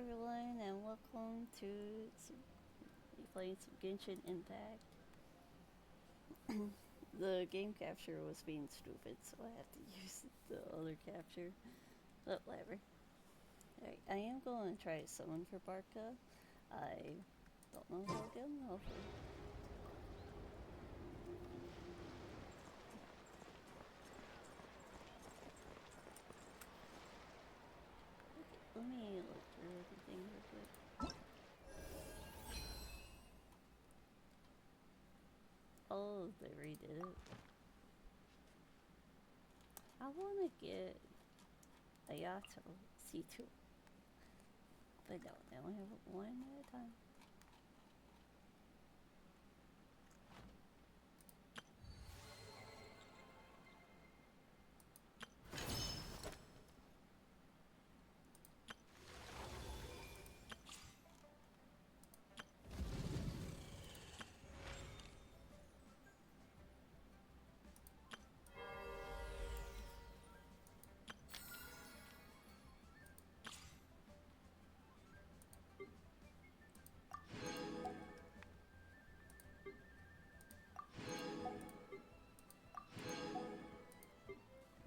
everyone, and welcome to playing some Genshin Impact. The game capture was being stupid, so I have to use the other capture. But whatever. Alright, I am going to try someone for Varka. I don't know how again, hopefully. Okay, let me look through everything real quick. Oh, they redid it. I want to get a Yato C2. But no, they only have one at a time.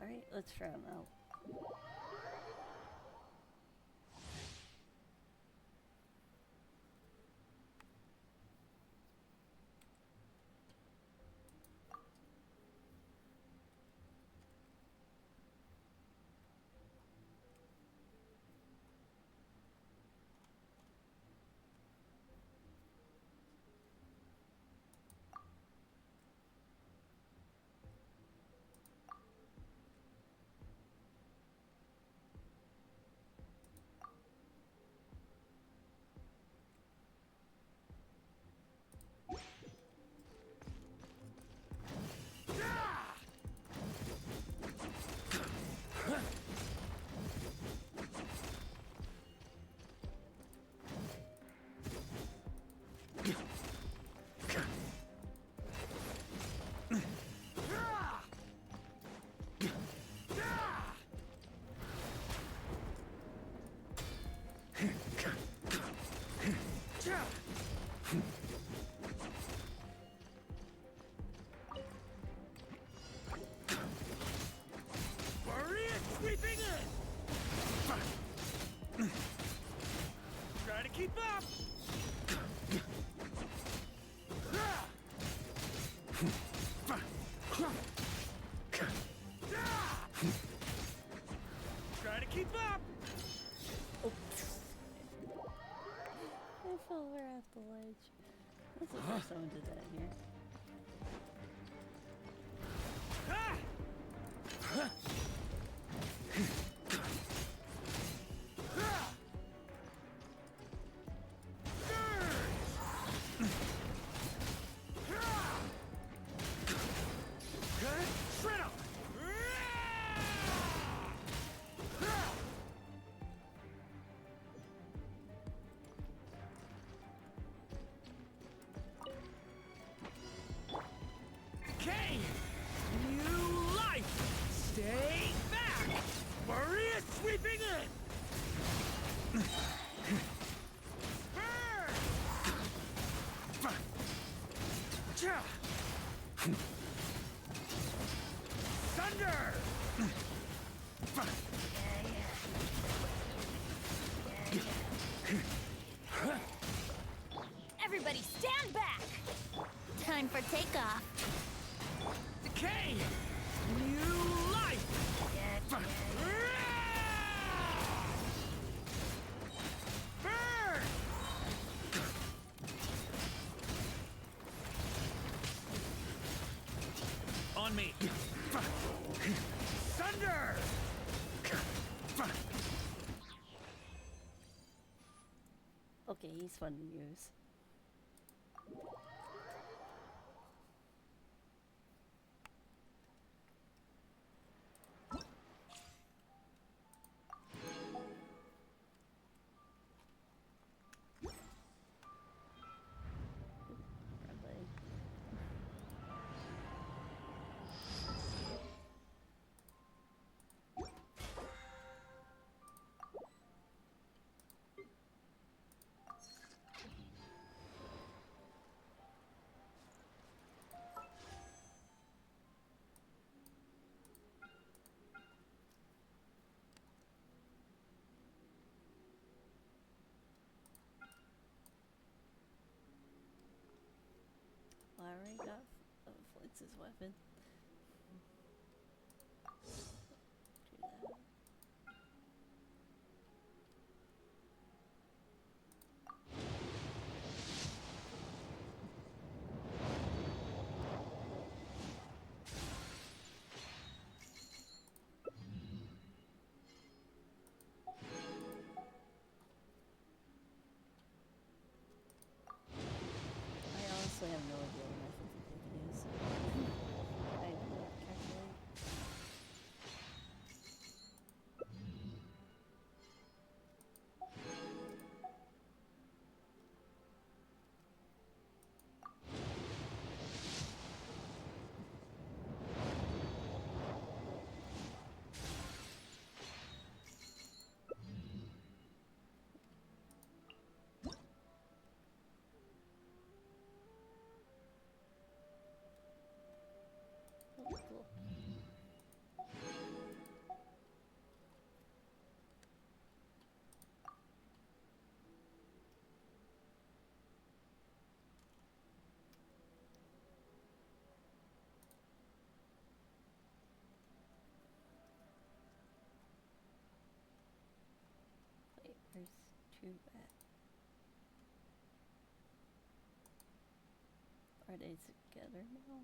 Alright, let's try them out. Try to keep up! Try to keep up! Oh. I fell over off the ledge. That's the first time I did that here. Okay! New life! Stay back! Maria sweeping in! Thunder! Everybody stand back! Time for takeoff. Decay! New life! Burn! On me! Thunder! Okay, he's fun to use. already got Flitz's weapon. Do that. I honestly have no idea what my 50/50 is. I did not calculate. Oh, cool. Wait, where's two at? Are they together now?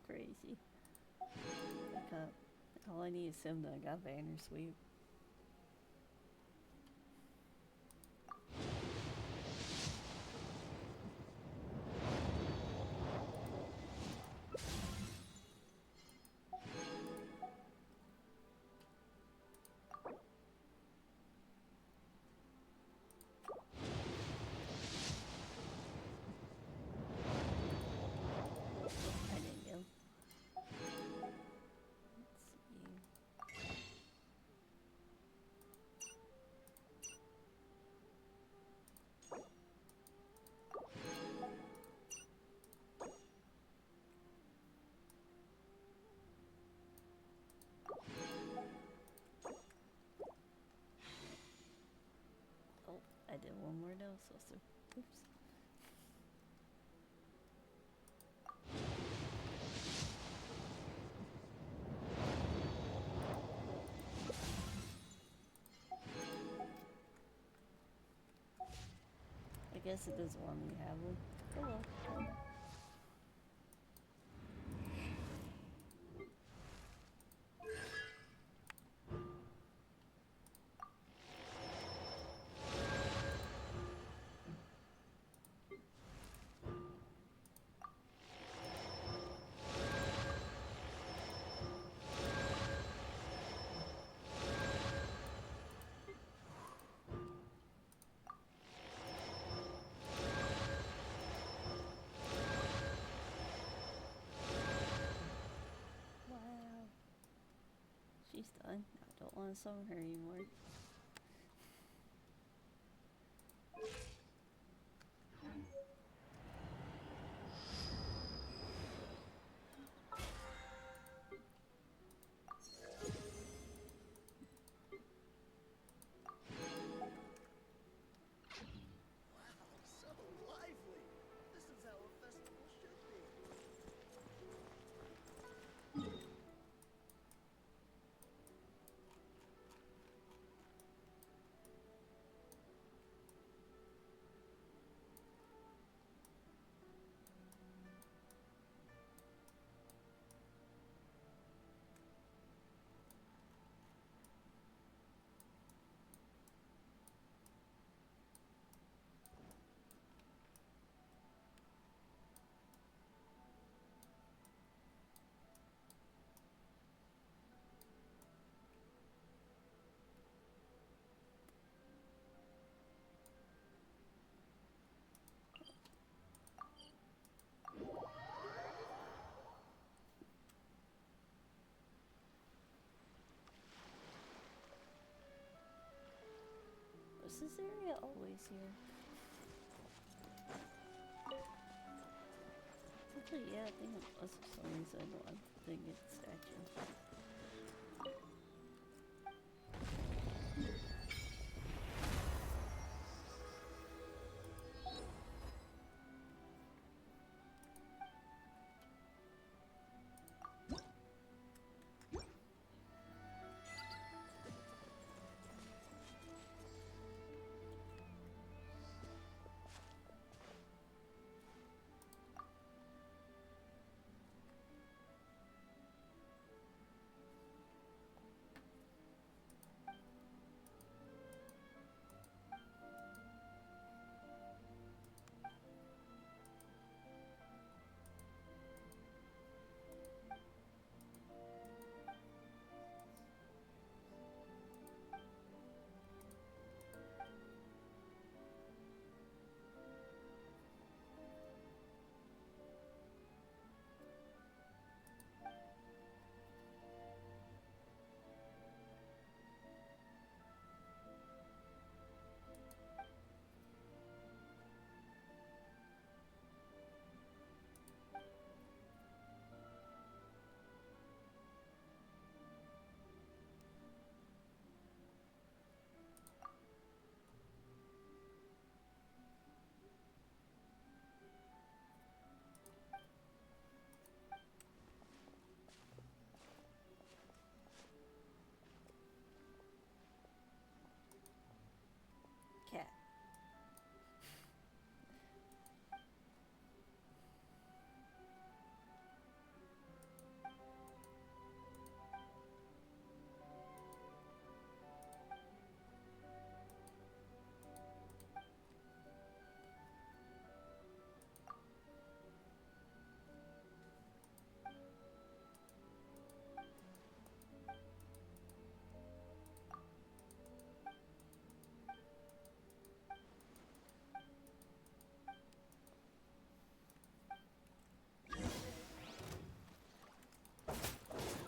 Crazy. I got, all I need is Simba. I got Banner Sweep. I didn't get him. Let's see. Oh, I did one more no, so oops. I guess it doesn't want me to have one. Oh well. Wow. She's done. I don't want to summon her anymore. So lively! This is how a festival should be. Was this area always here? Actually, yeah, I think it was for some reason. I'm thinking statue. Cat.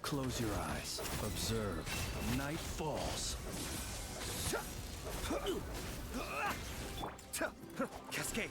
Close your eyes. Observe. Night falls. Cascade.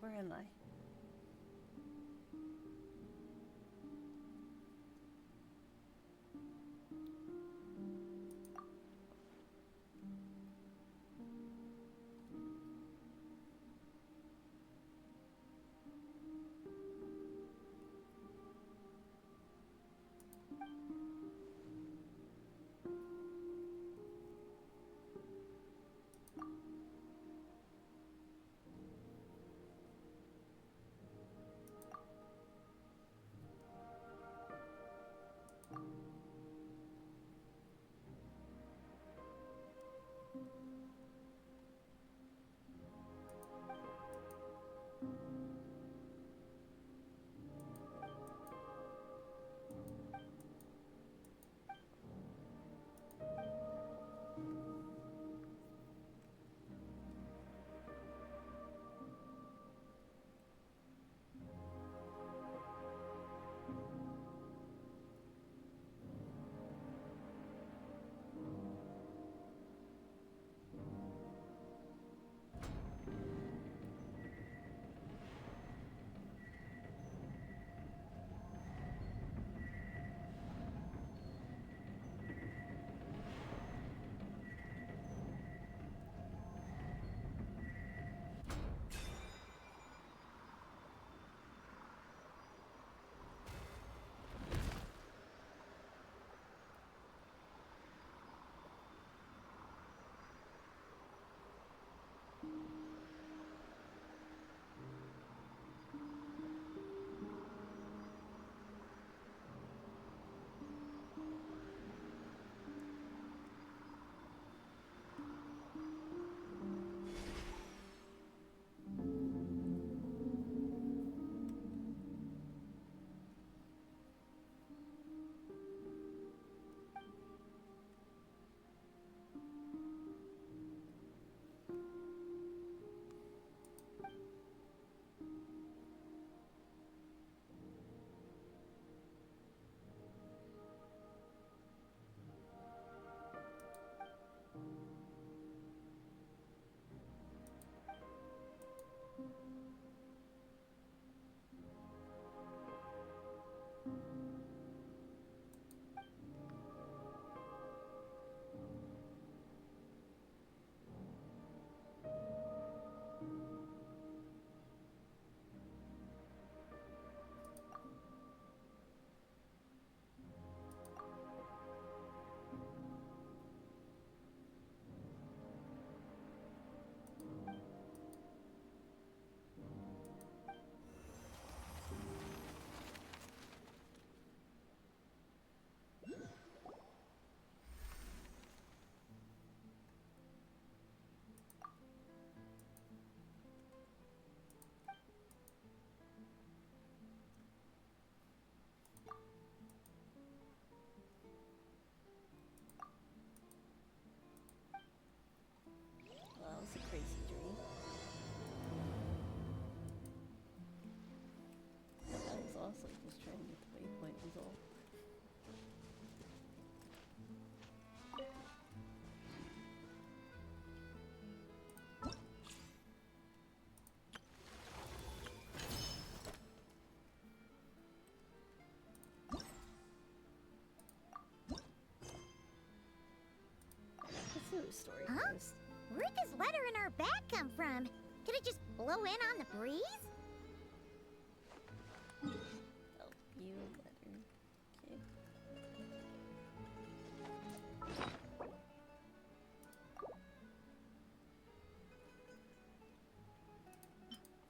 Where am I? Well, that was a crazy dream. I was also just trying to get the waypoint was all. Let's do the story Huh? first. Where'd this letter in our bag come from? Did it just blow in on the breeze? Help you letter. Okay.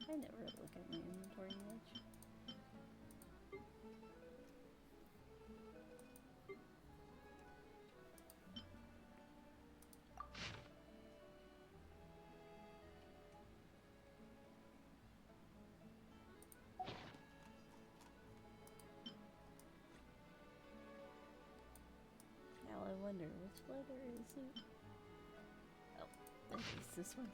I never look at my inventory much. Now I wonder which letter is it? Oh, I think it's this one.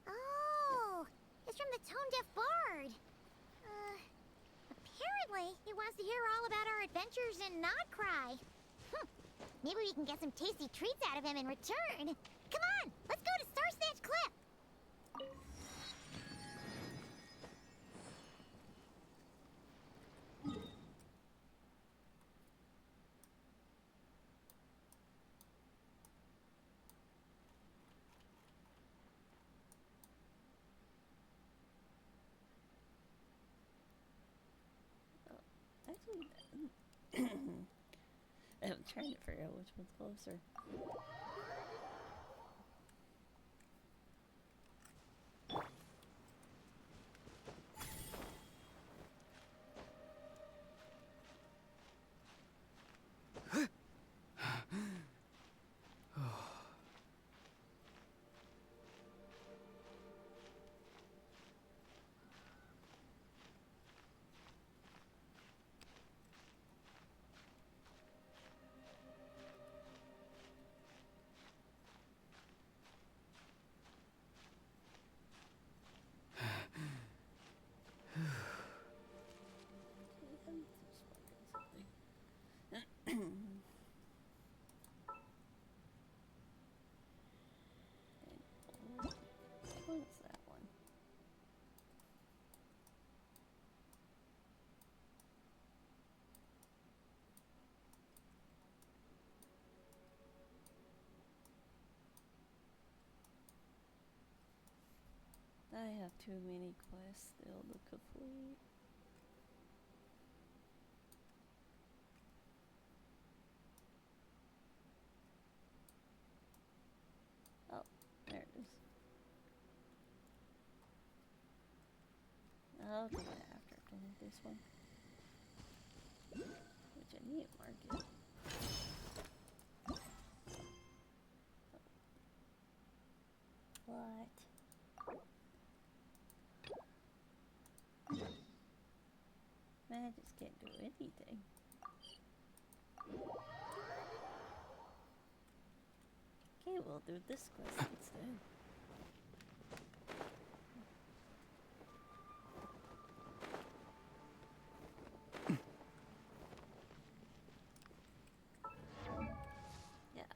Oh, it's from the Tone Deaf Bard. Apparently, he wants to hear all about our adventures in Nodcry. Maybe we can get some tasty treats out of him in return. Come on, let's go to Star Snatch Cliff. Actually, I'm trying to figure out which one's closer. Okay, I'm just wondering something. And which one is that one? I have too many quests still to complete. Oh, there it is. I'll do that after I'm done with this one. Which I need to mark it. What? Man, I just can't do anything. Okay, we'll do this quest instead.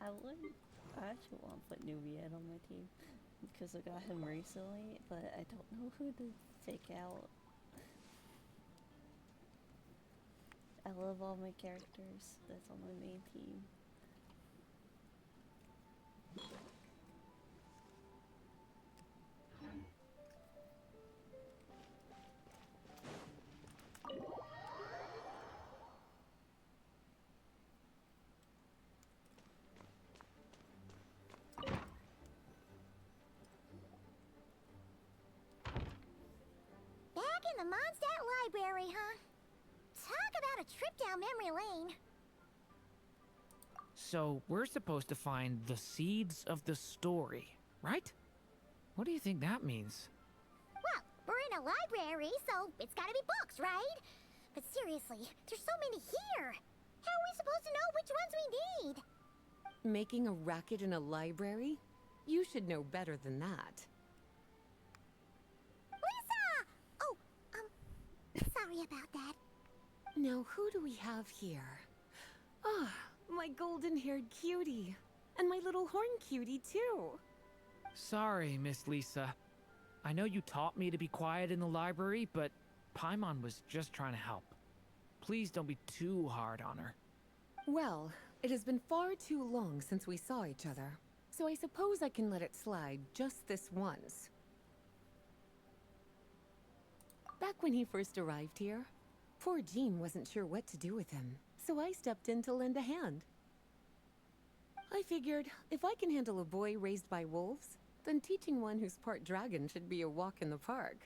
I actually want to put Nubian on my team because I got him recently, but I don't know who to take out. I love all my characters that's on my main team. Back in the Mondstadt Library, huh? Talk about a trip down memory lane. So, we're supposed to find the seeds of the story, right? What do you think that means? Well, we're in a library, so it's gotta be books, right? But seriously, there's so many here. How are we supposed to know which ones we need? Making a racket in a library? You should know better than that. Lisa! Oh, sorry about that. Now, who do we have here? Ah, my golden-haired cutie. And my little horn cutie, too. Sorry, Miss Lisa. I know you taught me to be quiet in the library, but Paimon was just trying to help. Please don't be too hard on her. Well, it has been far too long since we saw each other, so I suppose I can let it slide just this once. Back when he first arrived here, poor Jean wasn't sure what to do with him, so I stepped in to lend a hand. I figured, if I can handle a boy raised by wolves, then teaching one who's part dragon should be a walk in the park.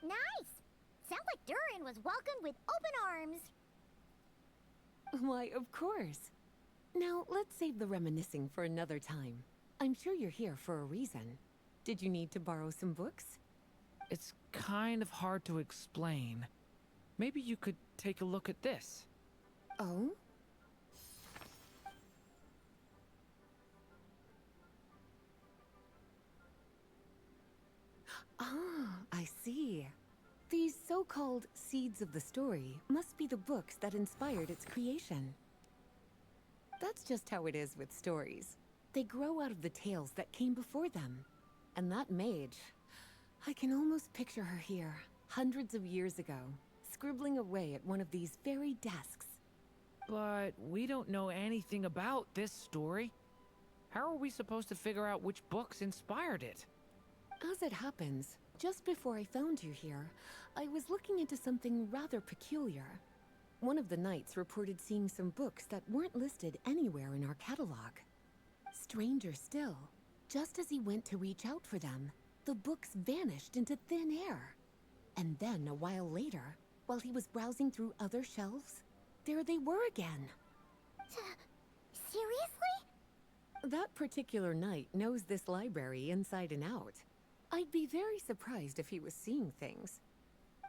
Nice! Sounds like Durin was welcomed with open arms. Why, of course. Now, let's save the reminiscing for another time. I'm sure you're here for a reason. Did you need to borrow some books? It's kind of hard to explain. Maybe you could take a look at this. Oh? Ah, I see. These so-called seeds of the story must be the books that inspired its creation. That's just how it is with stories. They grow out of the tales that came before them. And that mage, I can almost picture her here, hundreds of years ago, scribbling away at one of these very desks. But we don't know anything about this story. How are we supposed to figure out which books inspired it? As it happens, just before I found you here, I was looking into something rather peculiar. One of the knights reported seeing some books that weren't listed anywhere in our catalog. Stranger still, just as he went to reach out for them, the books vanished into thin air. And then, a while later, while he was browsing through other shelves, there they were again. Seriously? That particular knight knows this library inside and out. I'd be very surprised if he was seeing things.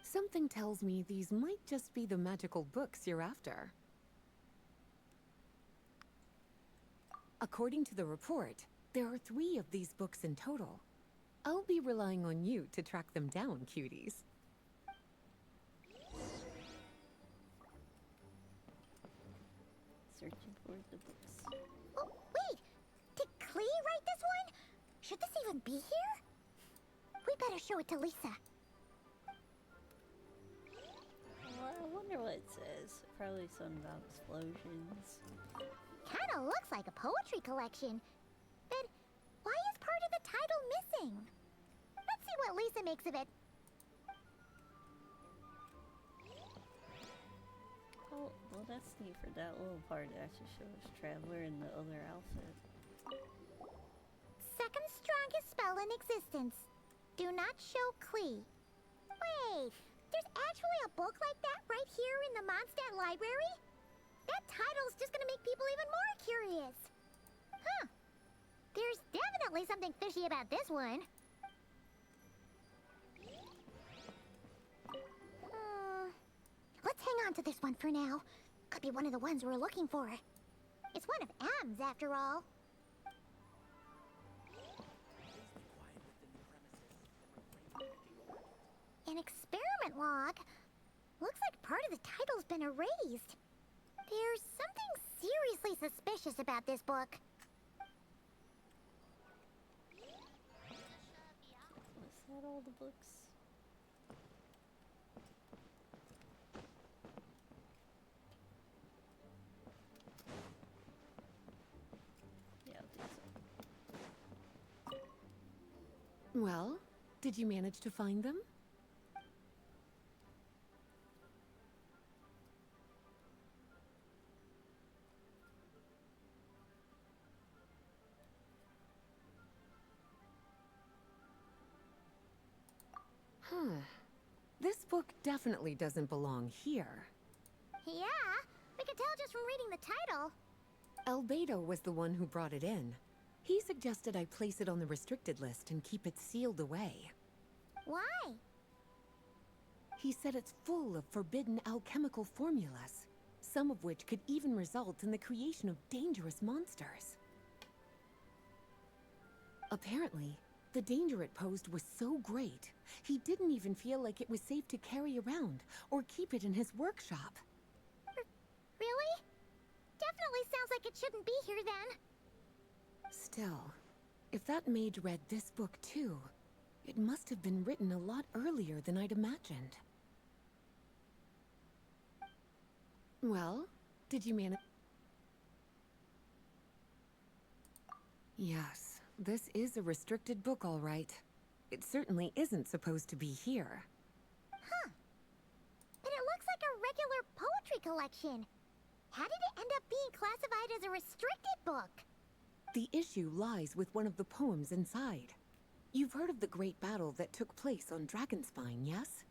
Something tells me these might just be the magical books you're after. According to the report, there are 3 of these books in total. I'll be relying on you to track them down, cuties. Searching for the books. Oh, wait! Did Klee write this one? Should this even be here? We better show it to Lisa. Well, I wonder what it says. Probably something about explosions. Kinda looks like a poetry collection. But why is part of the title missing? Let's see what Lisa makes of it. Oh, well, that's neat for that little part to actually show us Traveler in the other outfit. Second strongest spell in existence. Do not show Klee. Wait, there's actually a book like that right here in the Mondstadt Library? That title's just gonna make people even more curious. Huh. There's definitely something fishy about this one. Let's hang on to this one for now. Could be one of the ones we're looking for. It's one of M's after all. An experiment log. Looks like part of the title's been erased. There's something seriously suspicious about this book. all the books? Yeah, I think so. Well, did you manage to find them? Huh. This book definitely doesn't belong here. Yeah, we can tell just from reading the title. Albedo was the one who brought it in. He suggested I place it on the restricted list and keep it sealed away. Why? He said it's full of forbidden alchemical formulas, some of which could even result in the creation of dangerous monsters. Apparently, the danger it posed was so great, he didn't even feel like it was safe to carry around or keep it in his workshop. Really? Definitely sounds like it shouldn't be here then. Still, if that mage read this book too, it must have been written a lot earlier than I'd imagined. Well, did you manage? Yes, this is a restricted book, all right. It certainly isn't supposed to be here. Huh. But it looks like a regular poetry collection. How did it end up being classified as a restricted book? The issue lies with one of the poems inside. You've heard of the great battle that took place on Dragonspine, yes?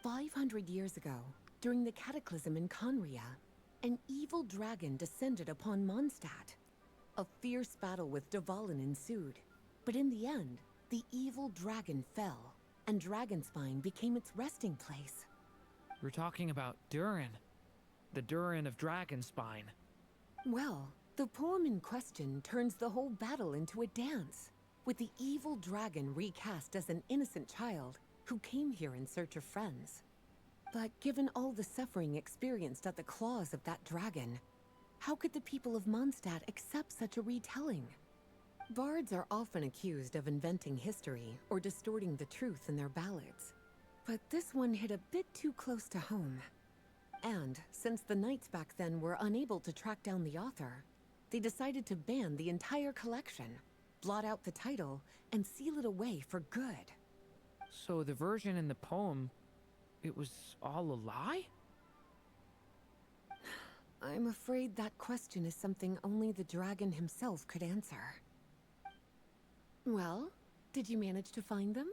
500 years ago, during the cataclysm in Conria, an evil dragon descended upon Mondstadt. A fierce battle with Dvalin ensued, but in the end, the evil dragon fell, and Dragonspine became its resting place. We're talking about Durin. The Durin of Dragonspine. Well, the poem in question turns the whole battle into a dance, with the evil dragon recast as an innocent child who came here in search of friends. But given all the suffering experienced at the claws of that dragon, how could the people of Mondstadt accept such a retelling? Bards are often accused of inventing history or distorting the truth in their ballads, but this one hit a bit too close to home. And since the knights back then were unable to track down the author, they decided to ban the entire collection, blot out the title, and seal it away for good. So the version in the poem, it was all a lie? I'm afraid that question is something only the dragon himself could answer. Well, did you manage to find them?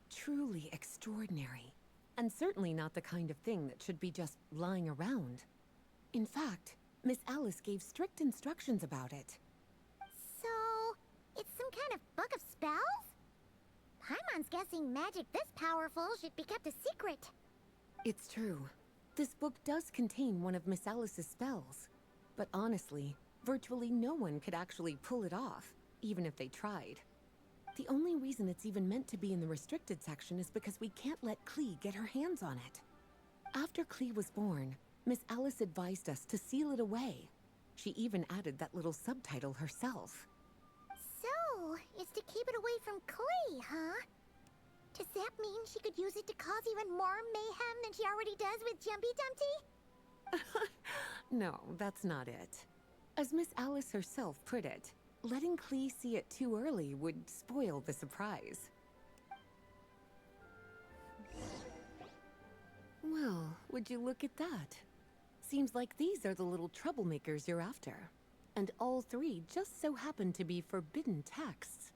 Truly extraordinary, and certainly not the kind of thing that should be just lying around. In fact, Miss Alice gave strict instructions about it. So, it's some kind of book of spells? Paimon's guessing magic this powerful should be kept a secret. It's true. This book does contain one of Miss Alice's spells. But honestly, virtually no one could actually pull it off, even if they tried. The only reason it's even meant to be in the restricted section is because we can't let Klee get her hands on it. After Klee was born, Miss Alice advised us to seal it away. She even added that little subtitle herself. So, it's to keep it away from Klee, huh? Does that mean she could use it to cause even more mayhem than she already does with Jumpy Dumpty? No, that's not it. As Miss Alice herself put it, letting Klee see it too early would spoil the surprise. Well, would you look at that? Seems like these are the little troublemakers you're after. And all three just so happen to be forbidden texts.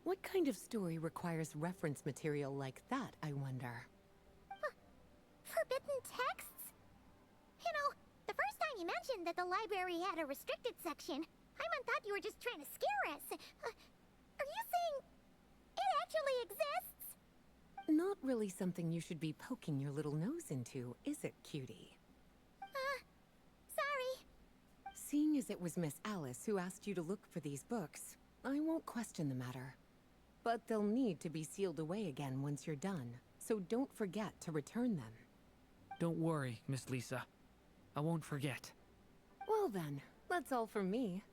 What kind of story requires reference material like that, I wonder? Forbidden texts? You know, the first time you mentioned that the library had a restricted section, Paimon thought you were just trying to scare us. Are you saying it actually exists? Not really something you should be poking your little nose into, is it, cutie? Sorry. Seeing as it was Miss Alice who asked you to look for these books, I won't question the matter. But they'll need to be sealed away again once you're done, so don't forget to return them. Don't worry, Miss Lisa. I won't forget. Well then, that's all from me.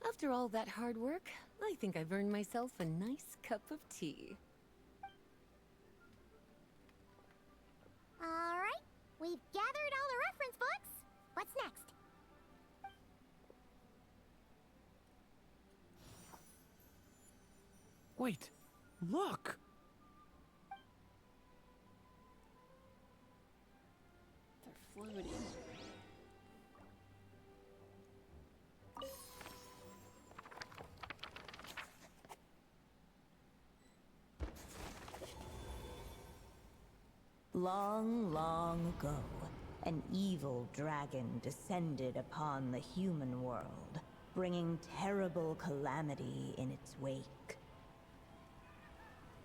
After all that hard work, I think I've earned myself a nice cup of tea. Alright, we've gathered all the reference books. What's next? Wait, look! They're floating. Long, long ago, an evil dragon descended upon the human world, bringing terrible calamity in its wake.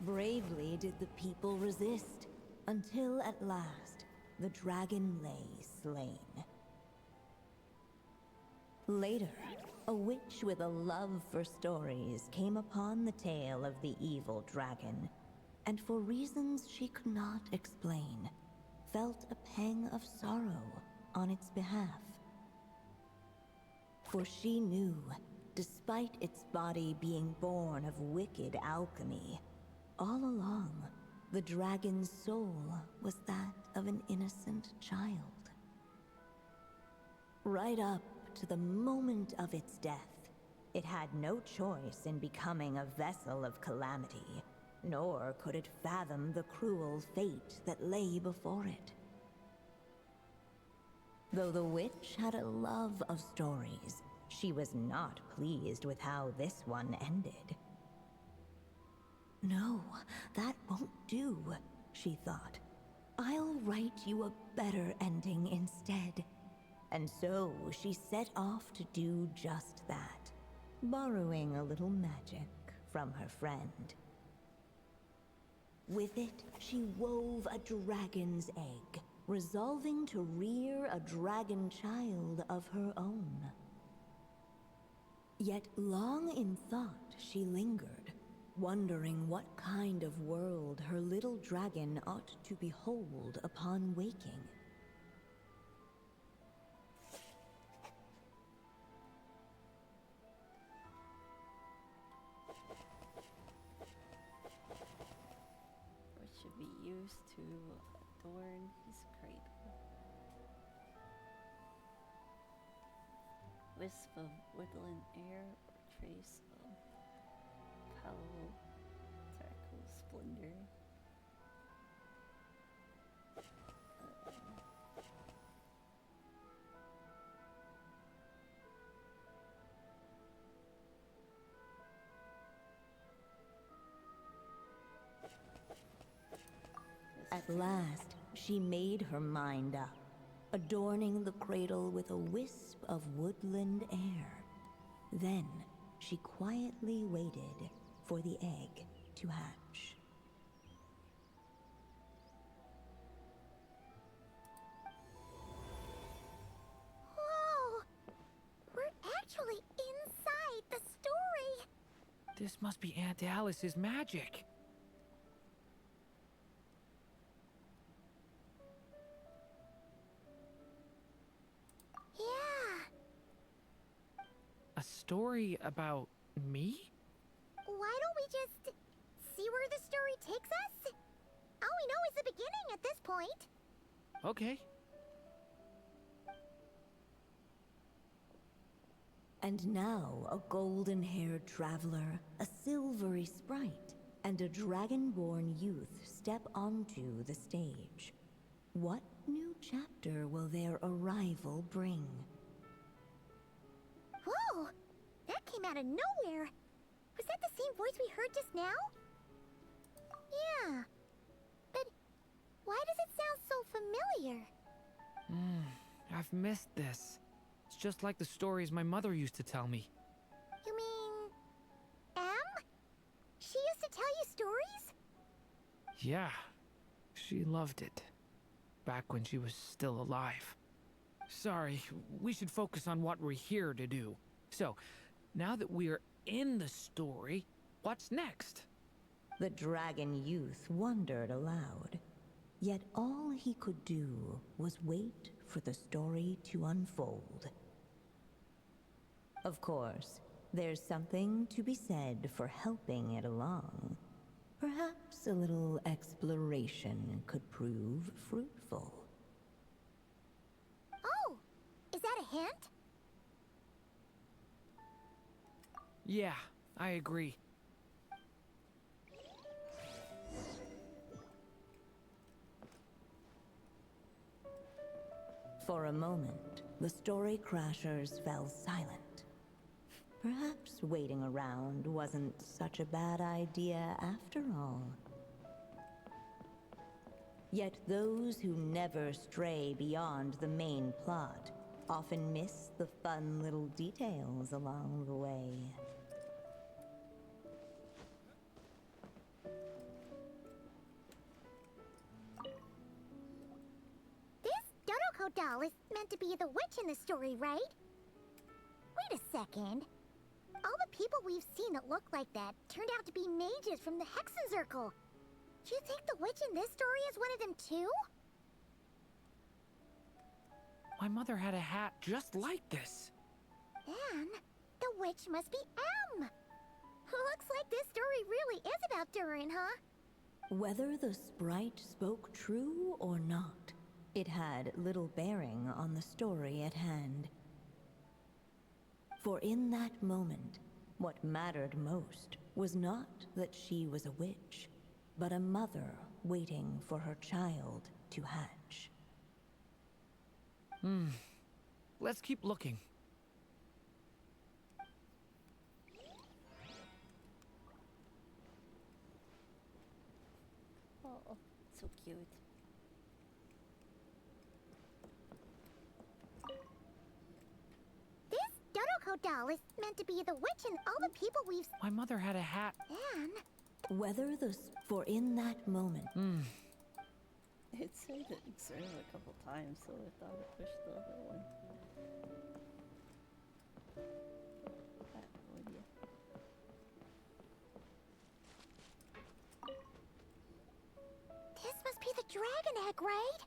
Bravely did the people resist, until at last, the dragon lay slain. Later, a witch with a love for stories came upon the tale of the evil dragon, and for reasons she could not explain, felt a pang of sorrow on its behalf. For she knew, despite its body being born of wicked alchemy, all along, the dragon's soul was that of an innocent child. Right up to the moment of its death, it had no choice in becoming a vessel of calamity, nor could it fathom the cruel fate that lay before it. Though the witch had a love of stories, she was not pleased with how this one ended. No, that won't do, she thought. I'll write you a better ending instead. And so she set off to do just that, borrowing a little magic from her friend. With it, she wove a dragon's egg, resolving to rear a dragon child of her own. Yet long in thought she lingered, wondering what kind of world her little dragon ought to behold upon waking. Which should be used to adorn his cradle. Wisp of woodland air or trace of hollow tackle splendor. At last, she made her mind up, adorning the cradle with a wisp of woodland air. Then, she quietly waited for the egg to hatch. Whoa! We're actually inside the story! This must be Aunt Alice's magic. Yeah. A story about me? Why don't we just see where the story takes us? All we know is the beginning at this point. Okay. And now, a golden-haired traveler, a silvery sprite, and a dragon-born youth step onto the stage. What new chapter will their arrival bring? Whoa! That came out of nowhere! Was that the same voice we heard just now? Yeah. But why does it sound so familiar? I've missed this. It's just like the stories my mother used to tell me. You mean... Em? She used to tell you stories? Yeah, she loved it. Back when she was still alive. Sorry, we should focus on what we're here to do. So, now that we're in the story, what's next? The dragon youth wondered aloud. Yet all he could do was wait for the story to unfold. Of course, There's something to be said for helping it along. Perhaps a little exploration could prove fruitful. Oh, is that a hint? Yeah, I agree. For a moment, the story crashers fell silent. Perhaps waiting around wasn't such a bad idea after all. Yet those who never stray beyond the main plot often miss the fun little details along the way. This Dodoko doll is meant to be the witch in the story, right? Wait a second. All the people we've seen that look like that turned out to be mages from the Hexen Circle. Do you think the witch in this story is one of them too? My mother had a hat just like this. Then, the witch must be M. Looks like this story really is about Durin, huh? Whether the sprite spoke true or not, it had little bearing on the story at hand. For in that moment, what mattered most was not that she was a witch, but a mother waiting for her child to hatch. Let's keep looking. Oh, so cute. This Dodoko doll is meant to be the witch and all the people we've My mother had a hat. seen. Whether for in that moment, It said it observe a couple times, so I thought I pushed the other one. I have no idea. This must be the dragon egg, right?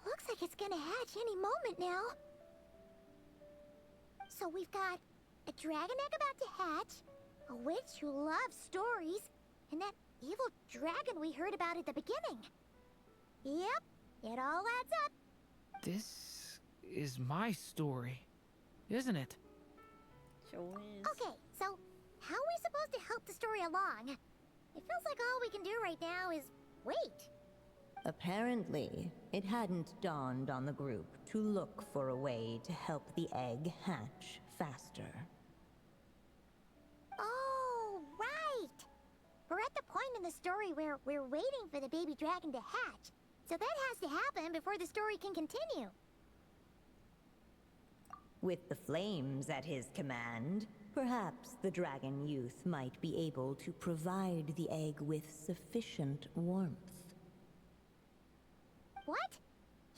Looks like it's gonna hatch any moment now. So we've got a dragon egg about to hatch, a witch who loves stories, and that evil dragon we heard about at the beginning. Yep, it all adds up. This is my story, isn't it? Show is. Okay, so how are we supposed to help the story along? It feels like all we can do right now is wait. apparently, it hadn't dawned on the group to look for a way to help the egg hatch faster. Oh, right! We're at the point in the story where we're waiting for the baby dragon to hatch. So that has to happen before the story can continue. With the flames at his command, perhaps the dragon youth might be able to provide the egg with sufficient warmth. What?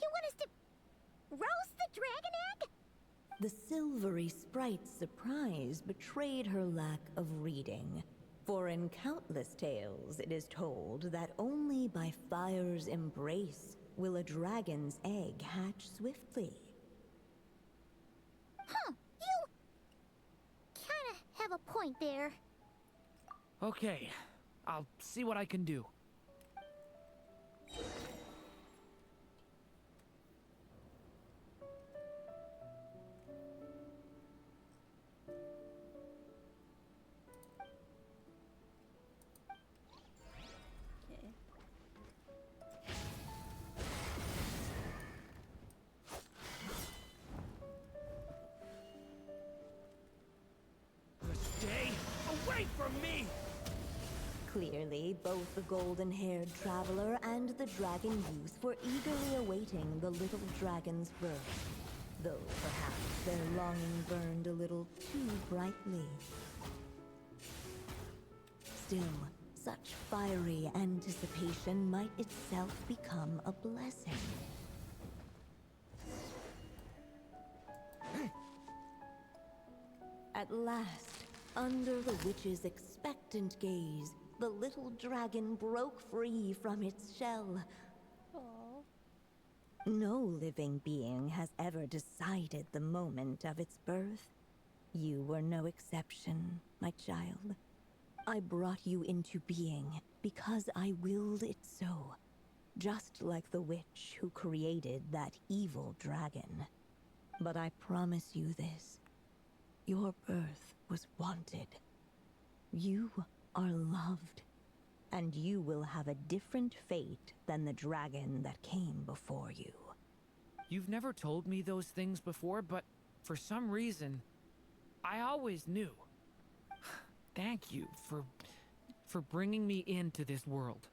You want us to roast the dragon egg? The silvery sprite's surprise betrayed her lack of reading. For in countless tales, it is told that only by fire's embrace will a dragon's egg hatch swiftly. Huh, you kinda have a point there. Okay, I'll see what I can do. Okay. Stay away from me! Clearly, both the golden-haired traveler and the dragon youth were eagerly awaiting the little dragon's birth, though perhaps their longing burned a little too brightly. Still, such fiery anticipation might itself become a blessing. At last, under the witch's expectant gaze, the little dragon broke free from its shell. Oh. No living being has ever decided the moment of its birth. You were no exception, my child. I brought you into being because I willed it so, just like the witch who created that evil dragon. But I promise you this, your birth was wanted. You are loved, and you will have a different fate than the dragon that came before you. You've never told me those things before, but for some reason, I always knew. Thank you for bringing me into this world.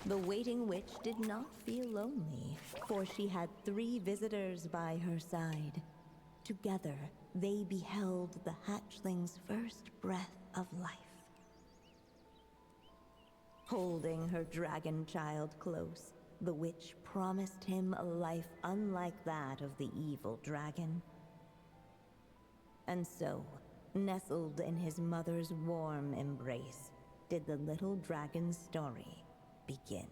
The waiting witch did not feel lonely, for she had 3 visitors by her side. Together, they beheld the hatchling's first breath of life. Holding her dragon child close, the witch promised him a life unlike that of the evil dragon. And so, nestled in his mother's warm embrace, did the little dragon's story begin.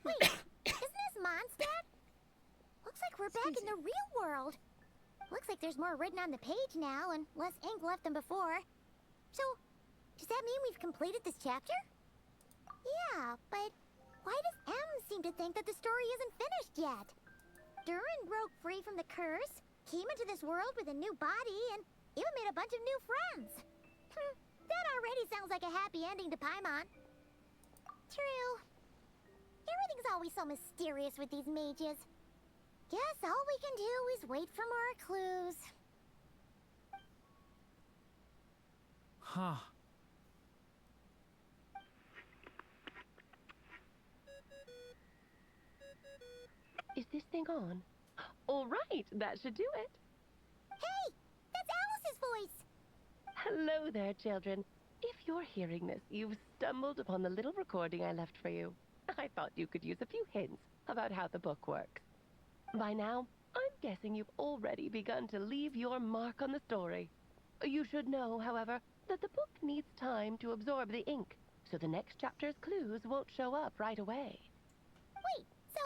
Wait, isn't this Mondstadt? Looks like we're back in the real world. Looks like there's more written on the page now and less ink left than before. So, does that mean we've completed this chapter? Yeah, but why does M seem to think that the story isn't finished yet? Durin broke free from the curse, came into this world with a new body, and even made a bunch of new friends. That already sounds like a happy ending to Paimon. True. Everything's always so mysterious with these mages. Guess all we can do is wait for more clues. Huh. Is this thing on? All right, that should do it. Hey, that's Alice's voice. Hello there, children. If you're hearing this, you've stumbled upon the little recording I left for you. I thought you could use a few hints about how the book works. By now, I'm guessing you've already begun to leave your mark on the story. You should know, however, that the book needs time to absorb the ink, so the next chapter's clues won't show up right away. Wait, so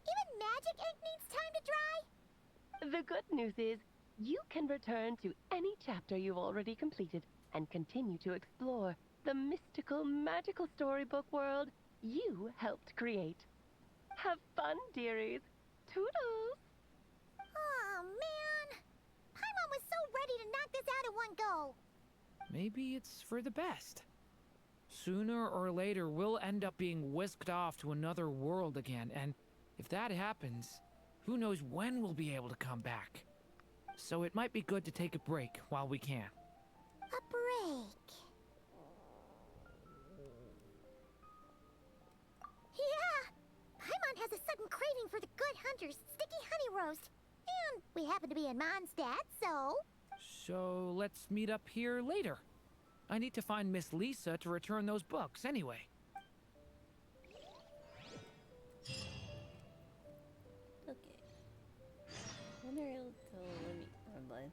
even magic ink needs time to dry? The good news is, you can return to any chapter you've already completed and continue to explore the mystical, magical storybook world you helped create. Have fun, dearies. Toodles! Oh, man. Paimon was so ready to knock this out in one go. Maybe it's for the best. Sooner or later, we'll end up being whisked off to another world again, and if that happens, who knows when we'll be able to come back. So it might be good to take a break while we can. A break. Yeah! Paimon has a sudden craving for the good hunter's sticky honey roast. And we happen to be in Mondstadt, so... So let's meet up here later. I need to find Miss Lisa to return those books anyway. Okay. Wonder it'll let me. Never mind.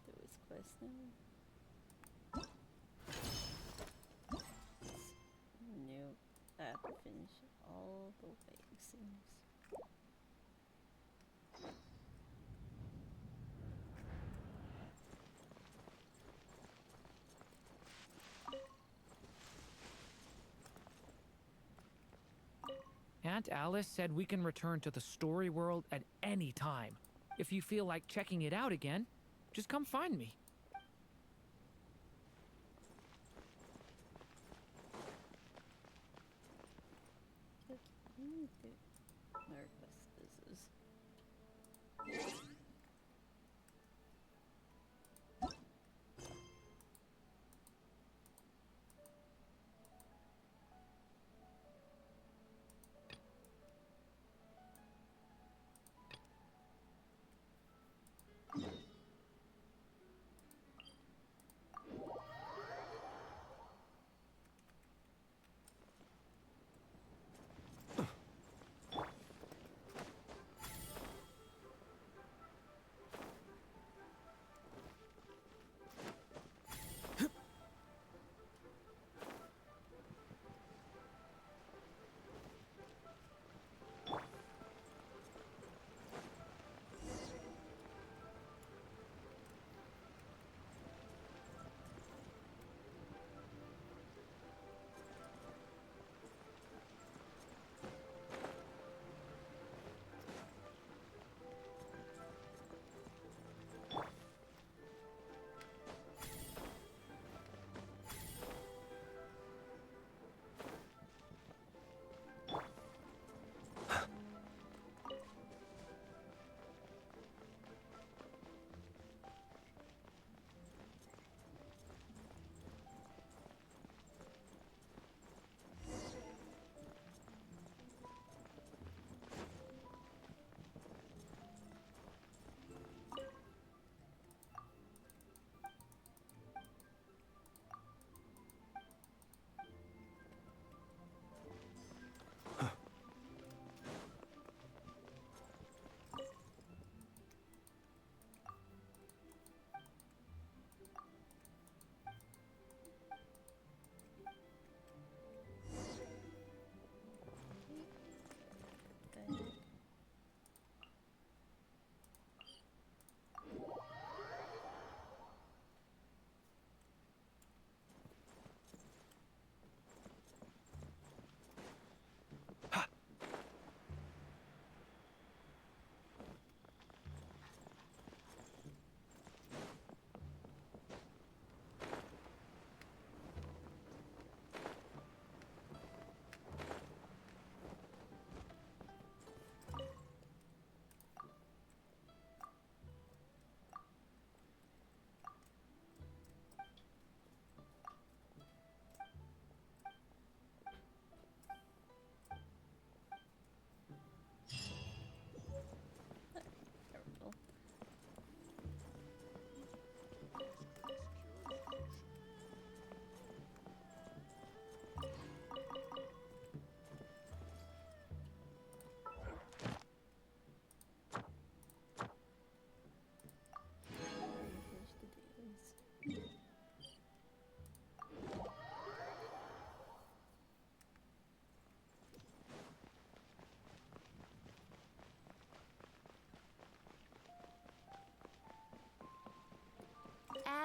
There was quest now. New. I have to finish all the way, it seems. Aunt Alice said we can return to the story world at any time. If you feel like checking it out again, just come find me. Okay, I need to another quest this is.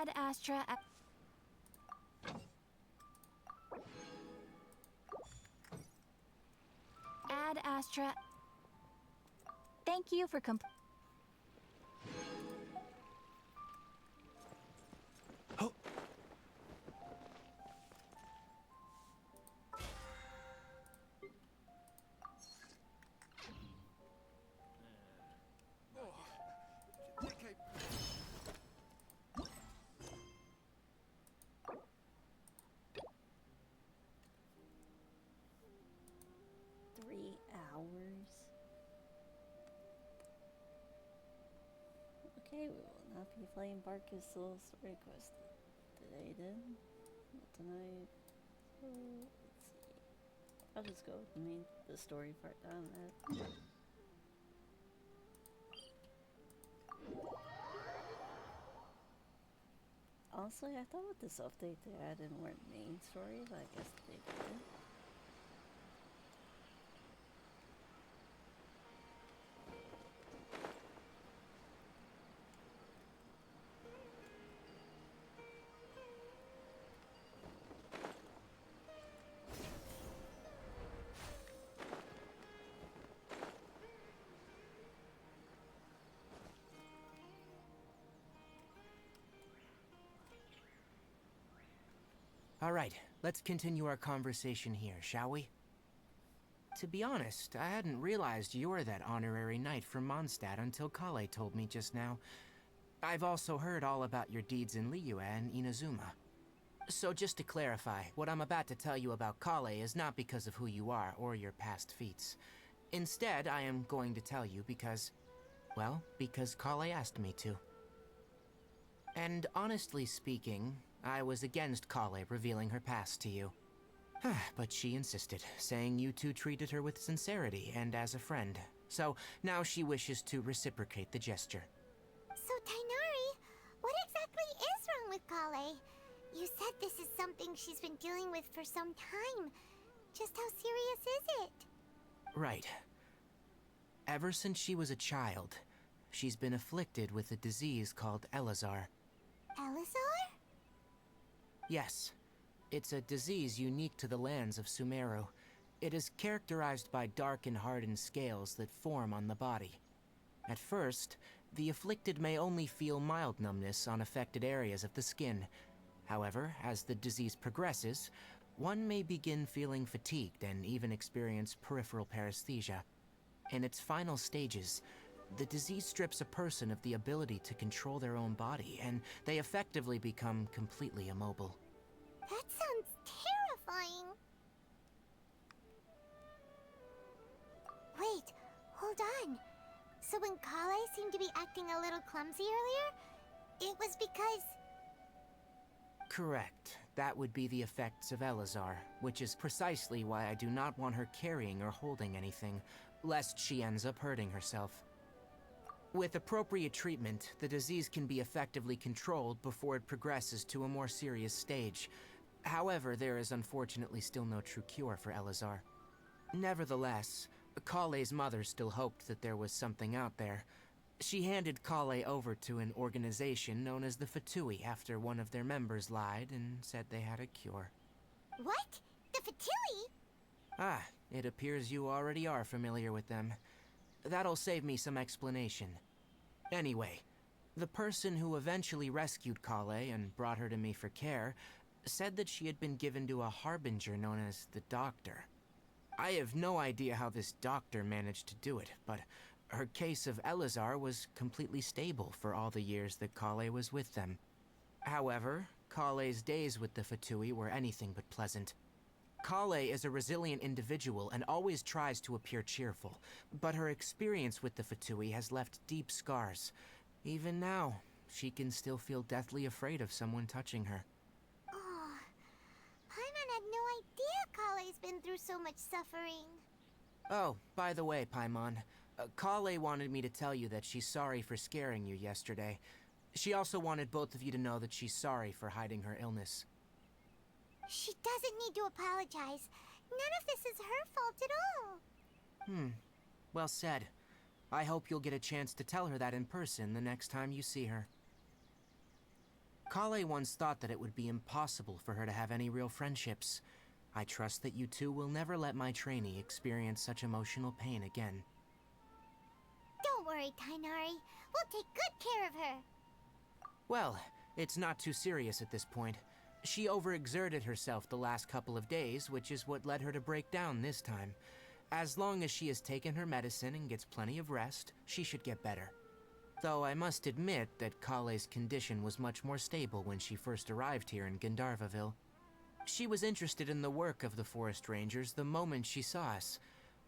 Ad Astra. Ad Astra. Thank you for 3 hours. Okay, we will not be playing Barca's solo story quest today then. Not tonight. So, let's see. I'll just go with the story part on that. Honestly, I thought with this update they added more main story, but I guess they didn't. All right, let's continue our conversation here, shall we? To be honest, I hadn't realized you're that honorary knight from Mondstadt until Kale told me just now. I've also heard all about your deeds in Liyue and Inazuma. So just to clarify, what I'm about to tell you about Kale is not because of who you are or your past feats. Instead, I am going to tell you because, well, because Kale asked me to. And honestly speaking, I was against Kale revealing her past to you. But she insisted, saying you two treated her with sincerity and as a friend. So now she wishes to reciprocate the gesture. So, Tainari, what exactly is wrong with Kale? You said this is something she's been dealing with for some time. Just how serious is it? Right. Ever since she was a child, she's been afflicted with a disease called Elazar. Elazar? Yes. It's a disease unique to the lands of Sumeru. It is characterized by dark and hardened scales that form on the body. At first, the afflicted may only feel mild numbness on affected areas of the skin. However, as the disease progresses, one may begin feeling fatigued and even experience peripheral paresthesia. In its final stages, the disease strips a person of the ability to control their own body, and they effectively become completely immobile. That sounds terrifying. Wait, hold on. So when Kale seemed to be acting a little clumsy earlier, it was because... Correct. That would be the effects of Elazar, which is precisely why I do not want her carrying or holding anything, lest she ends up hurting herself. With appropriate treatment, the disease can be effectively controlled before it progresses to a more serious stage. However, there is unfortunately still no true cure for Elazar. Nevertheless, Kale's mother still hoped that there was something out there. She handed Kale over to an organization known as the Fatui after one of their members lied and said they had a cure. What? The Fatui? Ah, it appears you already are familiar with them. That'll save me some explanation. Anyway, the person who eventually rescued Kale and brought her to me for care said that she had been given to a harbinger known as the Doctor. I have no idea how this doctor managed to do it, but her case of Elazar was completely stable for all the years that Kale was with them. However, Kale's days with the Fatui were anything but pleasant. Kale is a resilient individual and always tries to appear cheerful, but her experience with the Fatui has left deep scars. Even now, she can still feel deathly afraid of someone touching her. Oh, Paimon had no idea Kale's been through so much suffering. Oh, by the way, Paimon, Kale wanted me to tell you that she's sorry for scaring you yesterday. She also wanted both of you to know that she's sorry for hiding her illness. She doesn't need to apologize. None of this is her fault at all. Well said. I hope you'll get a chance to tell her that in person the next time you see her. Kale once thought that it would be impossible for her to have any real friendships. I trust that you two will never let my trainee experience such emotional pain again. Don't worry, Tainari. We'll take good care of her. Well, it's not too serious at this point. She overexerted herself the last couple of days, which is what led her to break down this time. As long as she has taken her medicine and gets plenty of rest, she should get better. Though I must admit that Kale's condition was much more stable when she first arrived here in Gandharvaville. She was interested in the work of the forest rangers the moment she saw us.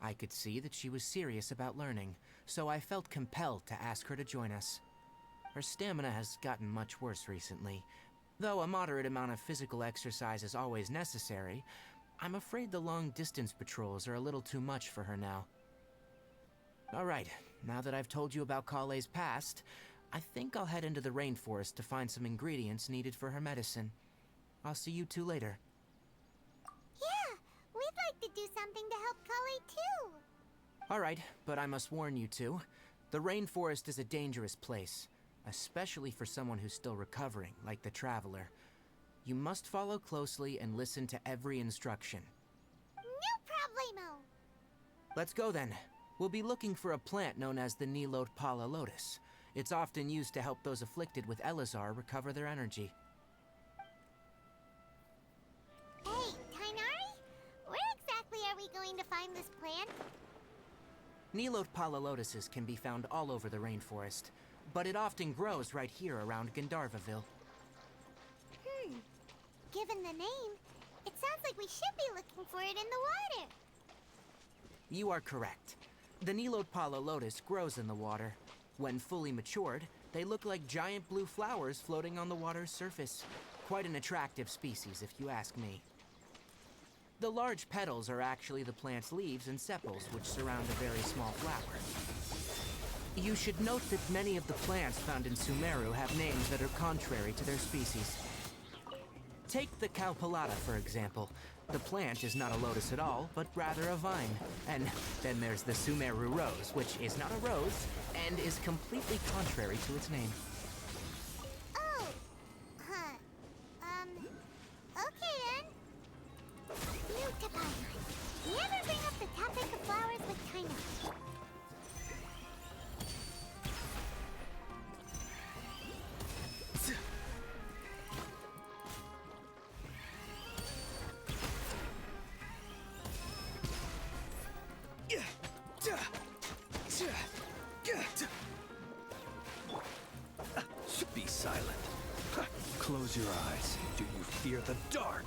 I could see that she was serious about learning, so I felt compelled to ask her to join us. Her stamina has gotten much worse recently. Though a moderate amount of physical exercise is always necessary, I'm afraid the long-distance patrols are a little too much for her now. Alright, now that I've told you about Kale's past, I think I'll head into the rainforest to find some ingredients needed for her medicine. I'll see you two later. Yeah, we'd like to do something to help Kale too. Alright, but I must warn you two. The rainforest is a dangerous place, especially for someone who's still recovering, like the Traveler. You must follow closely and listen to every instruction. No problemo. Let's go then. We'll be looking for a plant known as the Nycto lotus. It's often used to help those afflicted with Elazar recover their energy. Hey, Tainari? Where exactly are we going to find this plant? Nycto lotuses can be found all over the rainforest, but it often grows right here around Gandharvaville. Given the name, it sounds like we should be looking for it in the water. You are correct. The Nycto lotus grows in the water. When fully matured, they look like giant blue flowers floating on the water's surface. Quite an attractive species, if you ask me. The large petals are actually the plant's leaves and sepals, which surround a very small flower. You should note that many of the plants found in Sumeru have names that are contrary to their species. Take the Cowpelata, for example. The plant is not a lotus at all, but rather a vine. And then there's the Sumeru rose, which is not a rose, and is completely contrary to its name. Oh, okay then. New to Paimon. Never bring up the topic of flowers with Tainari. Be silent. Close your eyes. Do you fear the dark?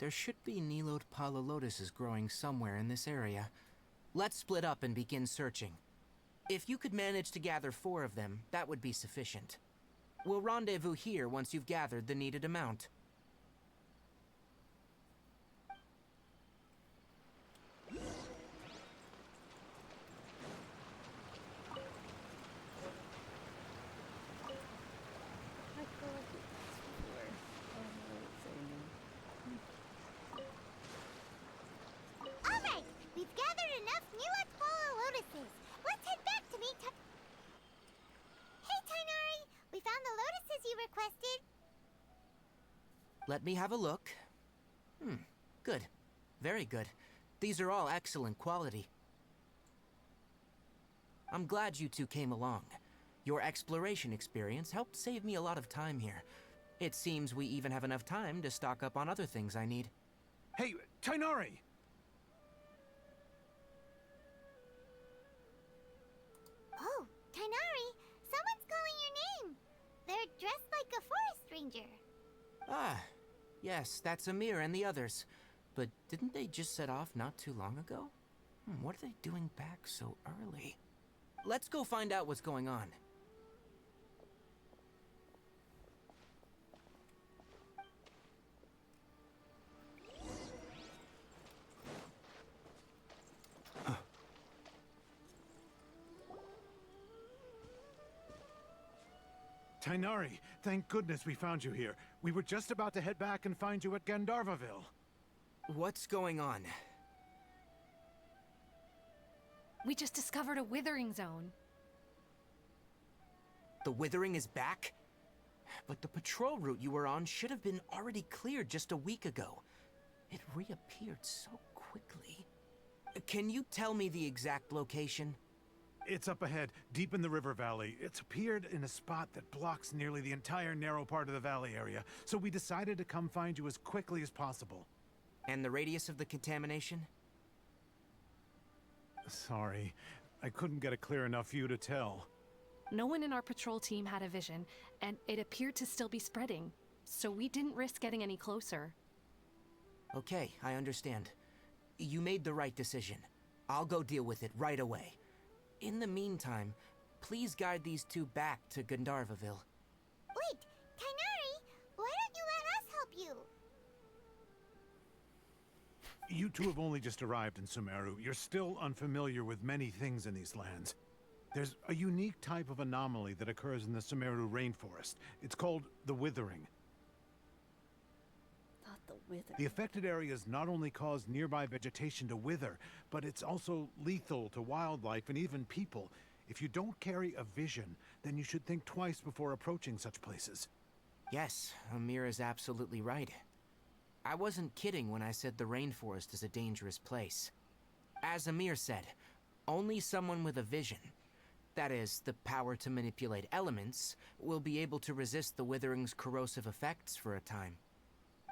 There should be Nycto lotuses growing somewhere in this area. Let's split up and begin searching. If you could manage to gather 4 of them, that would be sufficient. We'll rendezvous here once you've gathered the needed amount. Alright, we've gathered enough Nycto lotuses. Let's head back to meet Hey, Tainari! We found the lotuses you requested. Let me have a look. Good. Very good. These are all excellent quality. I'm glad you two came along. Your exploration experience helped save me a lot of time here. It seems we even have enough time to stock up on other things I need. Hey, Tainari! Oh, Tainari, someone's calling your name. They're dressed like a forest ranger. Ah, yes, that's Amir and the others. But didn't they just set off not too long ago? What are they doing back so early? Let's go find out what's going on. Tainari, thank goodness we found you here. We were just about to head back and find you at Gandharvaville. What's going on? We just discovered a withering zone. The Withering is back? But the patrol route you were on should have been already cleared just a week ago. It reappeared so quickly. Can you tell me the exact location? It's up ahead, deep in the river valley. It's appeared in a spot that blocks nearly the entire narrow part of the valley area, so we decided to come find you as quickly as possible. And the radius of the contamination? Sorry, I couldn't get a clear enough view to tell. No one in our patrol team had a vision, and it appeared to still be spreading, so we didn't risk getting any closer. Okay, I understand. You made the right decision. I'll go deal with it right away. In the meantime, please guide these two back to Gandharvaville. Wait, Tainari, why don't you let us help you? You two have only just arrived in Sumeru. You're still unfamiliar with many things in these lands. There's a unique type of anomaly that occurs in the Sumeru rainforest. It's called the Withering. Not the wither. The affected areas not only cause nearby vegetation to wither, but it's also lethal to wildlife and even people. If you don't carry a vision, then you should think twice before approaching such places. Yes, Amir is absolutely right. I wasn't kidding when I said the rainforest is a dangerous place. As Amir said, only someone with a vision, that is, the power to manipulate elements, will be able to resist the Withering's corrosive effects for a time.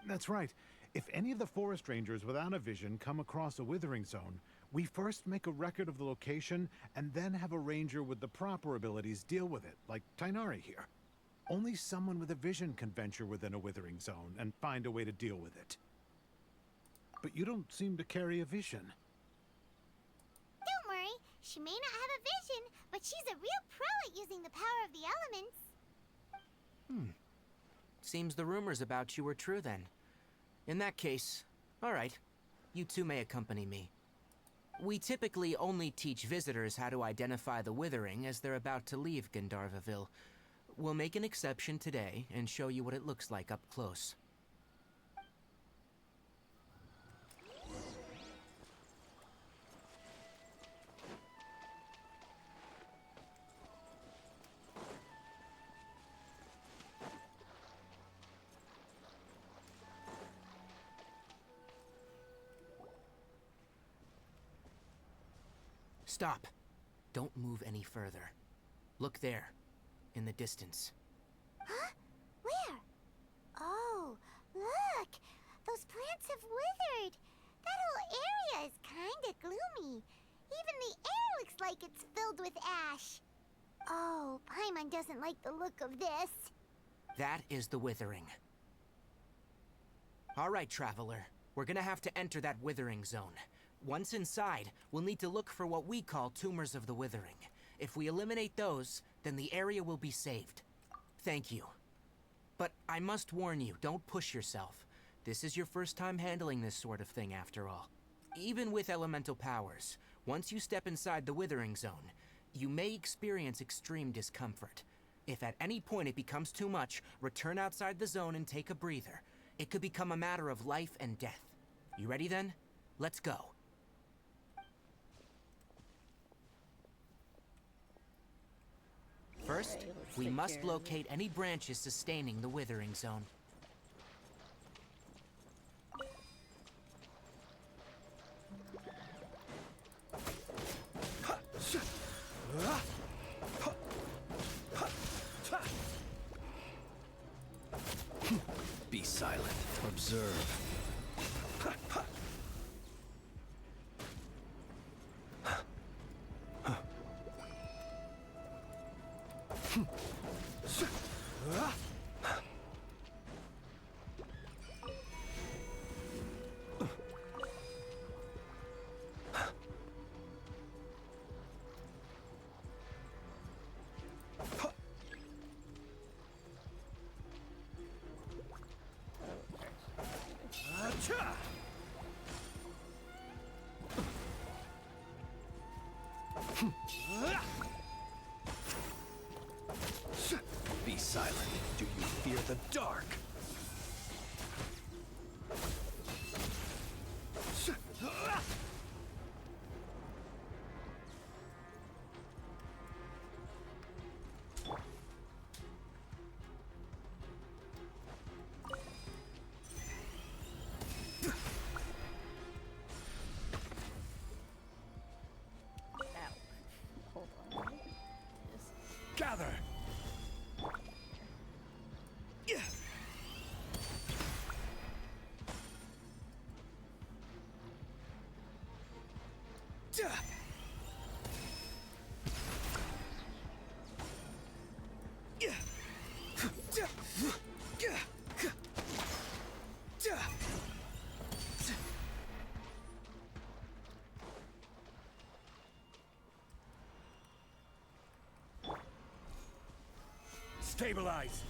That's right. If any of the forest rangers without a vision come across a withering zone, we first make a record of the location and then have a ranger with the proper abilities deal with it, like Tainari here. Only someone with a vision can venture within a withering zone and find a way to deal with it. But you don't seem to carry a vision. Don't worry, she may not have a vision, but she's a real pro at using the power of the elements. Seems the rumors about you were true then. In that case, alright, you two may accompany me. We typically only teach visitors how to identify the Withering as they're about to leave Gandharvaville. We'll make an exception today and show you what it looks like up close. Stop. Don't move any further. Look there, in the distance. Huh? Where? Oh, look! Those plants have withered! That whole area is kinda gloomy. Even the air looks like it's filled with ash. Oh, Paimon doesn't like the look of this. That is the Withering. Alright, Traveler. We're gonna have to enter that Withering zone. Once inside, we'll need to look for what we call tumors of the Withering. If we eliminate those, then the area will be saved. Thank you. But I must warn you, don't push yourself. This is your first time handling this sort of thing, after all. Even with elemental powers, once you step inside the Withering zone, you may experience extreme discomfort. If at any point it becomes too much, return outside the zone and take a breather. It could become a matter of life and death. You ready then? Let's go. First, Alright, let's we take must care of locate any branches sustaining the Withering zone. Be silent. Observe. Be Be silent. Do you fear the dark? Ow. Hold on. Just Gather! Stabilize!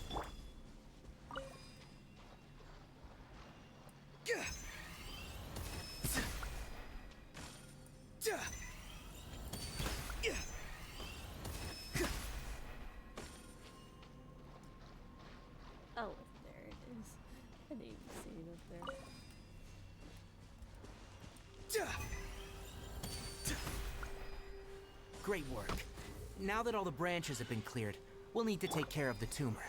oh, there it is. I didn't even see it up there. Great work. Now that all the branches have been cleared, we'll need to take care of the tumor.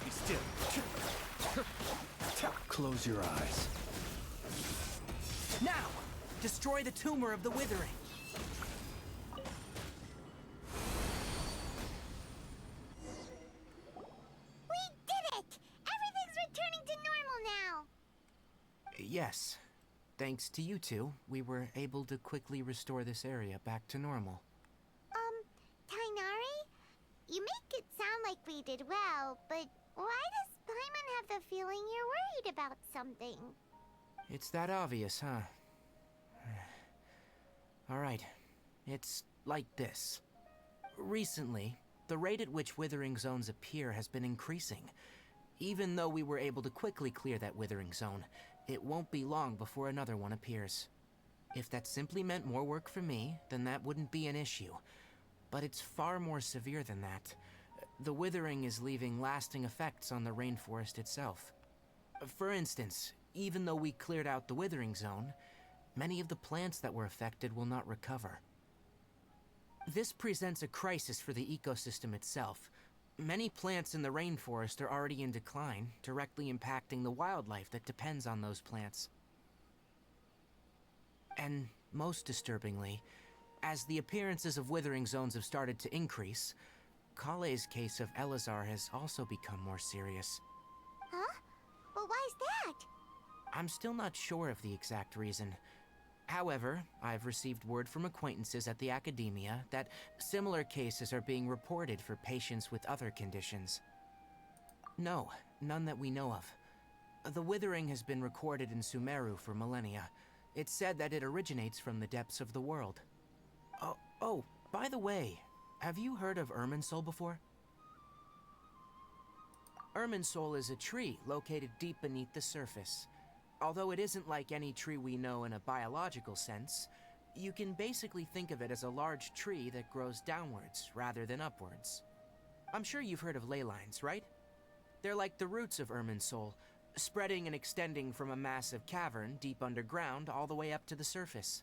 Be still. Close your eyes. Now! Destroy the tumor of the withering. We did it! Everything's returning to normal now! Yes. Thanks to you two, we were able to quickly restore this area back to normal. Tainari? You make it sound like we did well, but why does Paimon have the feeling you're worried about something? It's that obvious, huh? Alright. It's like this. Recently, the rate at which withering zones appear has been increasing. Even though we were able to quickly clear that withering zone, it won't be long before another one appears. If that simply meant more work for me, then that wouldn't be an issue. But it's far more severe than that. The withering is leaving lasting effects on the rainforest itself. For instance, even though we cleared out the withering zone, many of the plants that were affected will not recover. This presents a crisis for the ecosystem itself. Many plants in the rainforest are already in decline, directly impacting the wildlife that depends on those plants. And most disturbingly, as the appearances of withering zones have started to increase, Kale's case of Elazar has also become more serious. Huh? Well, why's that? I'm still not sure of the exact reason. However, I've received word from acquaintances at the academia that similar cases are being reported for patients with other conditions. No, none that we know of. The withering has been recorded in Sumeru for millennia. It's said that it originates from the depths of the world. Oh, by the way, have you heard of Irminsul before? Irminsul is a tree located deep beneath the surface. Although it isn't like any tree we know in a biological sense, you can basically think of it as a large tree that grows downwards rather than upwards. I'm sure you've heard of ley lines, right? They're like the roots of Irminsul, spreading and extending from a massive cavern deep underground all the way up to the surface.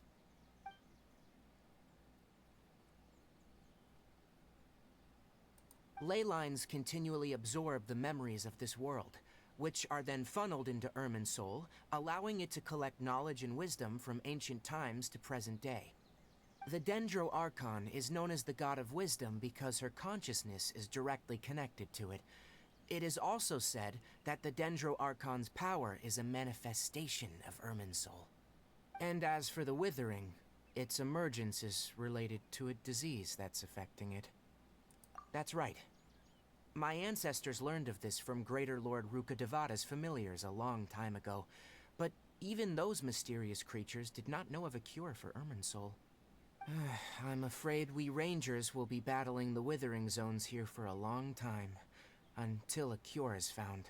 Ley lines continually absorb the memories of this world, which are then funneled into Irminsul, allowing it to collect knowledge and wisdom from ancient times to present day. The Dendro Archon is known as the god of wisdom because her consciousness is directly connected to it. It is also said that the Dendro Archon's power is a manifestation of Irminsul. And as for the Withering, its emergence is related to a disease that's affecting it. That's right. My ancestors learned of this from Greater Lord Rukkhadevada's familiars a long time ago, but even those mysterious creatures did not know of a cure for Irminsul. I'm afraid we Rangers will be battling the Withering Zones here for a long time, until a cure is found.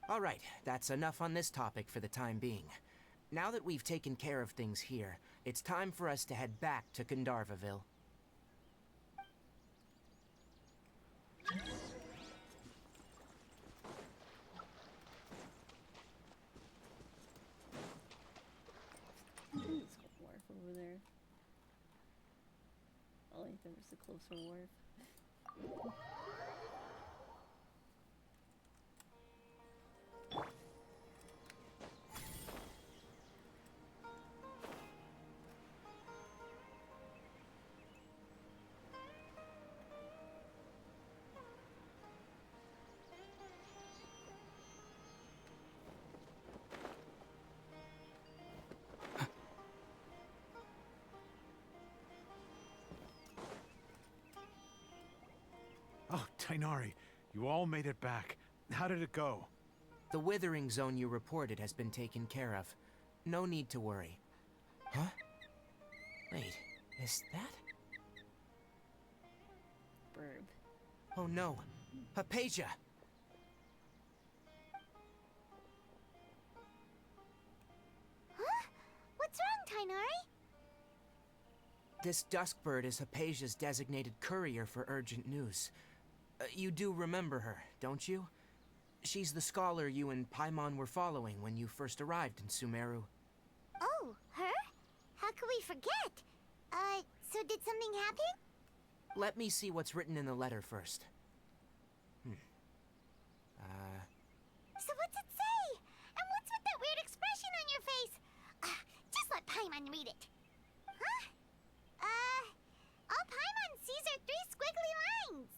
Alright, that's enough on this topic for the time being. Now that we've taken care of things here, it's time for us to head back to Gandharvaville. Let's go wharf over there. Oh, wait, there was the closer wharf. Oh, Tainari, you all made it back. How did it go? The withering zone you reported has been taken care of. No need to worry. Huh? Wait, is that? Burb. Oh no, Hypatia! Huh? What's wrong, Tainari? This Duskbird is Hypatia's designated courier for urgent news. You do remember her, don't you? She's the scholar you and Paimon were following when you first arrived in Sumeru. Oh, her? How could we forget? So did something happen? Let me see what's written in the letter first. So what's it say? And what's with that weird expression on your face? Just let Paimon read it. Huh? All Paimon sees are 3 squiggly lines.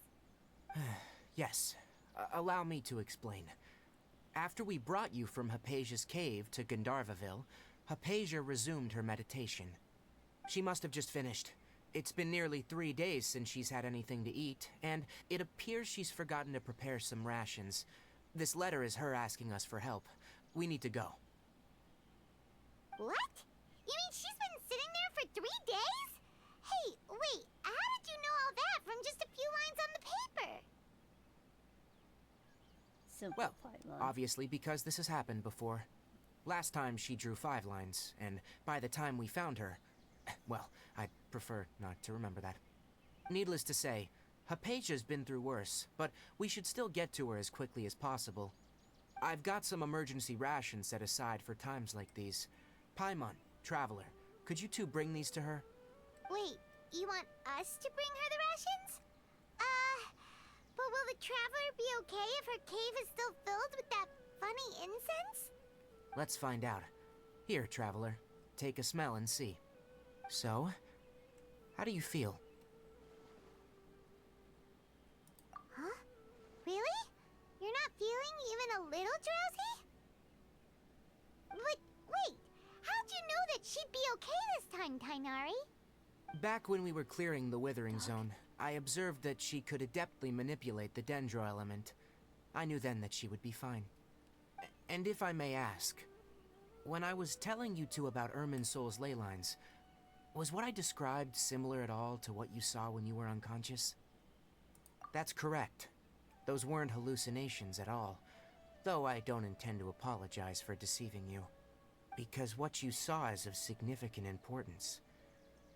Yes, allow me to explain. After we brought you from Hypatia's cave to Gandharvaville, Hypatia resumed her meditation. She must have just finished. It's been nearly 3 days since she's had anything to eat, and it appears she's forgotten to prepare some rations. This letter is her asking us for help. We need to go. What? You mean she's been sitting there for 3 days? Hey, wait, how did you know all that from just a few lines on the paper? Simple Well, Paimon. obviously because this has happened before. Last time she drew 5 lines, and by the time we found her... Well, I'd prefer not to remember that. Needless to say, Hypatia's been through worse, but we should still get to her as quickly as possible. I've got some emergency rations set aside for times like these. Paimon, Traveler, could you two bring these to her? Wait, you want us to bring her the rations? But will the Traveler be okay if her cave is still filled with that funny incense? Let's find out. Here, Traveler, take a smell and see. So, how do you feel? Huh? Really? You're not feeling even a little drowsy? But wait, how'd you know that she'd be okay this time, Tainari? Back when we were clearing the Withering Zone, I observed that she could adeptly manipulate the Dendro element. I knew then that she would be fine. And if I may ask, when I was telling you two about Irminsol's ley lines, was what I described similar at all to what you saw when you were unconscious? That's correct. Those weren't hallucinations at all, though I don't intend to apologize for deceiving you. Because what you saw is of significant importance.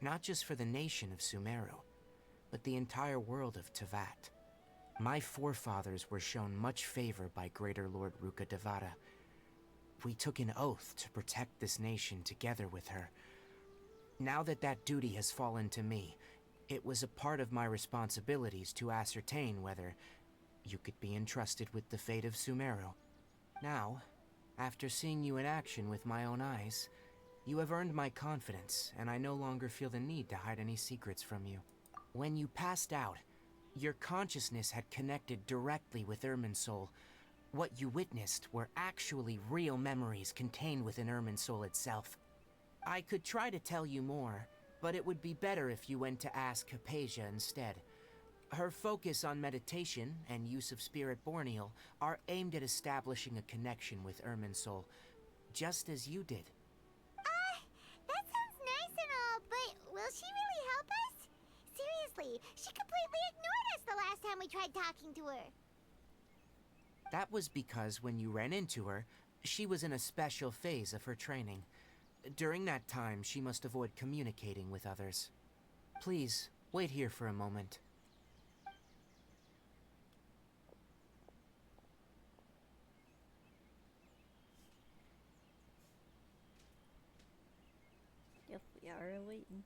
Not just for the nation of Sumeru, but the entire world of Tevat. My forefathers were shown much favor by Greater Lord Ruka Devata. We took an oath to protect this nation together with her. Now that that duty has fallen to me, it was a part of my responsibilities to ascertain whether you could be entrusted with the fate of Sumeru. Now, after seeing you in action with my own eyes, you have earned my confidence, and I no longer feel the need to hide any secrets from you. When you passed out, your consciousness had connected directly with Irminsul. What you witnessed were actually real memories contained within Irminsul itself. I could try to tell you more, but it would be better if you went to ask Hypatia instead. Her focus on meditation and use of Spirit Borneal are aimed at establishing a connection with Irminsul, just as you did. That sounds nice and all, but will she really help us? Seriously, she completely ignored us the last time we tried talking to her. That was because when you ran into her, she was in a special phase of her training. During that time, she must avoid communicating with others. Please, wait here for a moment. We are waiting.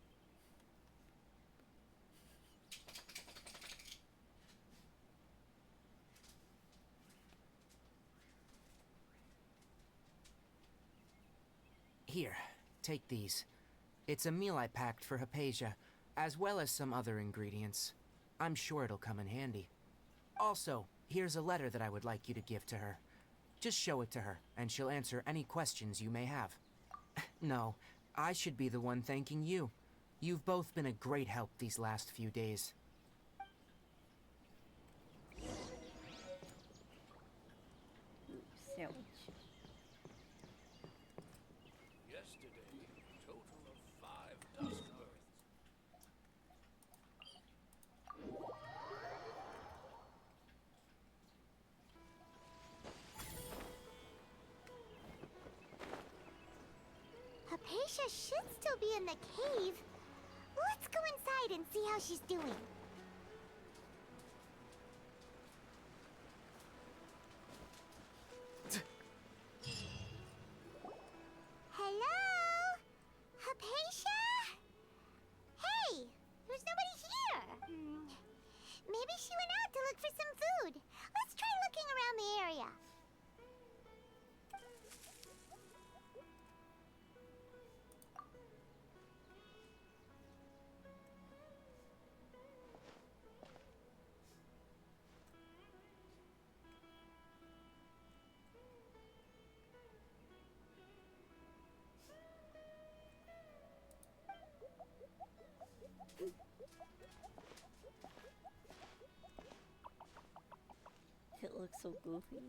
Here, take these. It's a meal I packed for Hypatia, as well as some other ingredients. I'm sure it'll come in handy. Also, here's a letter that I would like you to give to her. Just show it to her, and she'll answer any questions you may have. No, I should be the one thanking you. You've both been a great help these last few days. Ooh, sandwich. Yesterday, total of 5 dust births. Hypatia should still be in the cave. Let's go inside and see how she's doing. Hello? Hypatia? Hey, there's nobody here. Maybe she went out to look for some food. Let's try looking around the area. It looks so goofy.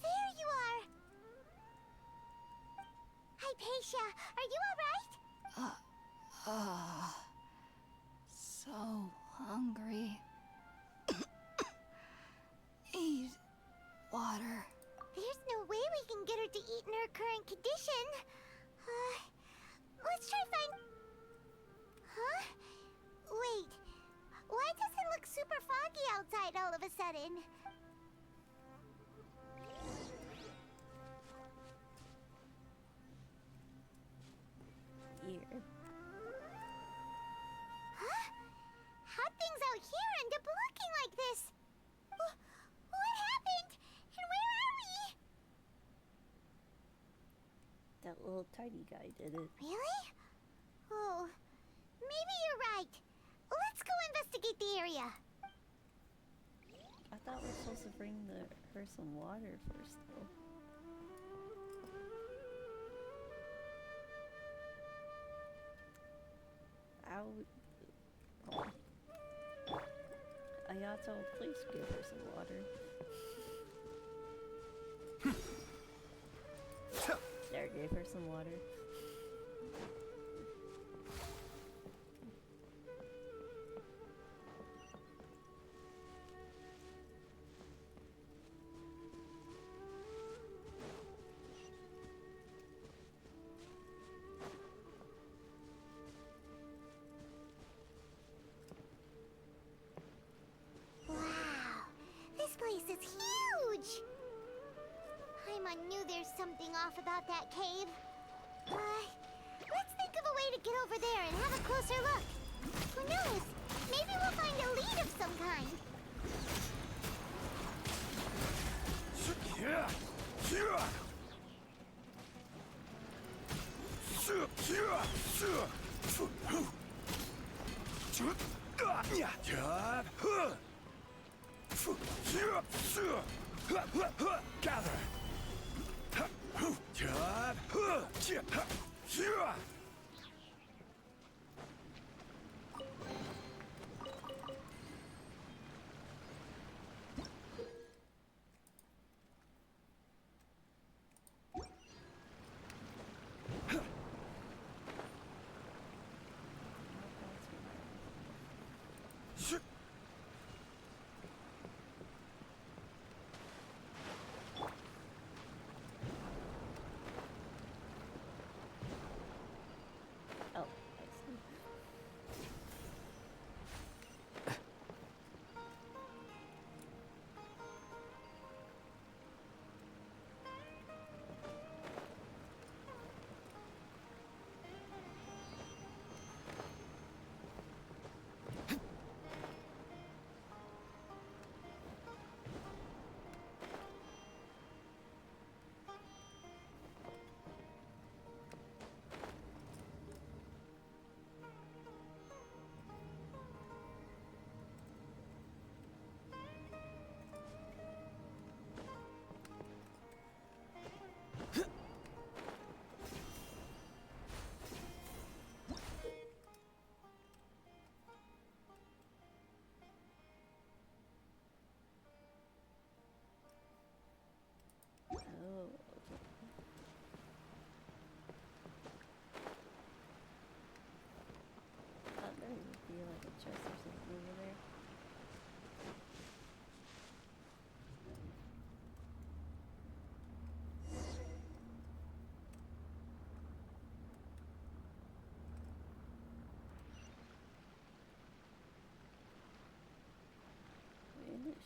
There you are. Hypatia, are you all right? So hungry. Need water. There's no way we can get her to eat in her current condition. Let's try find... Huh? Wait. Why does it look super foggy outside all of a sudden? Here. Huh? How'd things out here end up looking like this? What happened? And where are we? That little tiny guy did it. Really? Oh, maybe you're right. Let's go investigate the area. I thought we were supposed to bring her some water first, though. Ow. Oh. Ayato, please give her some water. There, gave her some water. Wow, this place is huge! Paimon knew there's something off about that cave. Let's think of a way to get over there and have a closer look. Who knows? Maybe we'll find a lead of some kind. Gather.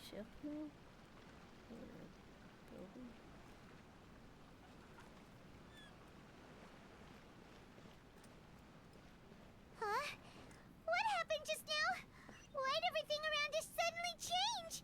ship now? Or a building? Huh? What happened just now? Why'd everything around us suddenly change?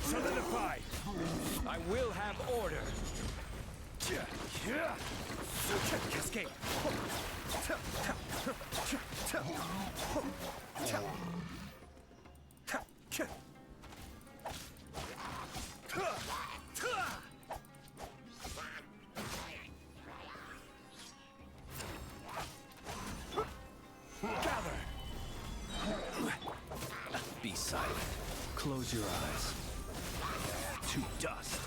Solidified! I will have order! Cascade! Gather! Be silent. Close your eyes. To dust.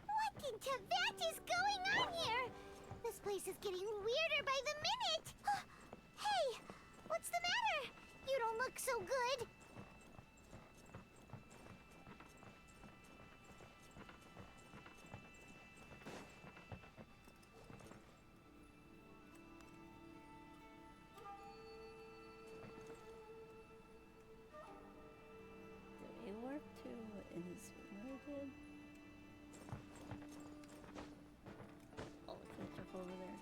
What in Tibet is going on here? This place is getting weirder by the minute. Hey, what's the matter? You don't look so good. Did it work to in his room I did? Oh, catch up over there.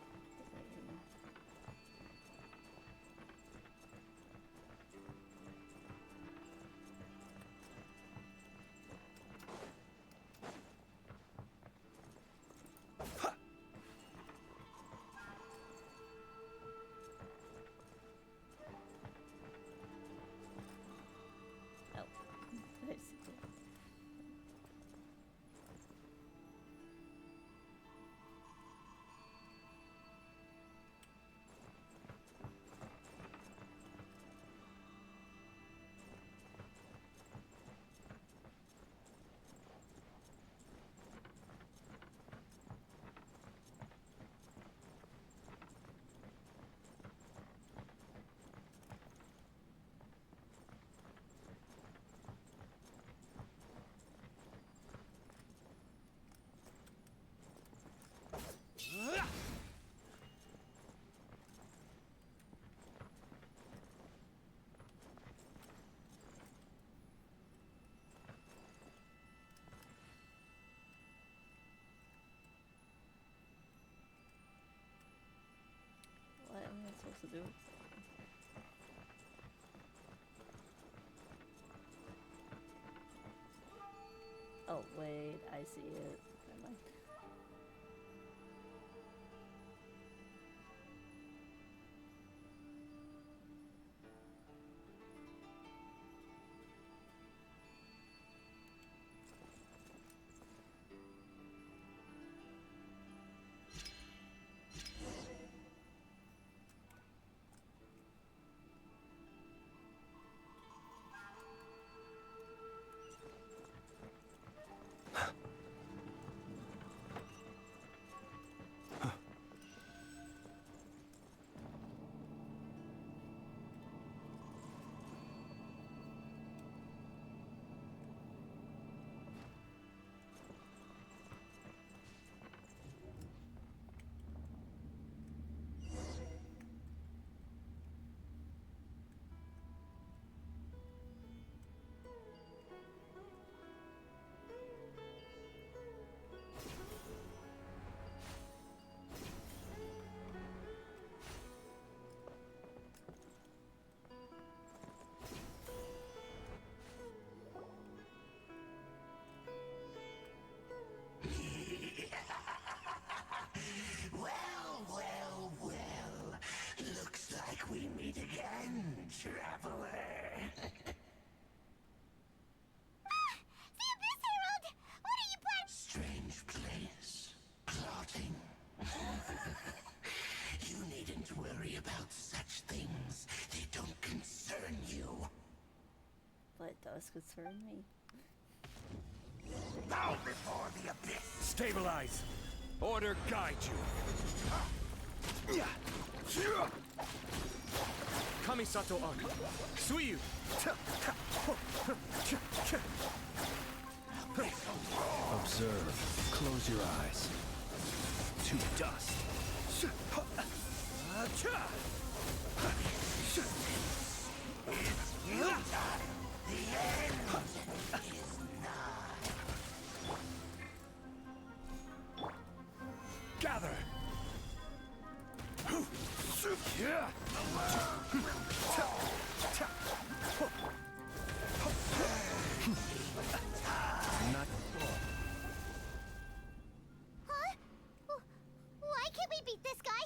too exciting. Oh, wait, I see it. Never mind. Looks like we meet again, traveler. The Abyss Herald! What are you planning? Strange place. Plotting. You needn't worry about such things. They don't concern you. But it does concern me. Bow before the abyss. Stabilize. Order guide you. Kamisato Arc. Suiyu. Observe. Close your eyes. To dust. The end is nigh. Gather. Not Huh? Why can't we beat this guy?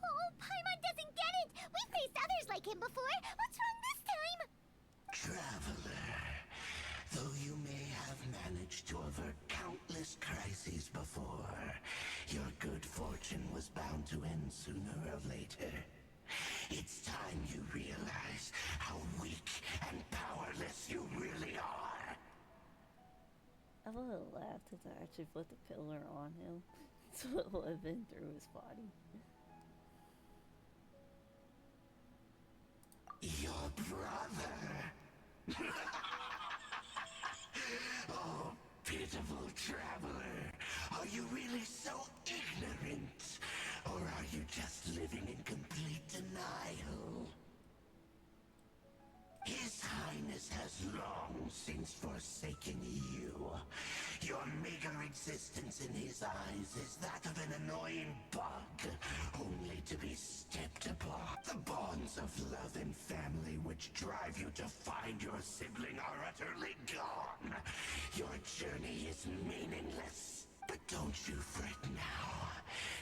Oh, Paimon doesn't get it! We've faced others like him before! What's wrong this time? Traveler, though you may have managed to avert countless crises before, your good fortune was bound to end sooner or later. It's time you realize how weak and powerless you really are. I would have laughed if I actually put the pillar on him, so it would have been through his body. Your brother? Oh, pitiful traveler. Are you really so ignorant? Or are you just living in complete denial? His Highness has long since forsaken you. Your meager existence in his eyes is that of an annoying bug, only to be stepped upon. The bonds of love and family which drive you to find your sibling are utterly gone. Your journey is meaningless. But don't you fret now.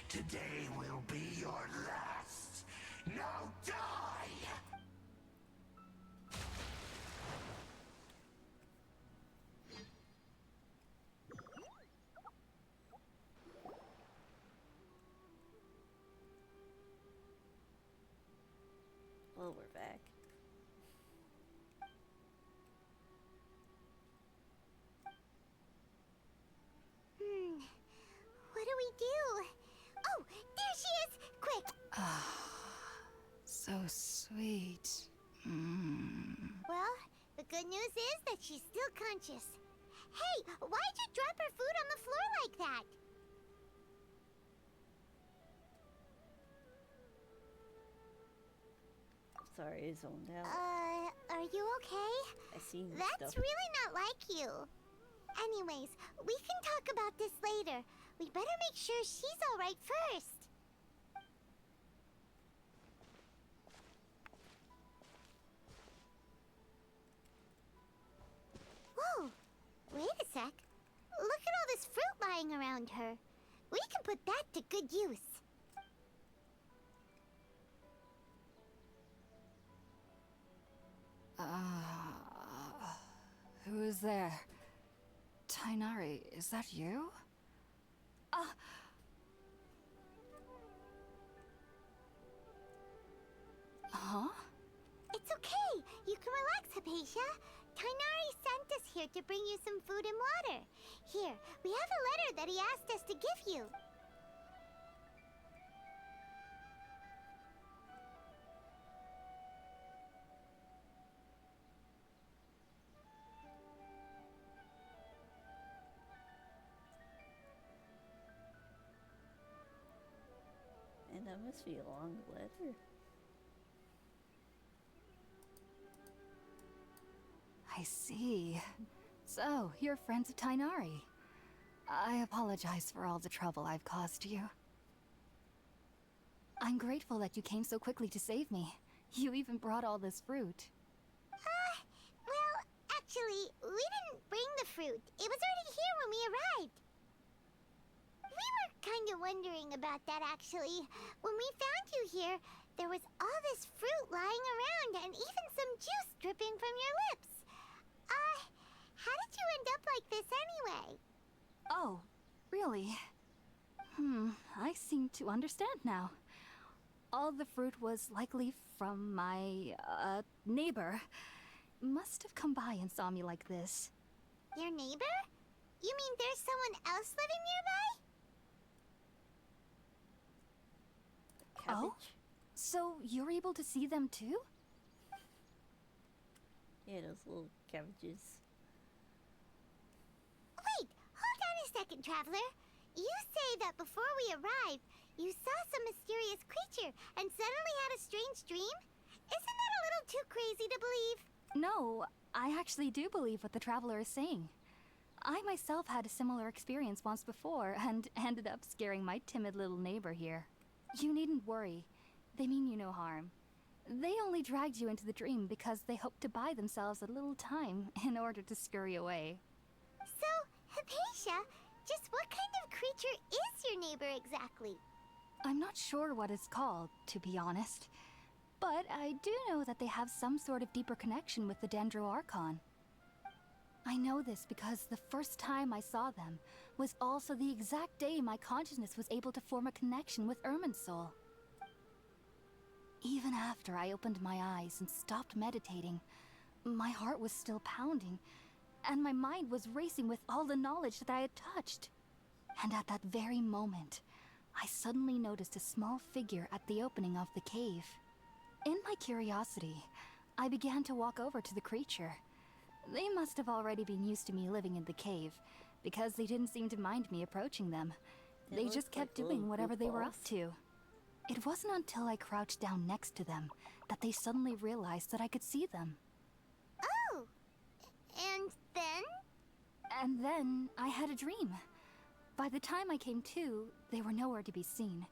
Today will be your last. Now die! Well, we're back. What do we do? Oh, there she is! Quick! So sweet. Well, the good news is that she's still conscious. Hey, why'd you drop her food on the floor like that? Sorry, I zoned out. Are you okay? I seen That's stuff. really not like you. Anyways, we can talk about this later. We better make sure she's alright first. Whoa! Wait a sec. Look at all this fruit lying around her. We can put that to good use. Who is there? Tainari, is that you? Huh? It's okay. You can relax, Hypatia. Tainari sent us here to bring you some food and water. Here, we have a letter that he asked us to give you. And that must be a long letter. I see. So, you're friends of Tainari. I apologize for all the trouble I've caused you. I'm grateful that you came so quickly to save me. You even brought all this fruit. Well, actually, we didn't bring the fruit. It was already here when we arrived. We were kind of wondering about that, actually. When we found you here, there was all this fruit lying around and even some juice dripping from your lips. How did you end up like this anyway? Oh, really? I seem to understand now. All the fruit was likely from my, neighbor. Must have come by and saw me like this. Your neighbor? You mean there's someone else living nearby? Oh? So you're able to see them too? Yeah, those little cabbages. Wait, hold on a second, Traveler. You say that before we arrived, you saw some mysterious creature and suddenly had a strange dream? Isn't that a little too crazy to believe? No, I actually do believe what the Traveler is saying. I myself had a similar experience once before and ended up scaring my timid little neighbor here. You needn't worry. They mean you no harm. They only dragged you into the dream because they hoped to buy themselves a little time in order to scurry away. So, Hypatia, just what kind of creature is your neighbor exactly? I'm not sure what it's called, to be honest. But I do know that they have some sort of deeper connection with the Dendro Archon. I know this because the first time I saw them was also the exact day my consciousness was able to form a connection with Irminsul. Even after I opened my eyes and stopped meditating, my heart was still pounding, and my mind was racing with all the knowledge that I had touched. And at that very moment, I suddenly noticed a small figure at the opening of the cave. In my curiosity, I began to walk over to the creature. They must have already been used to me living in the cave, because they didn't seem to mind me approaching them. They just kept doing whatever they were up to. It wasn't until I crouched down next to them that they suddenly realized that I could see them. Oh! And then? And then I had a dream. By the time I came to, they were nowhere to be seen.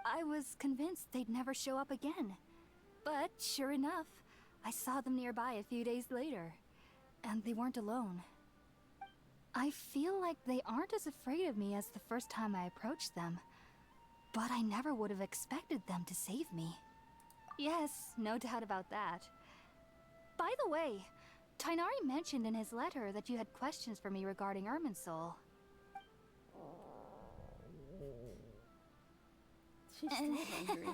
I was convinced they'd never show up again. But sure enough, I saw them nearby a few days later. And they weren't alone. I feel like they aren't as afraid of me as the first time I approached them. But I never would have expected them to save me. Yes, no doubt about that. By the way, Tainari mentioned in his letter that you had questions for me regarding Irminsul. She's still hungry.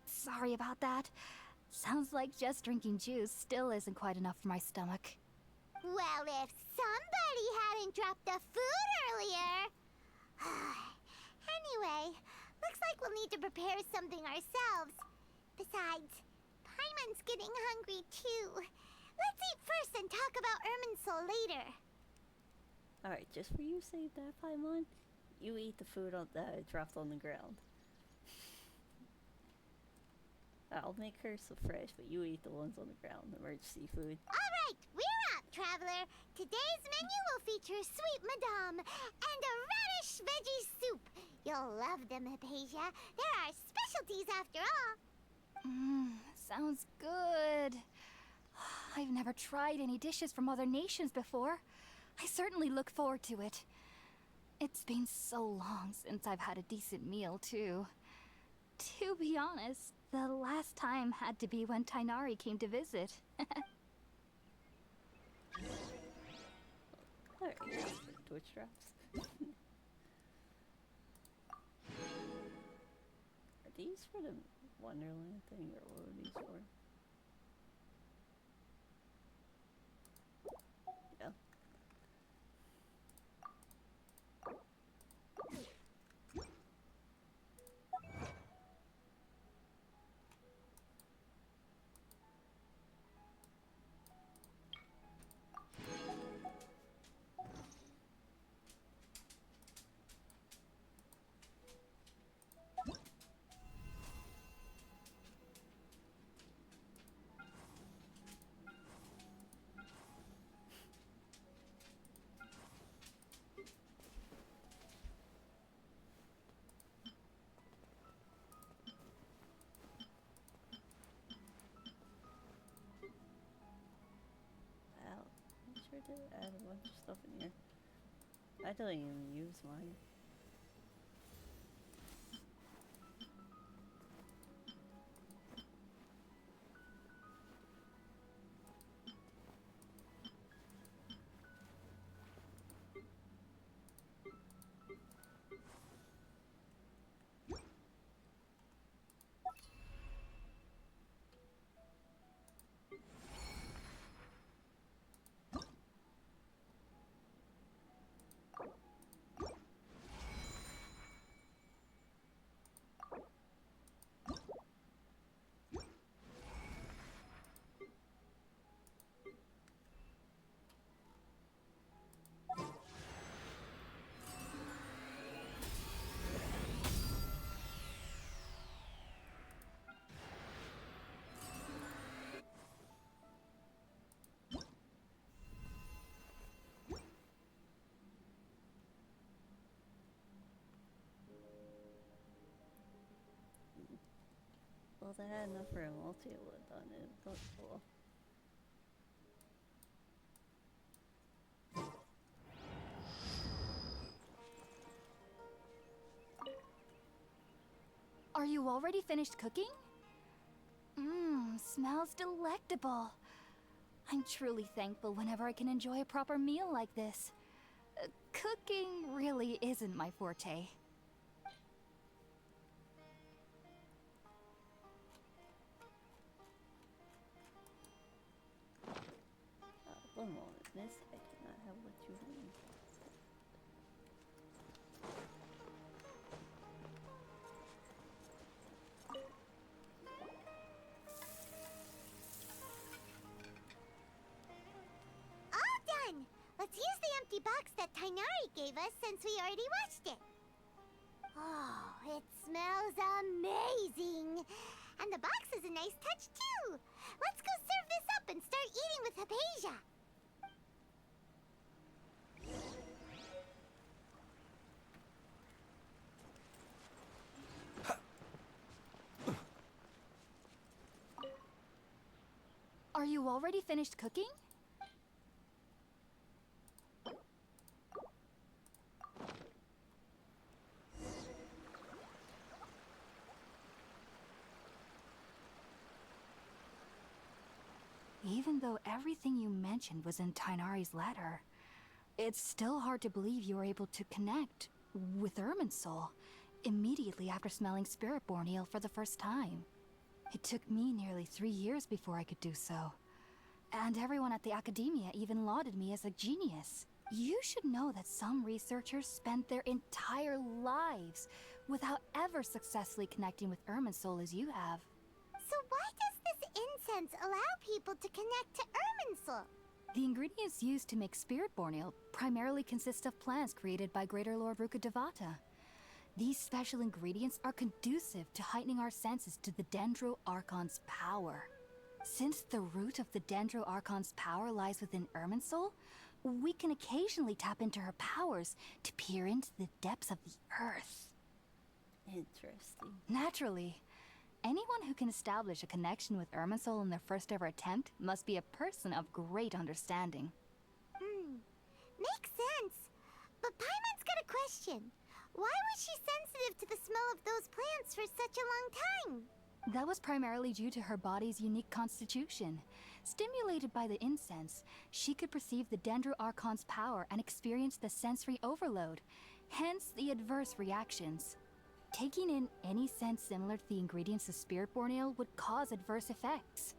Sorry about that. Sounds like just drinking juice still isn't quite enough for my stomach. Well, if somebody hadn't dropped the food earlier... Anyway, looks like we'll need to prepare something ourselves. Besides, Paimon's getting hungry too. Let's eat first and talk about Irminsul later. Alright, just for you save that, Paimon. You eat the food that I dropped on the ground. I'll make her so fresh, but you eat the ones on the ground, emergency food. Alright, we're up, Traveler. Today's menu will feature sweet madame and a radish veggie soup. You'll love them, Hypatia. They're our specialties after all. Sounds good. I've never tried any dishes from other nations before. I certainly look forward to it. It's been so long since I've had a decent meal, too. To be honest, the last time had to be when Tainari came to visit. Alright, Twitch drops. Are these for the Wonderland thing, or what are these for? Yeah. Wow, I sure did add a bunch of stuff in here. I don't even use mine. Well, if I had enough for a multi, I would have done it, but cool. Are you already finished cooking? Mmm, smells delectable. I'm truly thankful whenever I can enjoy a proper meal like this. Cooking really isn't my forte. One moment, miss. I cannot have what you need. All done! Let's use the empty box that Tainari gave us since we already washed it. Oh, it smells amazing! And the box is a nice touch, too! Let's go serve this up and start eating with Hypatia! Are you already finished cooking? Even though everything you mentioned was in Tainari's letter, it's still hard to believe you were able to connect with Irminsul immediately after smelling Spiritborn ale for the first time. It took me nearly 3 years before I could do so. And everyone at the Academia even lauded me as a genius. You should know that some researchers spent their entire lives without ever successfully connecting with Irminsul as you have. So why does this incense allow people to connect to Irminsul? The ingredients used to make Spiritborn ale primarily consist of plants created by Greater Lord Ruka Devata. These special ingredients are conducive to heightening our senses to the Dendro Archon's power. Since the root of the Dendro Archon's power lies within Irminsul, we can occasionally tap into her powers to peer into the depths of the earth. Interesting. Naturally, Anyone who can establish a connection with Irminsul in their first ever attempt must be a person of great understanding. Makes sense. But Paimon's got a question. Why was she sensitive to the smell of those plants for such a long time? That was primarily due to her body's unique constitution. Stimulated by the incense, she could perceive the Dendro Archon's power and experience the sensory overload, hence the adverse reactions. Taking in any scent similar to the ingredients of Spiritborn Ale would cause adverse effects.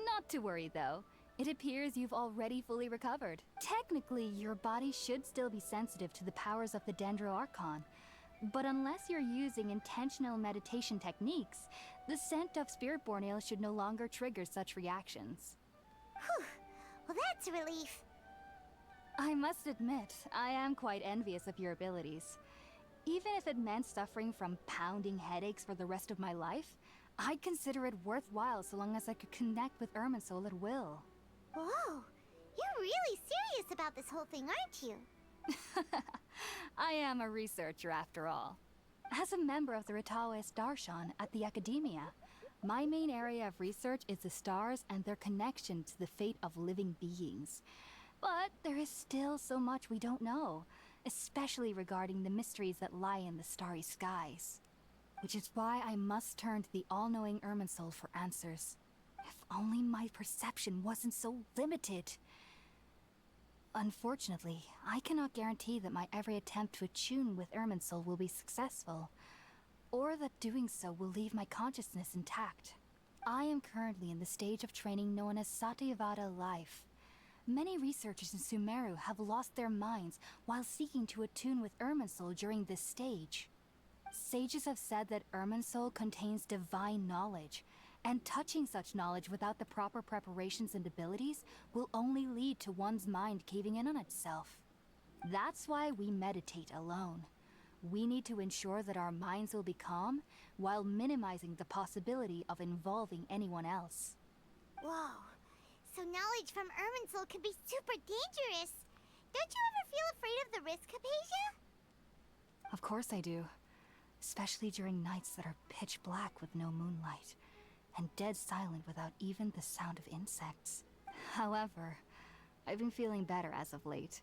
Not to worry though. It appears you've already fully recovered. Technically, your body should still be sensitive to the powers of the Dendro Archon. But unless you're using intentional meditation techniques, the scent of Spiritborn Ale should no longer trigger such reactions. Whew. Well, that's a relief. I must admit, I am quite envious of your abilities. Even if it meant suffering from pounding headaches for the rest of my life, I'd consider it worthwhile so long as I could connect with Irminsul at will. Whoa, you're really serious about this whole thing, aren't you? I am a researcher after all. As a member of the Ritaoist Darshan at the Academia, my main area of research is the stars and their connection to the fate of living beings. But there is still so much we don't know, especially regarding the mysteries that lie in the starry skies. Which is why I must turn to the all-knowing Irminsul for answers. If only my perception wasn't so limited. Unfortunately, I cannot guarantee that my every attempt to attune with Irminsul will be successful, or that doing so will leave my consciousness intact. I am currently in the stage of training known as Satyavada life. Many researchers in Sumeru have lost their minds while seeking to attune with Irminsul during this stage. Sages have said that Irminsul contains divine knowledge, and touching such knowledge without the proper preparations and abilities will only lead to one's mind caving in on itself. That's why we meditate alone. We need to ensure that our minds will be calm while minimizing the possibility of involving anyone else. Whoa, so knowledge from Irminsul could be super dangerous. Don't you ever feel afraid of the risk, Hypatia? Of course I do. Especially during nights that are pitch black with no moonlight, and dead silent without even the sound of insects. However, I've been feeling better as of late.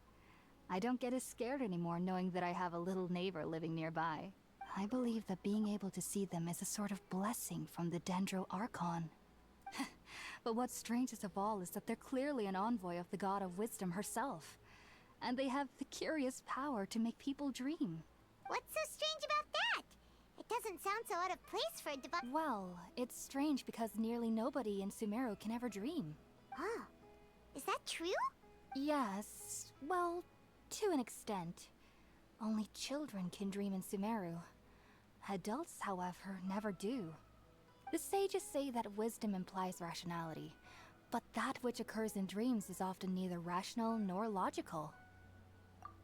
I don't get as scared anymore knowing that I have a little neighbor living nearby. I believe that being able to see them is a sort of blessing from the Dendro Archon. But what's strangest of all is that they're clearly an envoy of the God of Wisdom herself, and they have the curious power to make people dream. What's so strange about that? It doesn't sound so out of place for a divine. Well, it's strange because nearly nobody in Sumeru can ever dream. Huh. Is that true? Yes, well, to an extent. Only children can dream in Sumeru. Adults, however, never do. The sages say that wisdom implies rationality, but that which occurs in dreams is often neither rational nor logical.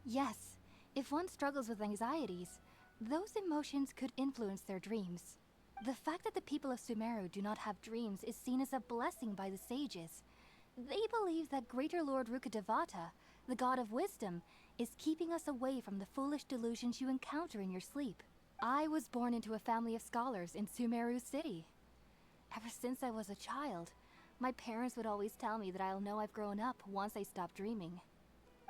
Yes, if one struggles with anxieties, those emotions could influence their dreams. The fact that the people of Sumeru do not have dreams is seen as a blessing by the sages. They believe that Greater Lord Rukkhadevata, the god of wisdom, is keeping us away from the foolish delusions you encounter in your sleep. I was born into a family of scholars in Sumeru City. Ever since I was a child, my parents would always tell me that I'll know I've grown up once I stop dreaming.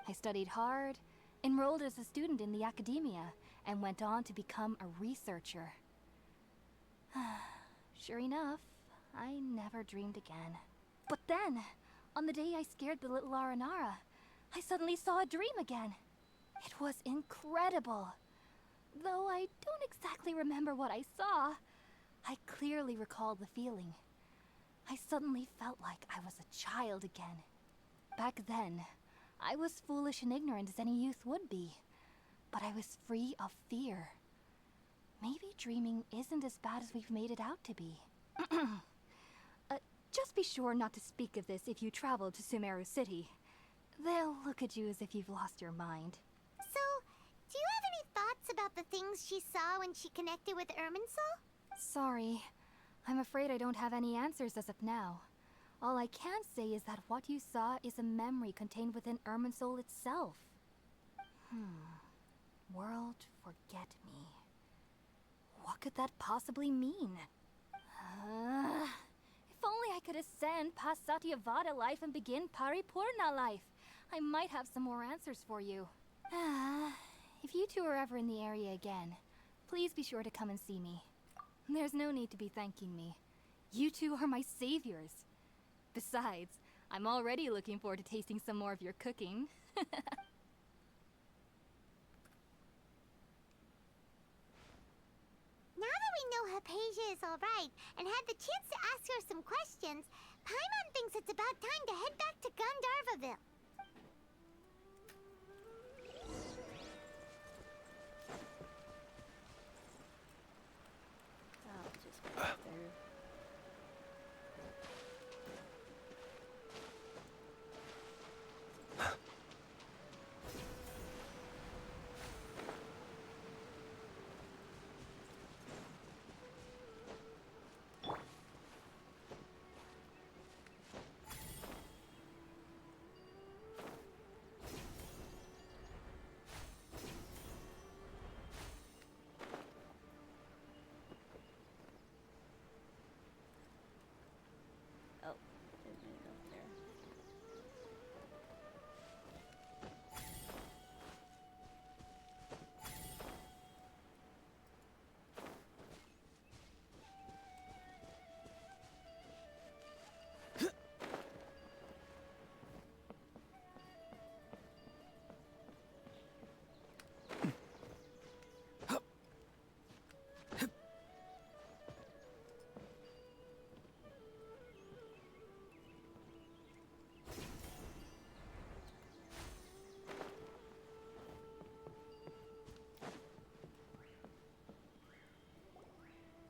I studied hard, enrolled as a student in the academia, and went on to become a researcher. Sure enough, I never dreamed again. But then, on the day I scared the little Aranara, I suddenly saw a dream again. It was incredible. Though I don't exactly remember what I saw, I clearly recall the feeling. I suddenly felt like I was a child again. Back then, I was foolish and ignorant as any youth would be, but I was free of fear. Maybe dreaming isn't as bad as we've made it out to be. Just be sure not to speak of this if you travel to Sumeru City. They'll look at you as if you've lost your mind. So, do you have any thoughts about the things she saw when she connected with Irminsul? Sorry. I'm afraid I don't have any answers as of now. All I can say is that what you saw is a memory contained within Irminsul itself. World forget me. What could that possibly mean? could ascend past Satyavada life and begin Paripurna life. I might have some more answers for you. If you two are ever in the area again, please be sure to come and see me. There's no need to be thanking me. You two are my saviors. Besides, I'm already looking forward to tasting some more of your cooking. Now that we know Hypatia is alright and had the chance to ask her some questions, Paimon thinks it's about time to head back to Gandharvaville. I'll just go up there. Oh, didn't mean to go up there.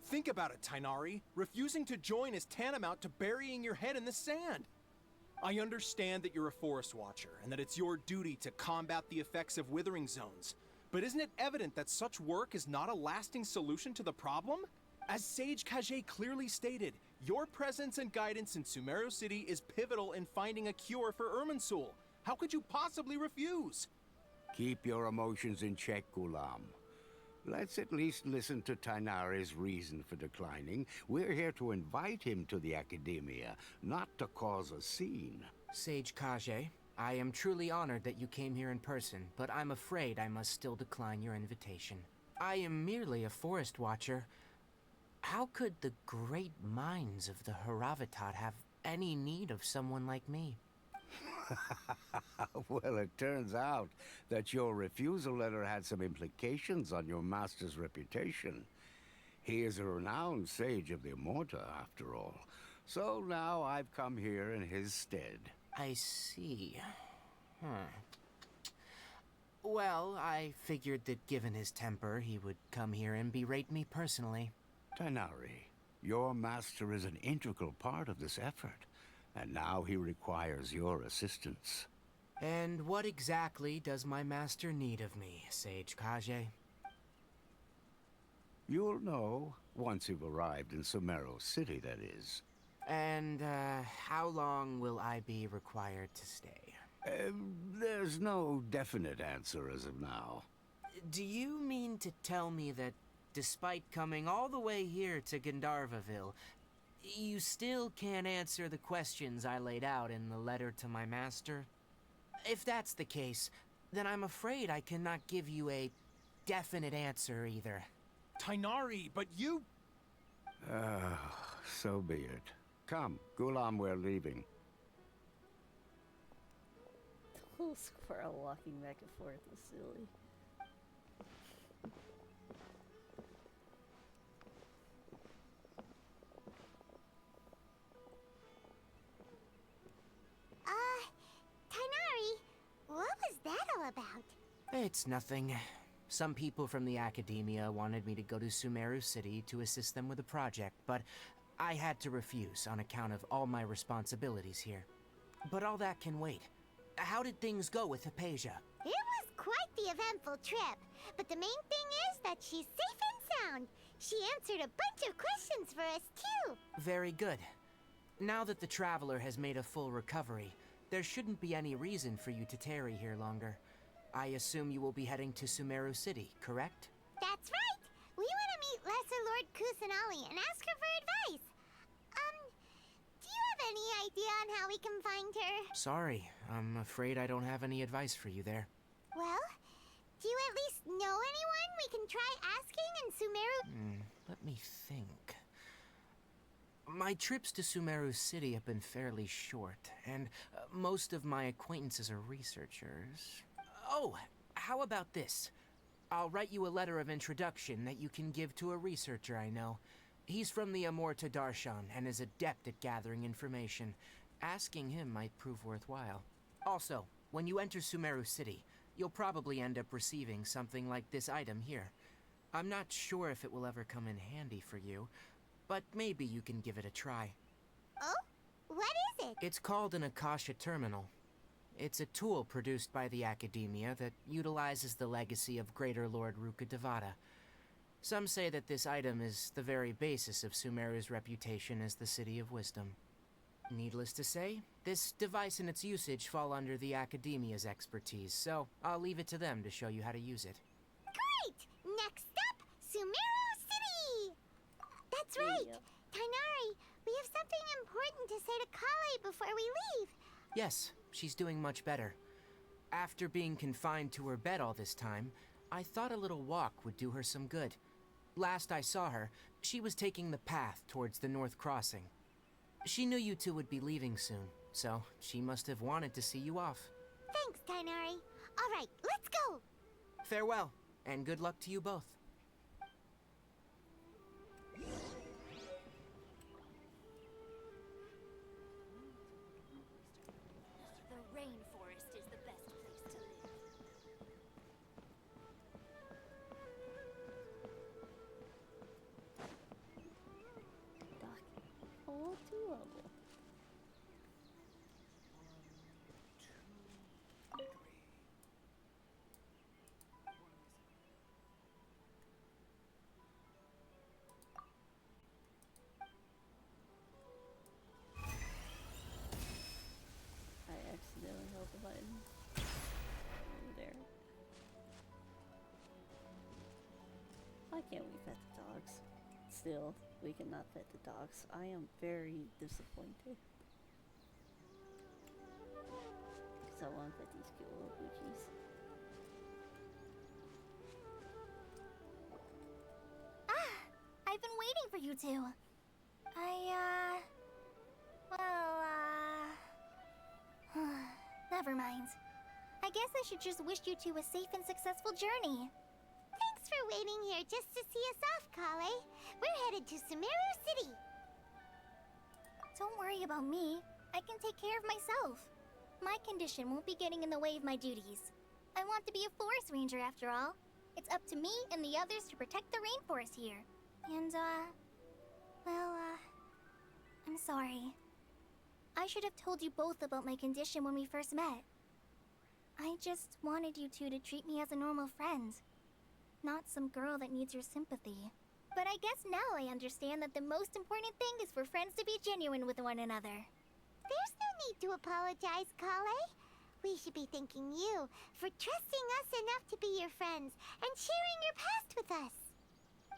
Think about it, Tainari. Refusing to join is tantamount to burying your head in the sand. I understand that you're a forest watcher and that it's your duty to combat the effects of withering zones. But isn't it evident that such work is not a lasting solution to the problem? As Sage Kage clearly stated, your presence and guidance in Sumeru City is pivotal in finding a cure for Irminsul. How could you possibly refuse? Keep your emotions in check, Gulam. Let's at least listen to Tainari's reason for declining. We're here to invite him to the Academia, not to cause a scene. Sage Kage, I am truly honored that you came here in person, but I'm afraid I must still decline your invitation. I am merely a forest watcher. How could the great minds of the Haravatat have any need of someone like me? Well, it turns out that your refusal letter had some implications on your master's reputation. He is a renowned sage of the Immorta, after all. So now I've come here in his stead. I see. Well, I figured that given his temper, he would come here and berate me personally. Tainari, your master is an integral part of this effort. And now he requires your assistance. And what exactly does my master need of me, Sage Kage? You'll know once you've arrived in Sumeru City, that is. And, how long will I be required to stay? There's no definite answer as of now. Do you mean to tell me that despite coming all the way here to Gandharvaville, you still can't answer the questions I laid out in the letter to my master? If that's the case, then I'm afraid I cannot give you a definite answer either. Tainari, but you... So be it. Come, Gulam, we're leaving. The little squirrel walking back and forth is silly. Tainari, what was that all about? It's nothing. Some people from the Academia wanted me to go to Sumeru City to assist them with a project, but I had to refuse on account of all my responsibilities here. But all that can wait. How did things go with Hypatia? It was quite the eventful trip, but the main thing is that she's safe and sound. She answered a bunch of questions for us, too. Very good. Now that the Traveler has made a full recovery, there shouldn't be any reason for you to tarry here longer. I assume you will be heading to Sumeru City, correct? That's right! We want to meet Lesser Lord Kusanali and ask her for advice. Do you on how we can find her? Sorry, I'm afraid I don't have any advice for you there. Well, do you at least know anyone we can try asking in Sumeru? Let me think. My trips to Sumeru City have been fairly short, and most of my acquaintances are researchers. Oh, how about this? I'll write you a letter of introduction that you can give to a researcher I know. He's from the Amorta Darshan and is adept at gathering information. Asking him might prove worthwhile. Also, when you enter Sumeru City, you'll probably end up receiving something like this item here. I'm not sure if it will ever come in handy for you, but maybe you can give it a try. Oh? What is it? It's called an Akasha Terminal. It's a tool produced by the Academia that utilizes the legacy of Greater Lord Rukkhadevata. Some say that this item is the very basis of Sumeru's reputation as the City of Wisdom. Needless to say, this device and its usage fall under the Academia's expertise, so I'll leave it to them to show you how to use it. Great! Next up, Sumeru City! That's right! Yeah. Tainari, we have something important to say to Kale before we leave. Yes, she's doing much better. After being confined to her bed all this time, I thought a little walk would do her some good. Last I saw her, she was taking the path towards the North Crossing. She knew you two would be leaving soon, so she must have wanted to see you off. Thanks, Tainari. All right, let's go! Farewell, and good luck to you both. The rainforest is the best place to live. Oh, adorable. I accidentally held the button over there. Why can't we pet the dogs? Still, we cannot pet the dogs. I am very disappointed. Because I want to pet these cute little Gucci's. I've been waiting for you two. Never mind. I guess I should just wish you two a safe and successful journey. Thanks for waiting here just to see us off, Kale. We're headed to Sumeru City. Don't worry about me. I can take care of myself. My condition won't be getting in the way of my duties. I want to be a forest ranger after all. It's up to me and the others to protect the rainforest here. And, I'm sorry. I should have told you both about my condition when we first met. I just wanted you two to treat me as a normal friend. Not some girl that needs your sympathy. But I guess now I understand that the most important thing is for friends to be genuine with one another. There's no need to apologize, Kale. We should be thanking you for trusting us enough to be your friends and sharing your past with us.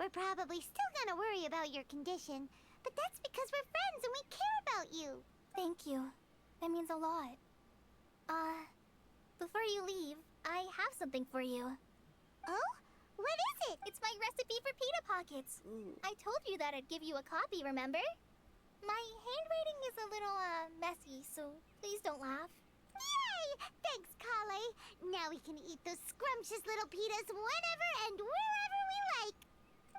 We're probably still gonna worry about your condition, but that's because we're friends and we care about you. Thank you. That means a lot. Before you leave, I have something for you. Oh? What is it? It's my recipe for pita pockets. Ooh. I told you that I'd give you a copy, remember? My handwriting is a little, messy, so please don't laugh. Yay! Thanks, Kale. Now we can eat those scrumptious little pitas whenever and wherever we like.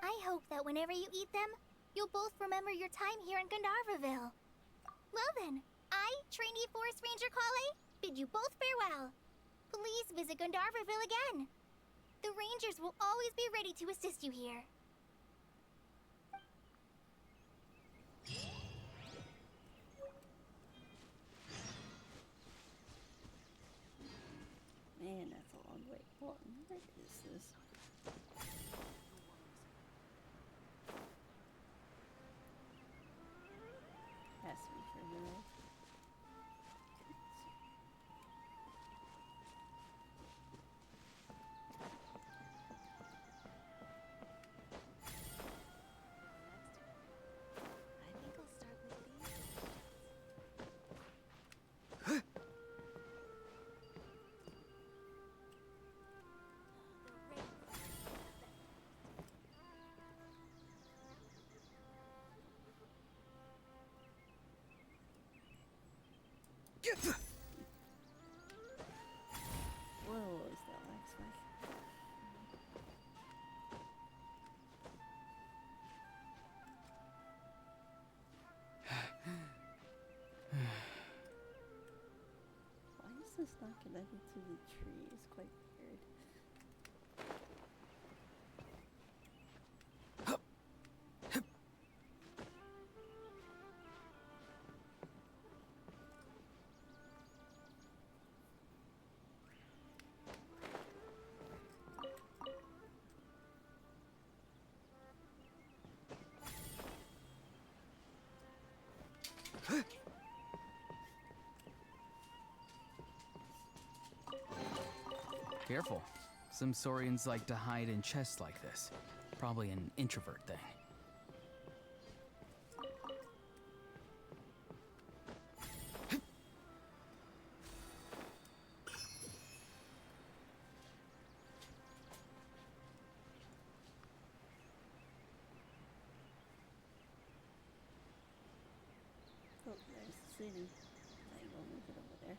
I hope that whenever you eat them, you'll both remember your time here in Gandharvaville. Well then, I, trainee Forest Ranger Kale, bid you both farewell. Please visit Gandharvaville again. The Rangers will always be ready to assist you here. Man, that's a long way. What is this? Has to be further away. I think I'll start with these. What was that last one? Why is this not connected to the tree? It's quite weird. Careful. Some saurians like to hide in chests like this. Probably an introvert thing. Oh, there's the city. I will move it over there.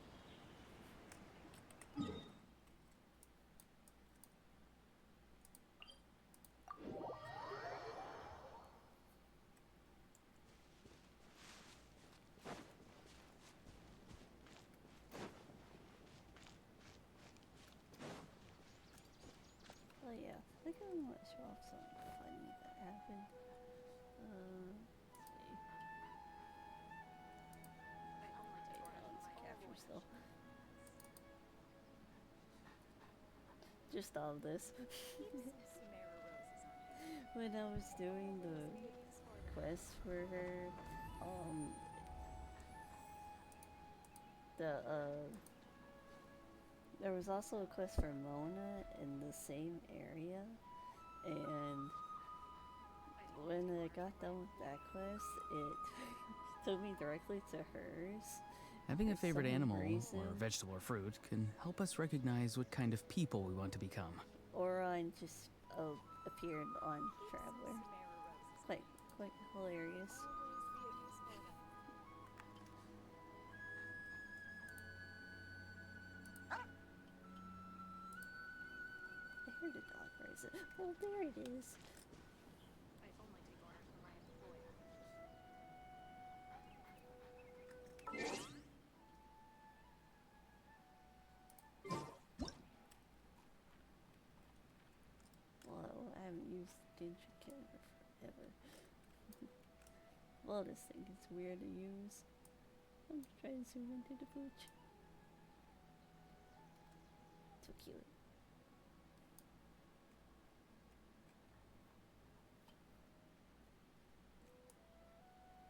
Oh yeah, I kind of want to show off something funny that happened. Let's see. Wait, no, it's a capture still. Just all of this. When I was doing the quest for her, there was also a quest for Mona in the same area, and when I got done with that quest, it took me directly to hers. Having a For favorite some animal, reason. or vegetable or fruit, can help us recognize what kind of people we want to become. Oron just appeared on Traveler. Quite hilarious. I heard a dog raise it. Oh, there it is. Well, I haven't used Genshin forever. Well, this thing is weird to use. I'm trying to zoom into the pooch. So cute.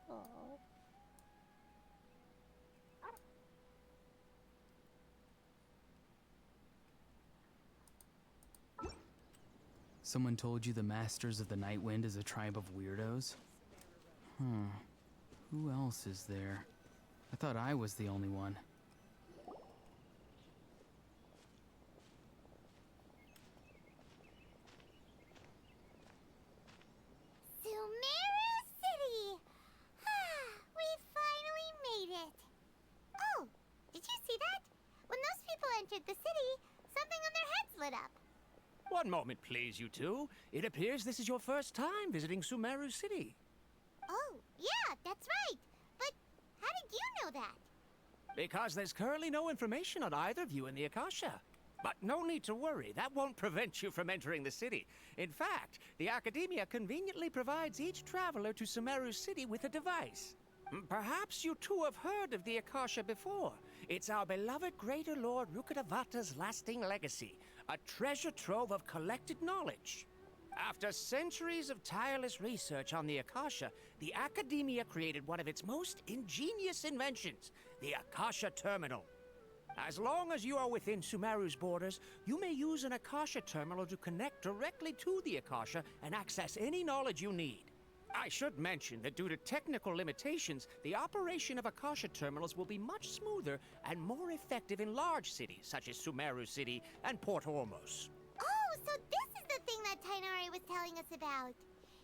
Aww. Someone told you the Masters of the Night Wind is a tribe of weirdos? Who else is there? I thought I was the only one. Sumeru City! We finally made it! Oh, did you see that? When those people entered the city, something on their heads lit up. One moment, please, you two. It appears this is your first time visiting Sumeru City. Oh, yeah, that's right. But how did you know that? Because there's currently no information on either of you in the Akasha. But no need to worry, that won't prevent you from entering the city. In fact, the Academia conveniently provides each traveler to Sumeru City with a device. Perhaps you two have heard of the Akasha before. It's our beloved Greater Lord Rukkhadevata's lasting legacy, a treasure trove of collected knowledge. After centuries of tireless research on the Akasha, the Academia created one of its most ingenious inventions, the Akasha Terminal. As long as you are within Sumeru's borders, you may use an Akasha terminal to connect directly to the Akasha and access any knowledge you need. I should mention that due to technical limitations, the operation of Akasha terminals will be much smoother and more effective in large cities such as Sumeru City and Port Ormos. Oh, so this is the thing that Tainari was telling us about.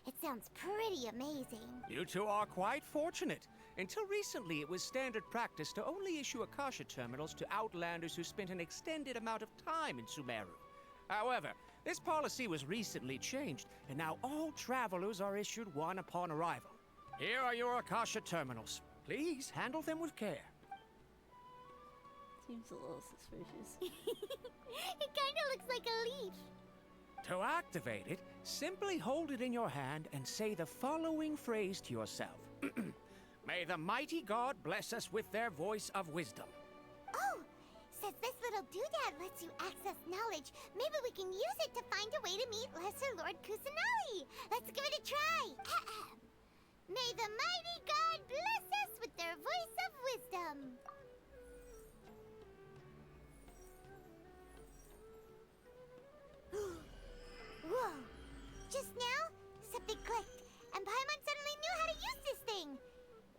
It sounds pretty amazing. You two are quite fortunate. Until recently, it was standard practice to only issue Akasha terminals to outlanders who spent an extended amount of time in Sumeru. However, this policy was recently changed, and now all travelers are issued one upon arrival. Here are your Akasha terminals. Please handle them with care. Seems a little suspicious. It kinda looks like a leaf. To activate it, simply hold it in your hand and say the following phrase to yourself. May the mighty God bless us with their voice of wisdom. Oh, since this little doodad lets you access knowledge, maybe we can use it to find a way to meet Lesser Lord Kusanali. Let's give it a try. May the mighty God bless us with their voice of wisdom. Whoa! Just now, something clicked, and Paimon suddenly knew how to use this thing.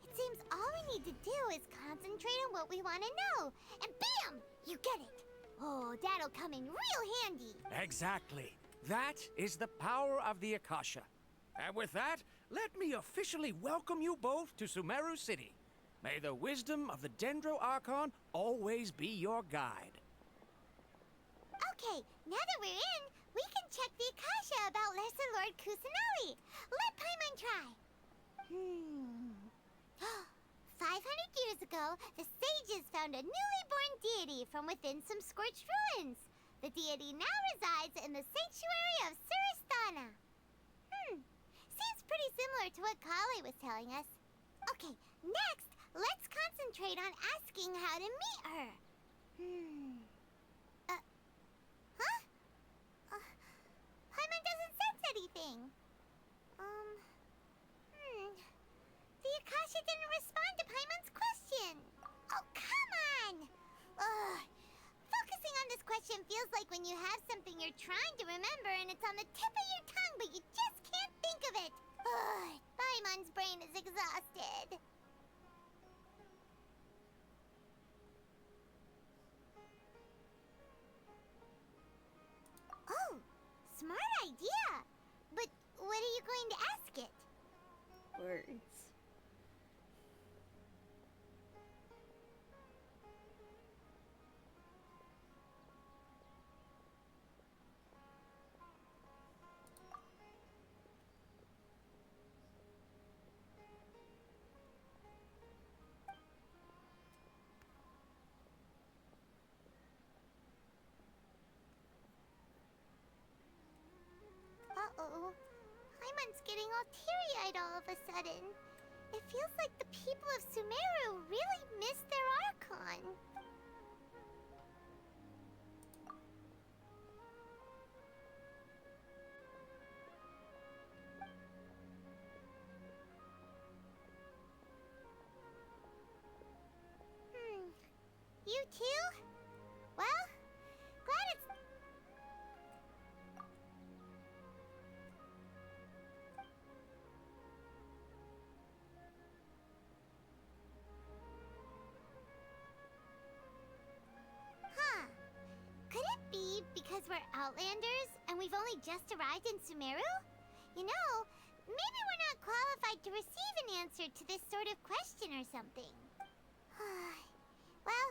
It seems all we need to do is concentrate on what we want to know, and bam! You get it. Oh, that'll come in real handy. Exactly. That is the power of the Akasha. And with that, let me officially welcome you both to Sumeru City. May the wisdom of the Dendro Archon always be your guide. Okay, now that we're in, we can check the Akasha about Lesser Lord Kusanali. Let Paimon try. 500 years ago, the sages found a newly born deity from within some scorched ruins. The deity now resides in the sanctuary of Suristana. Seems pretty similar to what Kale was telling us. Okay, next, let's concentrate on asking how to meet her. Paimon doesn't sense anything. The Akasha didn't respond to Paimon's question. Oh, come on! Focusing on this question feels like when you have something you're trying to remember and it's on the tip of your tongue, but you just can't think of it. Paimon's brain is exhausted. Oh, smart idea. But what are you going to ask it? Words. Uh-oh. Paimon's getting all teary-eyed all of a sudden. It feels like the people of Sumeru really miss their Archon. You too? Well, glad it's... Could it be because we're Outlanders and we've only just arrived in Sumeru? You know, maybe we're not qualified to receive an answer to this sort of question or something. Well,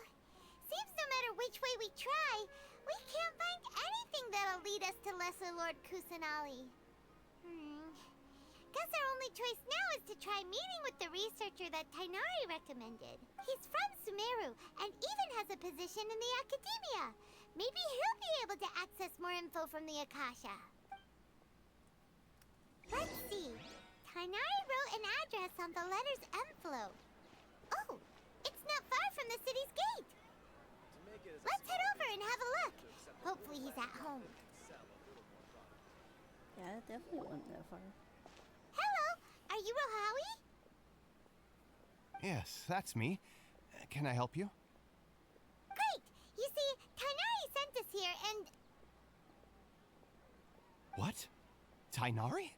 seems no matter which way we try, we can't find anything that'll lead us to Lesser Lord Kusanali. Guess our only choice now is to try meeting with the researcher that Tainari recommended. He's from Sumeru and even has a position in the Academia. Maybe he'll be able to access more info from the Akasha. Let's see. Tainari wrote an address on the letter's envelope. Oh, it's not far from the city's gate. Let's head over and have a look. Hopefully he's at home. Yeah, it definitely wasn't that far. Hello, are you Rohawi? Yes, that's me. Can I help you? Great! You see, Tainari sent us here and... What? Tainari?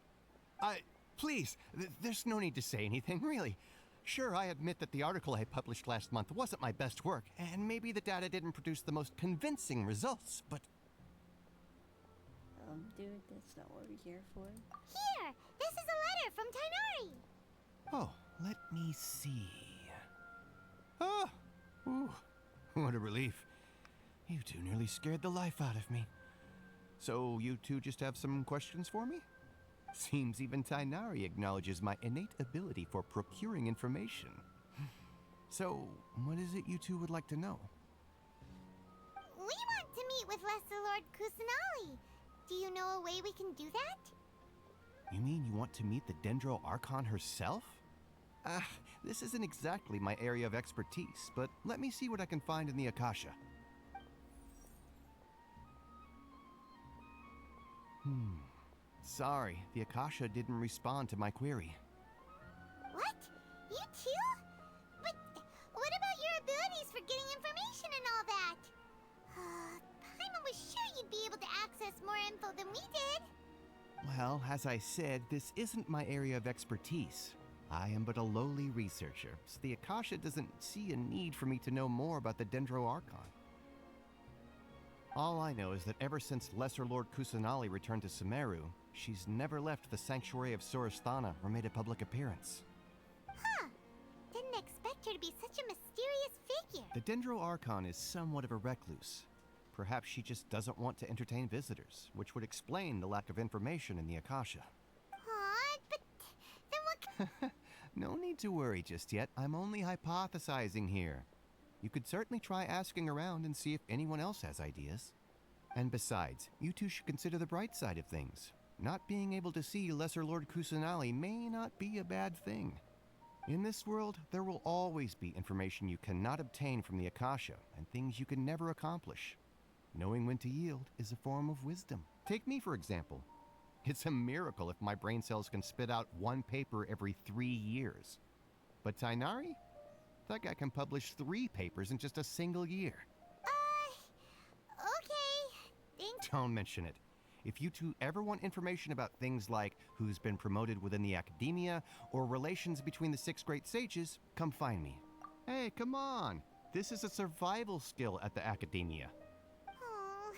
Please, there's no need to say anything, really. Sure, I admit that the article I published last month wasn't my best work, and maybe the data didn't produce the most convincing results, but... Dude, that's not what we're here for. Here! This is a Let me see. Ah! Ooh, what a relief. You two nearly scared the life out of me. So, you two just have some questions for me? Seems even Tainari acknowledges my innate ability for procuring information. So, what is it you two would like to know? We want to meet with Lesser Lord Kusanali. Do you know a way we can do that? You mean you want to meet the Dendro Archon herself? This isn't exactly my area of expertise, but let me see what I can find in the Akasha. Sorry, the Akasha didn't respond to my query. What? You too? But what about your abilities for getting information and all that? Paimon was sure you'd be able to access more info than we did. Well, as I said, this isn't my area of expertise. I am but a lowly researcher, so the Akasha doesn't see a need for me to know more about the Dendro Archon. All I know is that ever since Lesser Lord Kusanali returned to Sumeru, she's never left the Sanctuary of Sorasthana or made a public appearance. Huh. Didn't expect her to be such a mysterious figure. The Dendro Archon is somewhat of a recluse. Perhaps she just doesn't want to entertain visitors, which would explain the lack of information in the Akasha. But then what... No need to worry just yet. I'm only hypothesizing here. You could certainly try asking around and see if anyone else has ideas. And besides, you two should consider the bright side of things. Not being able to see Lesser Lord Kusanali may not be a bad thing. In this world, there will always be information you cannot obtain from the Akasha, and things you can never accomplish. Knowing when to yield is a form of wisdom. Take me, for example. It's a miracle if my brain cells can spit out one paper every 3 years. But Tainari? That guy can publish 3 papers in just a single year. Okay. Thanks. Don't mention it. If you two ever want information about things like who's been promoted within the academia or relations between the 6 great sages, come find me. Hey, come on. This is a survival skill at the academia. Oh,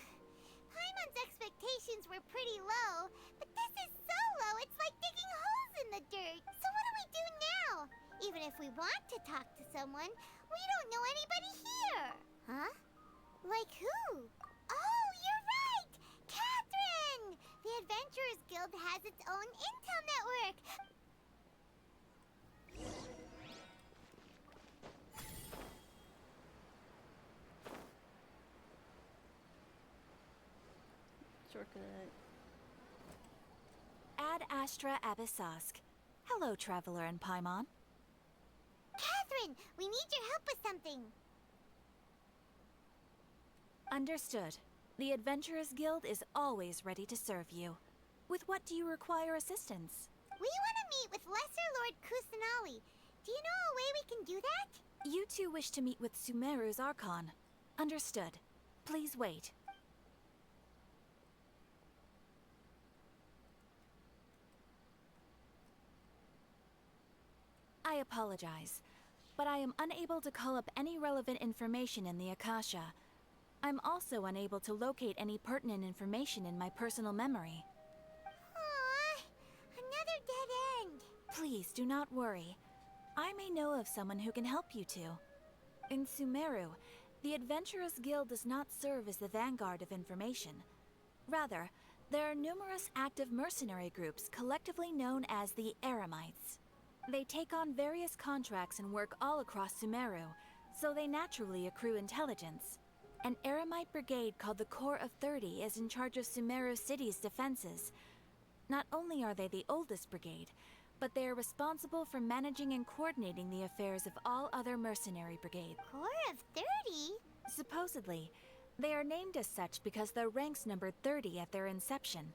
Paimon's expectations were pretty low, but this is so low it's like digging holes in the dirt. So what do we do now? Even if we want to talk to someone, we don't know anybody here. Huh? Like who? Oh, you're right! Catherine! The Adventurers Guild has its own intel network. Shortcut. Ad Astra Abyssosk. Hello, Traveler and Paimon. Catherine, we need your help with something. Understood. The Adventurers Guild is always ready to serve you. With what do you require assistance? We want to meet with Lesser Lord Kusanali. Do you know a way we can do that? You two wish to meet with Sumeru's Archon. Understood. Please wait. I apologize, but I am unable to call up any relevant information in the Akasha. I'm also unable to locate any pertinent information in my personal memory. Aww, another dead end. Please do not worry. I may know of someone who can help you two. In Sumeru, the Adventurers Guild does not serve as the vanguard of information. Rather, there are numerous active mercenary groups collectively known as the Eremites. They take on various contracts and work all across Sumeru, so they naturally accrue intelligence. An Eremite brigade called the Corps of 30 is in charge of Sumeru City's defenses. Not only are they the oldest brigade, but they are responsible for managing and coordinating the affairs of all other mercenary brigades. Corps of 30? Supposedly, they are named as such because their ranks numbered 30 at their inception.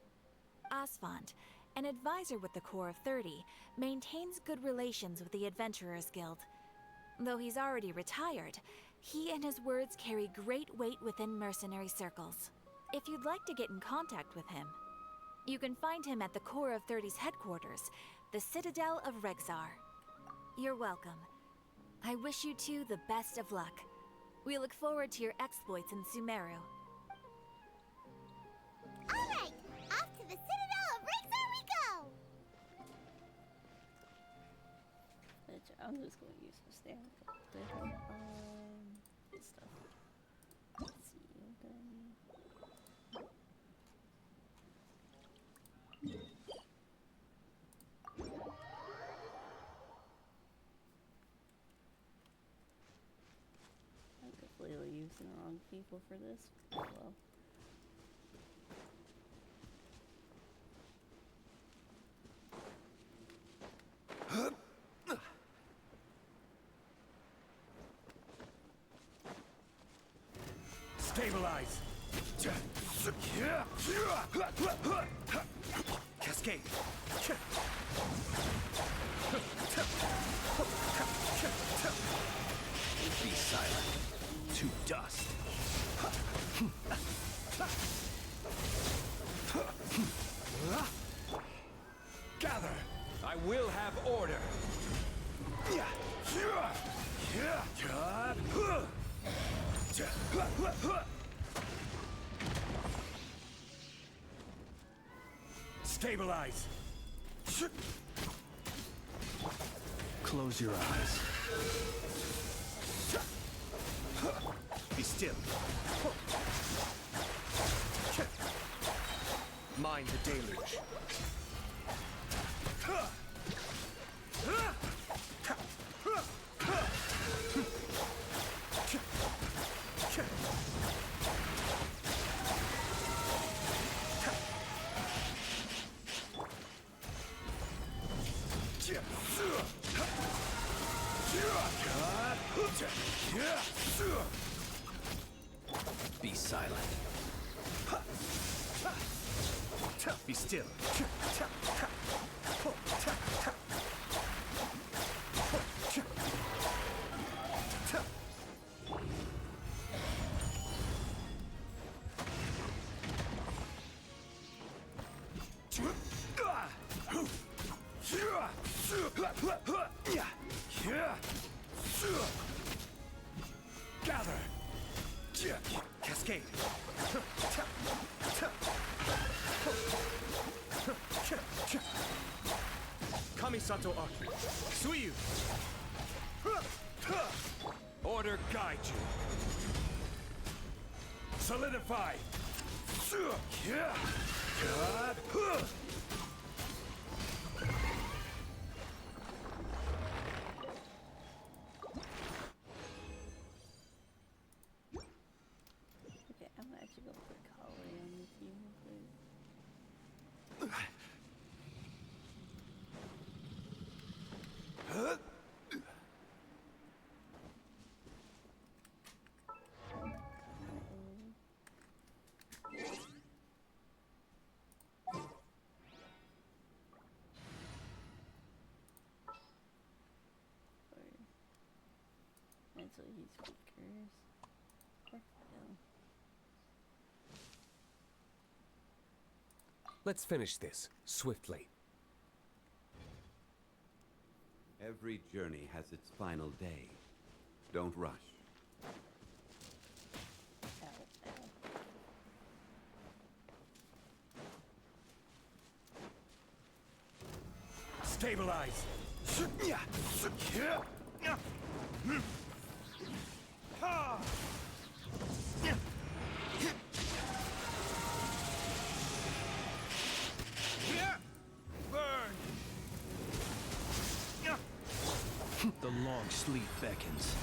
Asfand, an advisor with the Corps of 30, maintains good relations with the Adventurers Guild. Though he's already retired, he and his words carry great weight within mercenary circles. If you'd like to get in contact with him, you can find him at the Corps of 30's headquarters, the Citadel of Rexar. You're welcome. I wish you two the best of luck. We look forward to your exploits in Sumeru. All right, off to the Citadel of Rexar we go! That I'm just going to use my stamina. This stuff. Let's see, what do I need? I'm completely using the wrong people for this. Oh well. Stabilize! Cascade! Be silent. To dust. Gather! I will have order! Stabilize! Close your eyes. Be still. Mind the deluge. Be silent. Be still. Gather! Cascade! Kamisato Aki! Suiyu! Order guide you! Solidify! Okay, I'm actually going to put Kale on the team real quick. And so he's weaker. Let's finish this swiftly. Every journey has its final day. Don't rush. Stabilize! Burn! The long sleep beckons.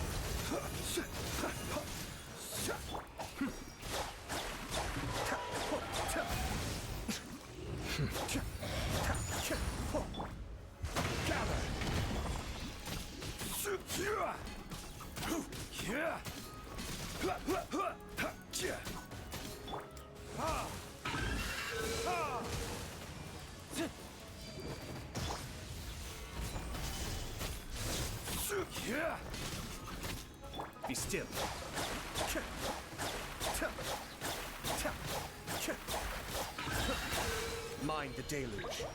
Be still. Mind the deluge.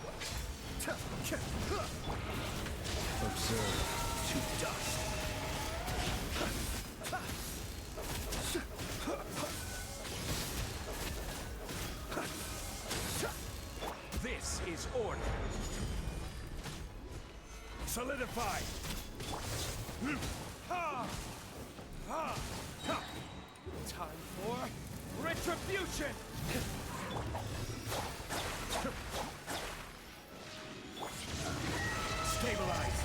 Observe to dust. This is order. Solidify. Time for retribution! Stabilize!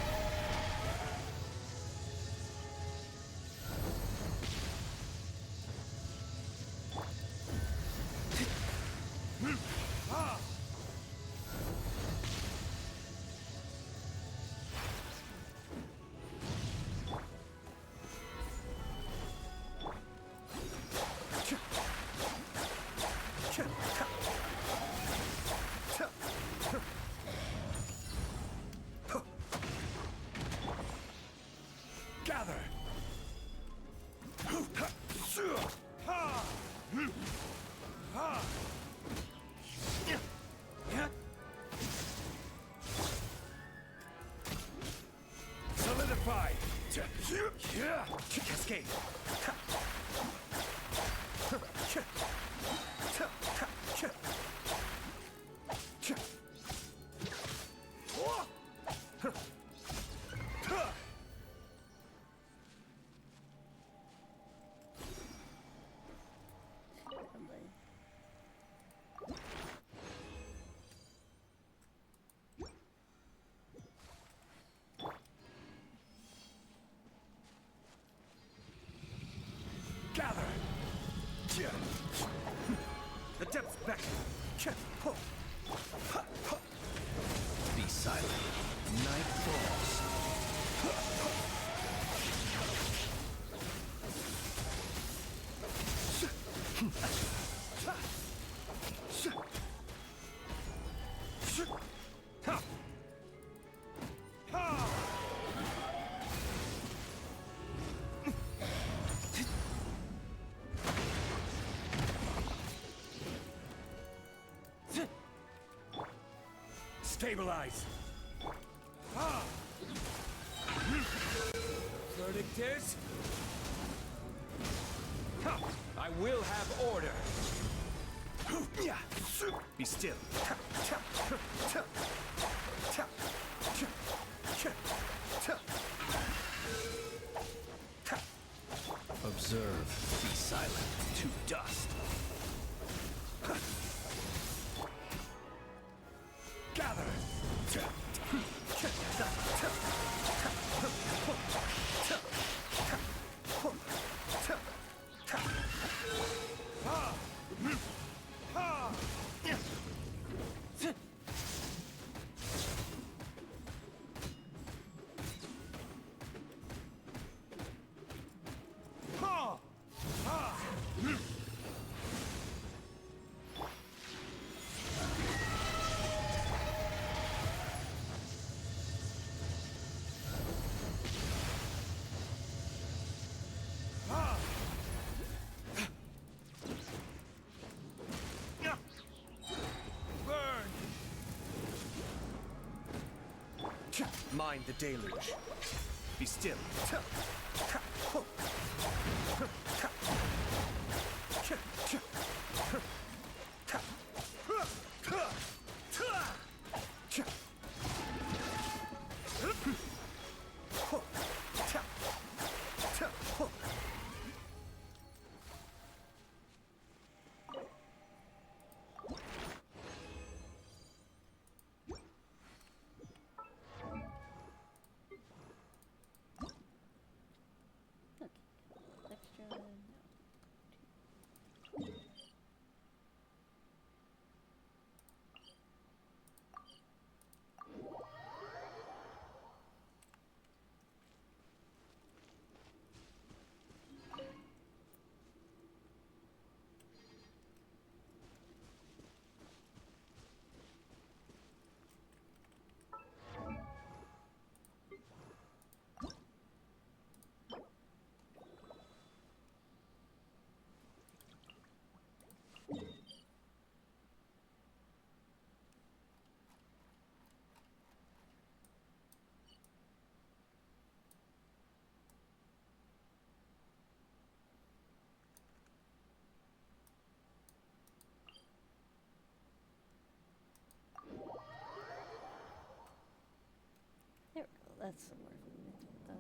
Gather! Solidify! Cascade! Gather! The depths beckon. Be silent. Night falls. Stabilize! Verdict is... I will have order! Be still. Observe. Be silent. To dust. Gather! Mind the deluge. Be still. There we go. That's the word we were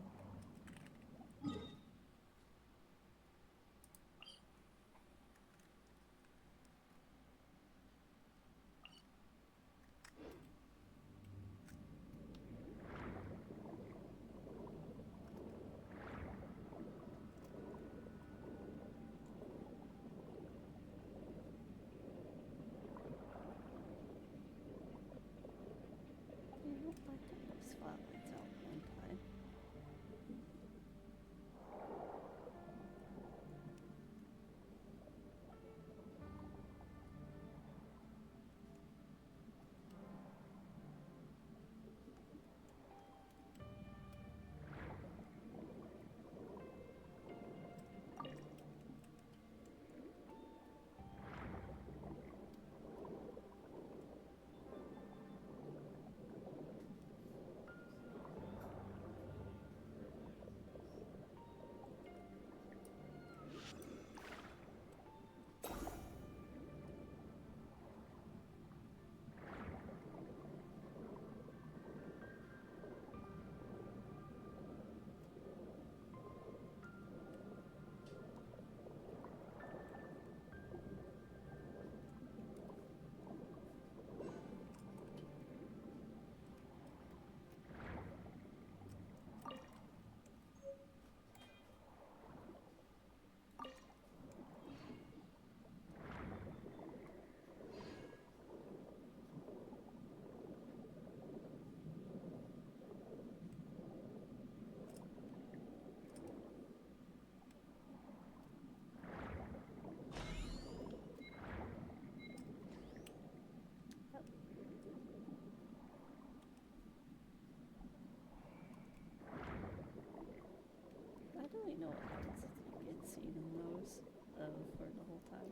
know what happens if you get seen in those for the whole time.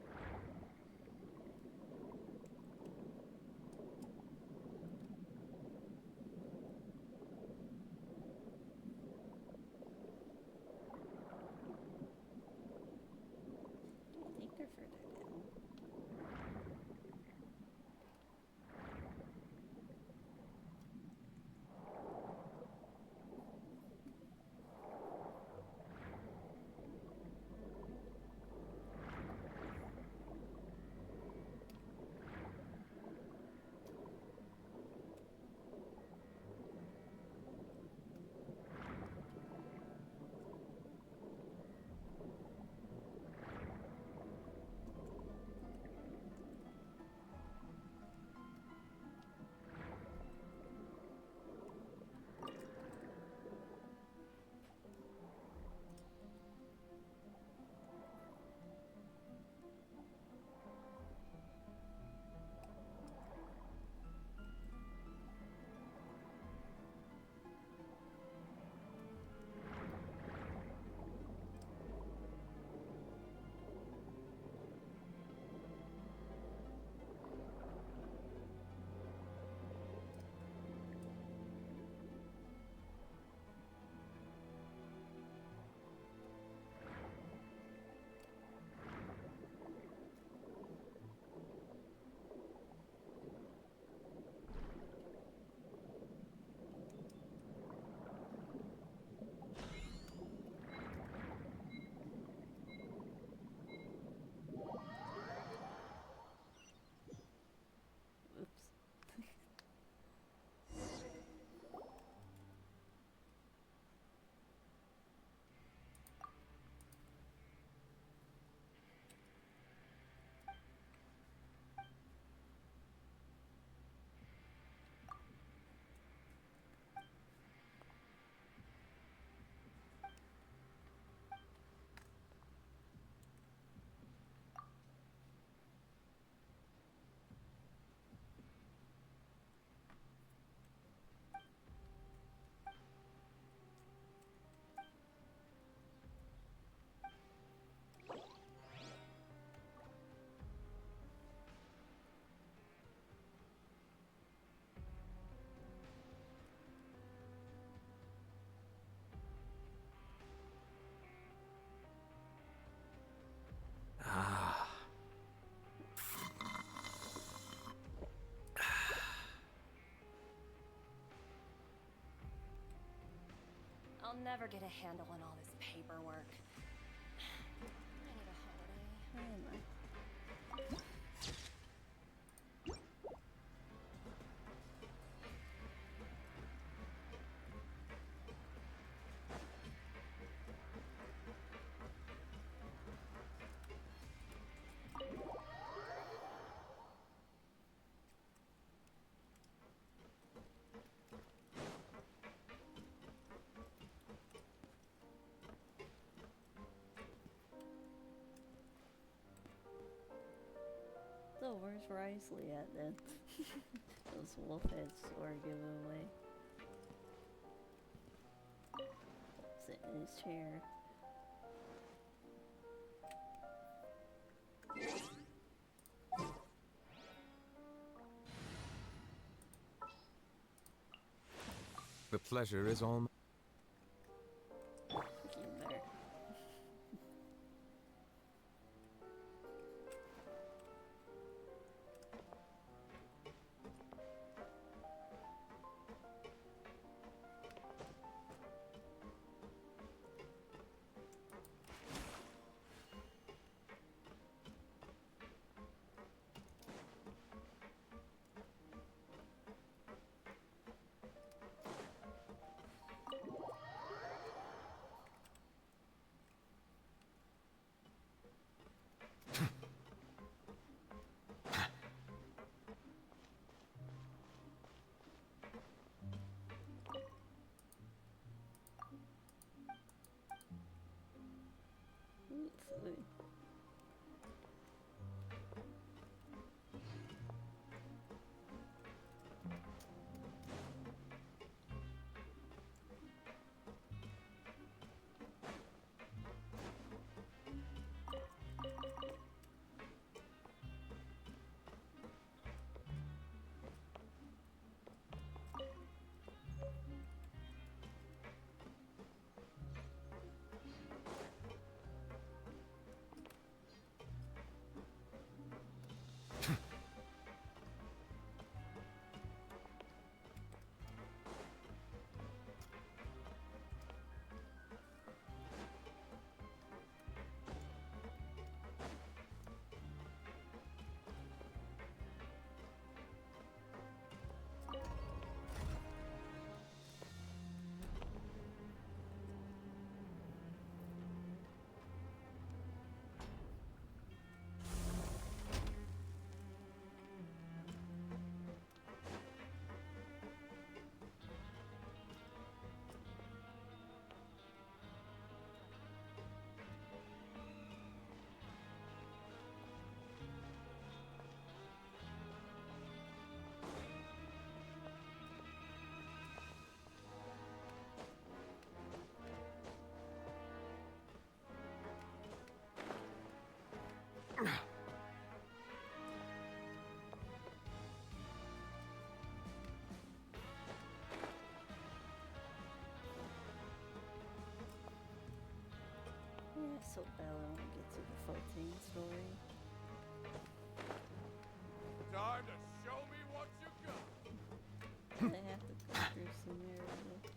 I think they're further down. I'll never get a handle on all this paperwork. I need a holiday. So where's Risley at then? Those wolf heads are given away. Sit in his chair. The pleasure is all. so badly want to get to the Fontaine story. Time to show me what you got. I have to go through some narrative.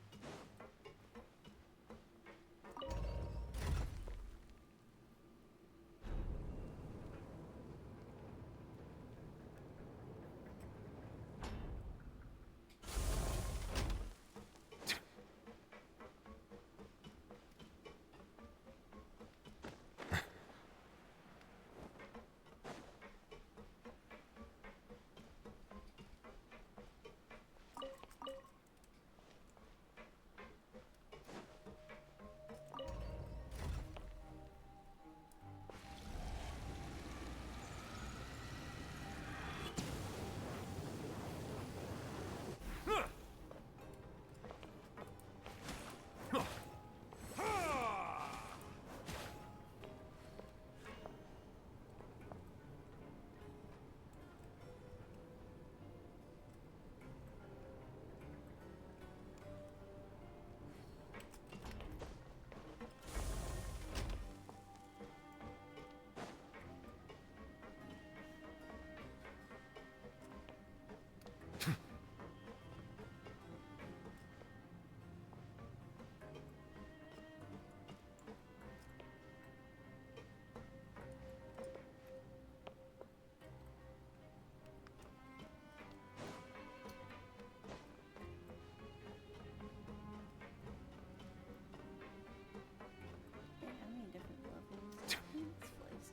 How many different levels in this place?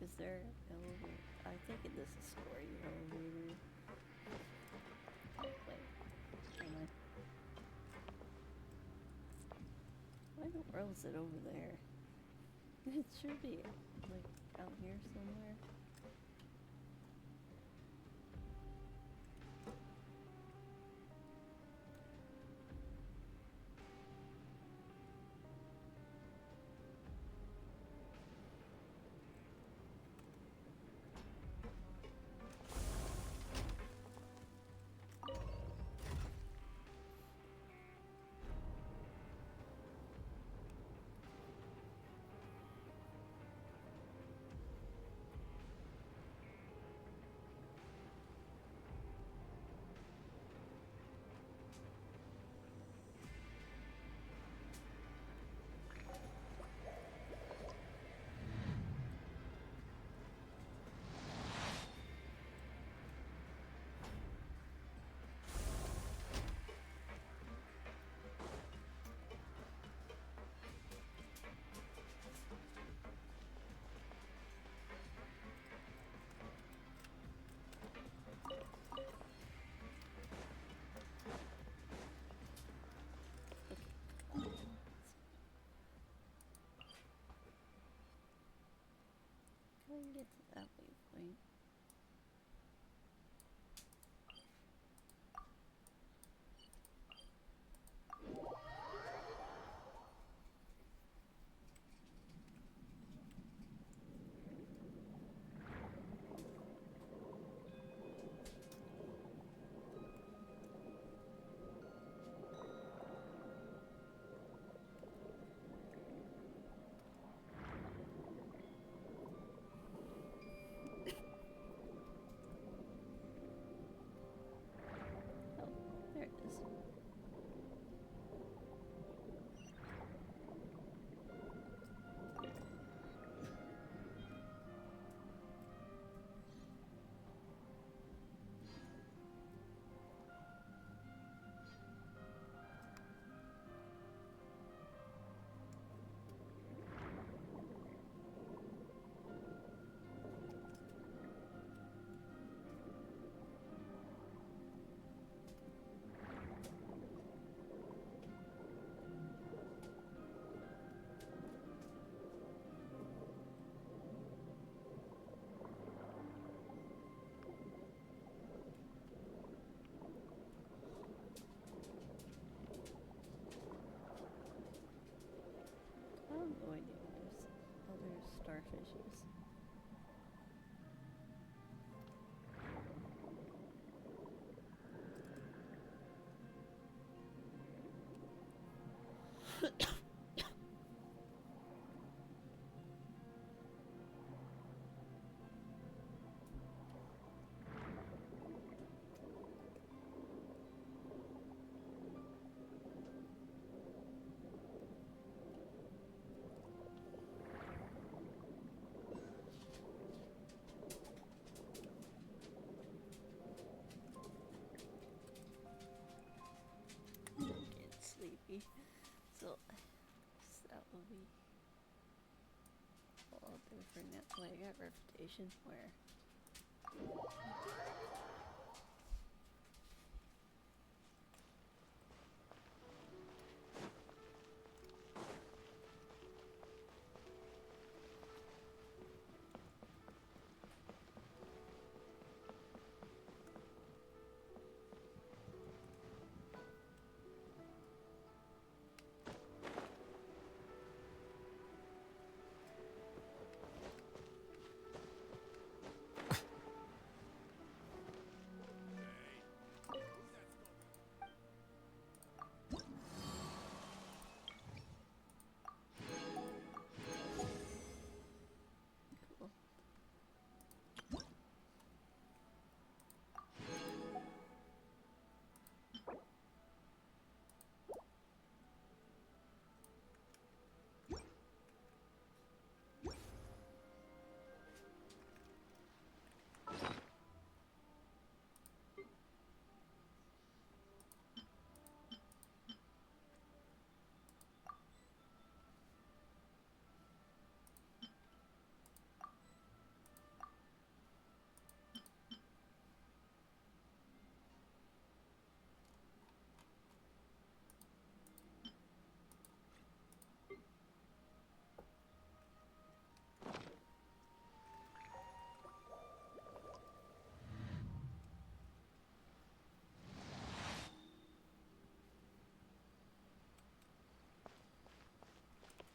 Is there elevator? I think it is a story elevator. Wait, am I? Why in the world is it over there? It should be like out here somewhere. How do I get to that waypoint? issues. Get sleepy. So that will be all different. That's why I got reputation where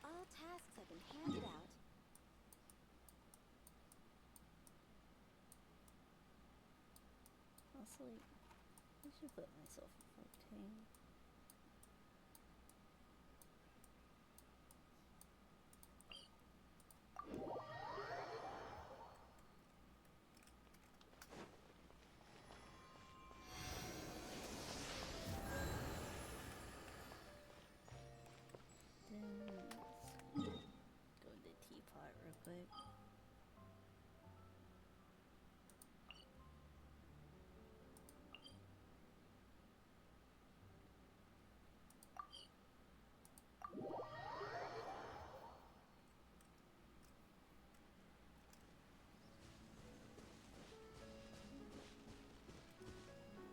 all tasks have been handed out. also I should put myself in 14. Then let's go to teapot real quick.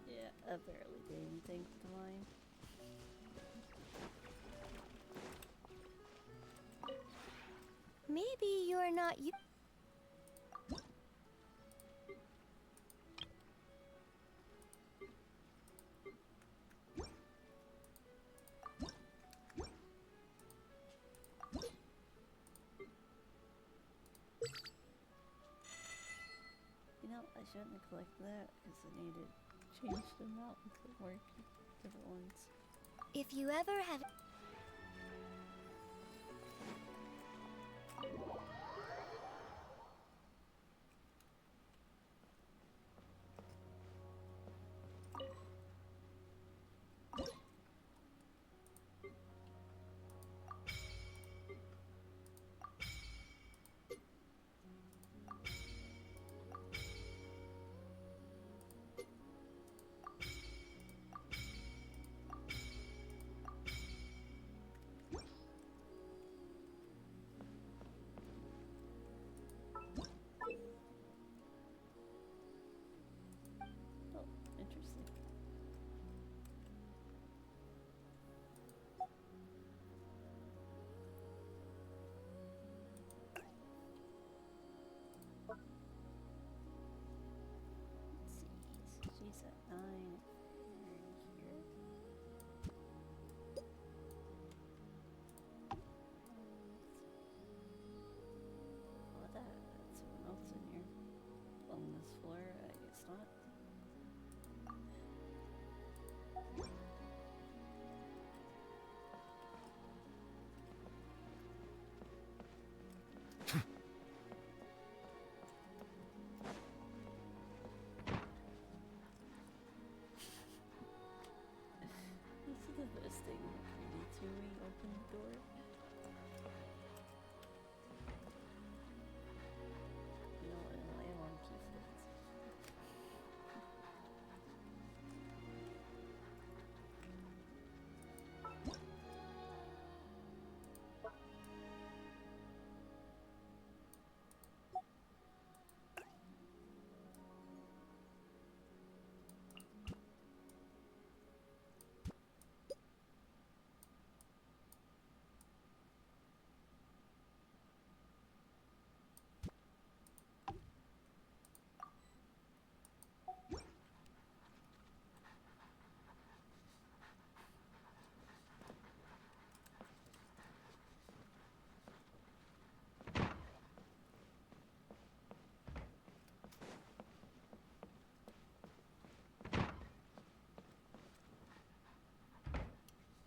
Yeah, I barely did anything with the line. Maybe you're not you. You know, I shouldn't have collected that because I need to change them out with the more different ones. If you ever have. open the door. No, I want to keep it.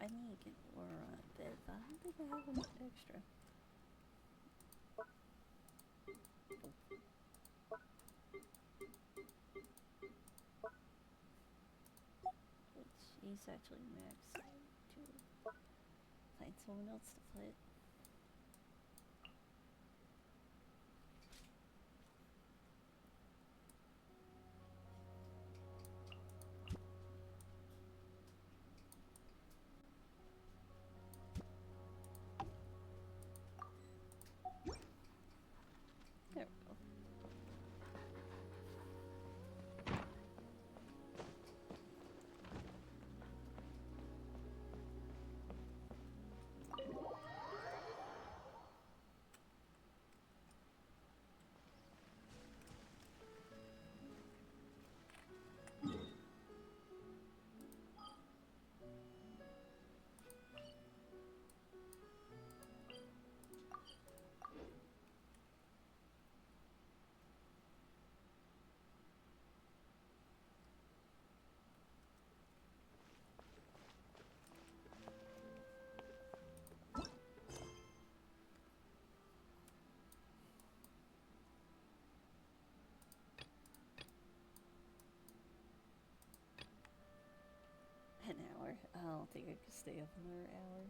I need to get more on bed, but I don't think I have enough extra. Which he's actually maxed to find someone else to play it. There we go. An hour. I don't think I could stay up another hour.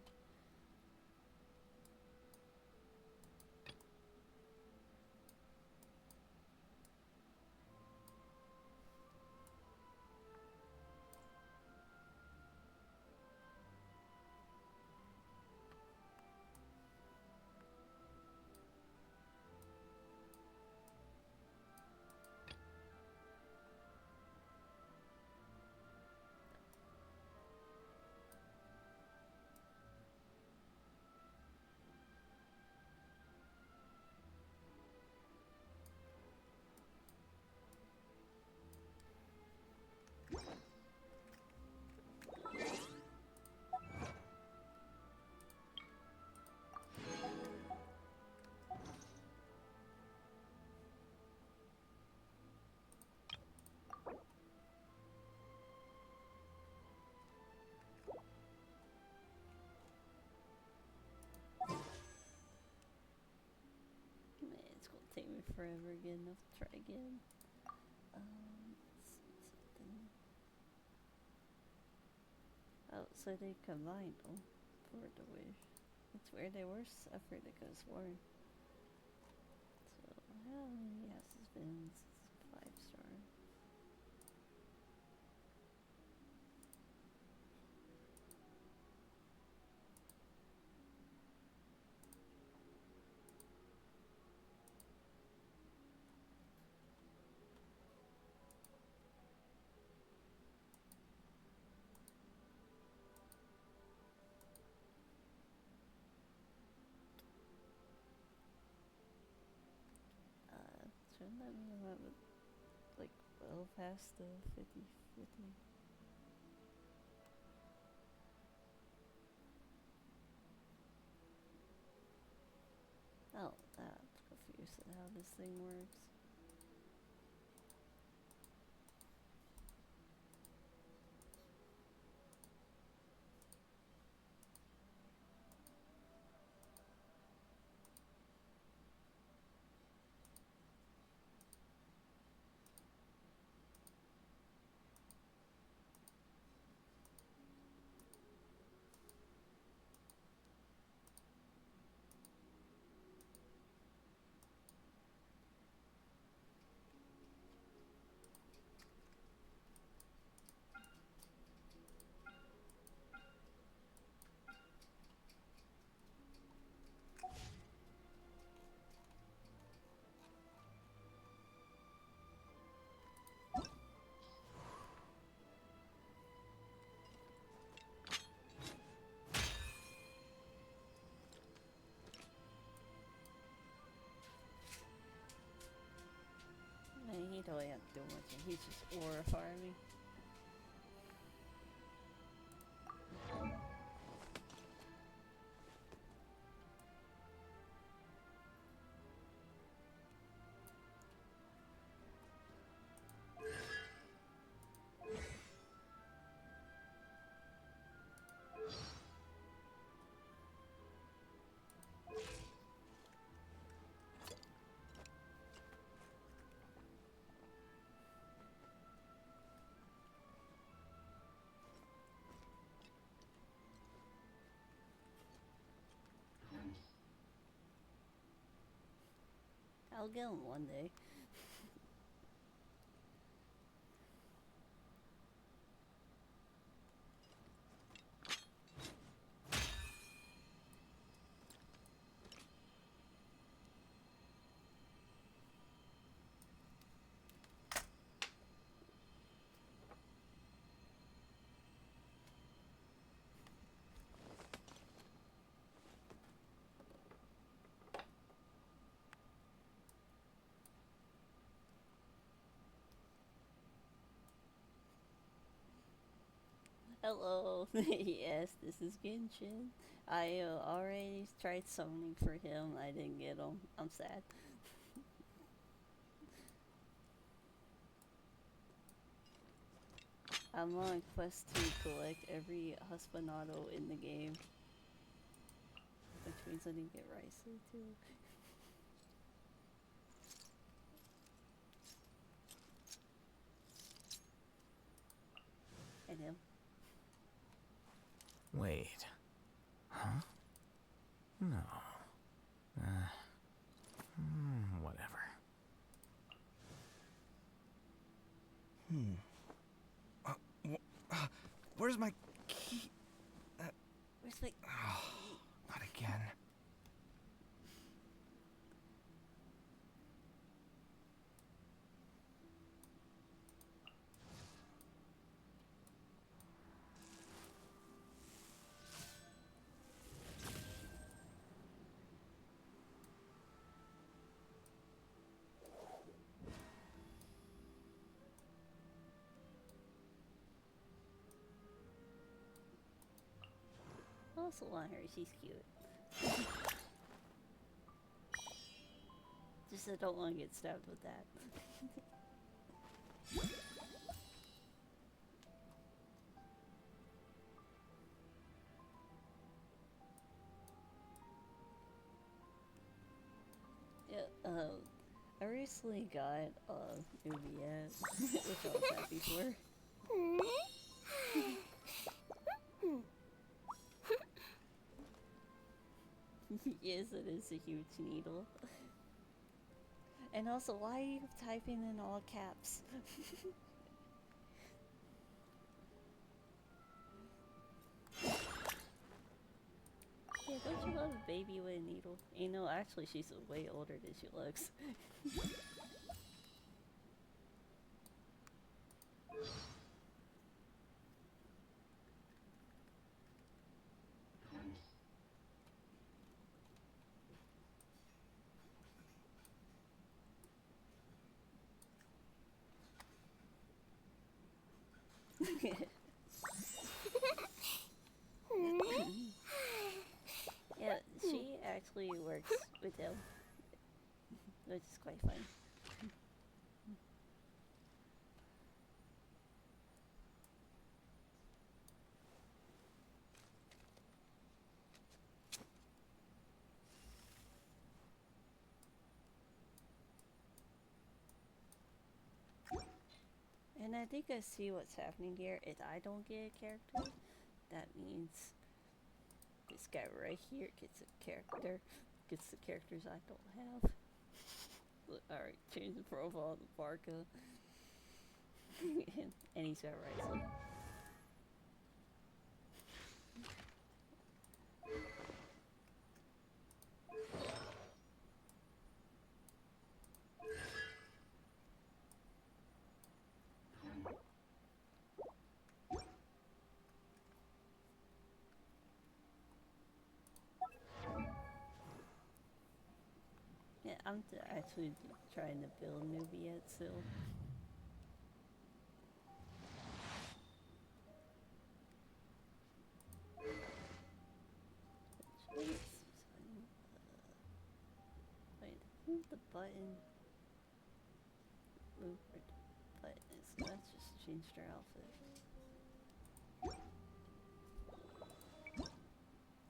Man, it's gonna take me forever again. I'll try again. Let's see something. Oh, so they combined them for the wish. It's weird they were separate. It goes sworn. So how many has been 5-star? Shouldn't that mean I'm at, like, well past the 50-50? Oh, that's confused at how this thing works. He don't have to do much, and he's just aura farming. I'll get him one day. Hello. Yes, this is Genshin. I already tried summoning for him. I didn't get him. I'm sad. I'm on a quest to collect every husbandado in the game. Which means I didn't get Ricey too. And him. Wait. Huh? No. Whatever. Where's my key? Where's my... Not again. I also want her. She's cute. Just I don't want to get stabbed with that. Yeah, I recently got a new VS, which I was happy for. Yes, it is a huge needle. And also, why are you typing in all caps? Yeah, don't you love a baby with a needle? You know, actually, she's way older than she looks. Yeah, she actually works with him, which is quite fun. And I think I see what's happening here. If I don't get a character, that means this guy right here gets a character. Gets the characters I don't have. Alright, change the profile to Varka. And he's got Ryzen. Yeah, I'm actually trying to build newbie yet still. Wait, move the button. Move the button. So that's just changed her outfit.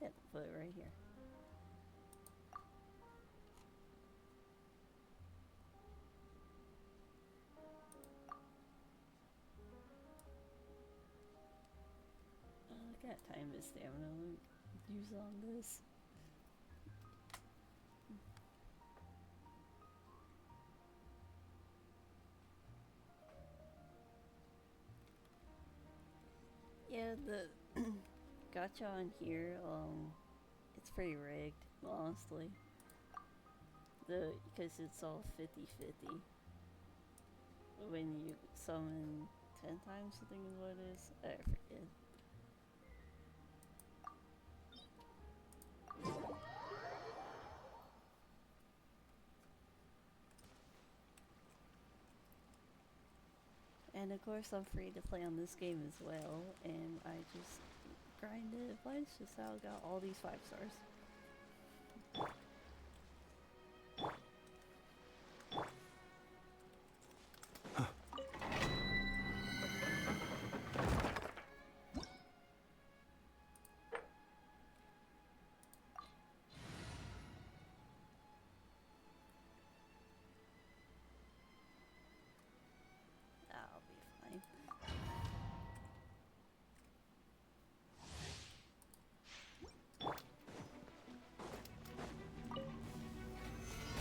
Yeah, put it right here. I got time to stamina use on this. Yeah, the gotcha on here, it's pretty rigged, honestly. Because it's all 50-50. When you summon 10 times, I think is what it is. I forget. And of course I'm free to play on this game as well, and I just grinded a bunch, just how I got all these 5 stars. I'll be fine.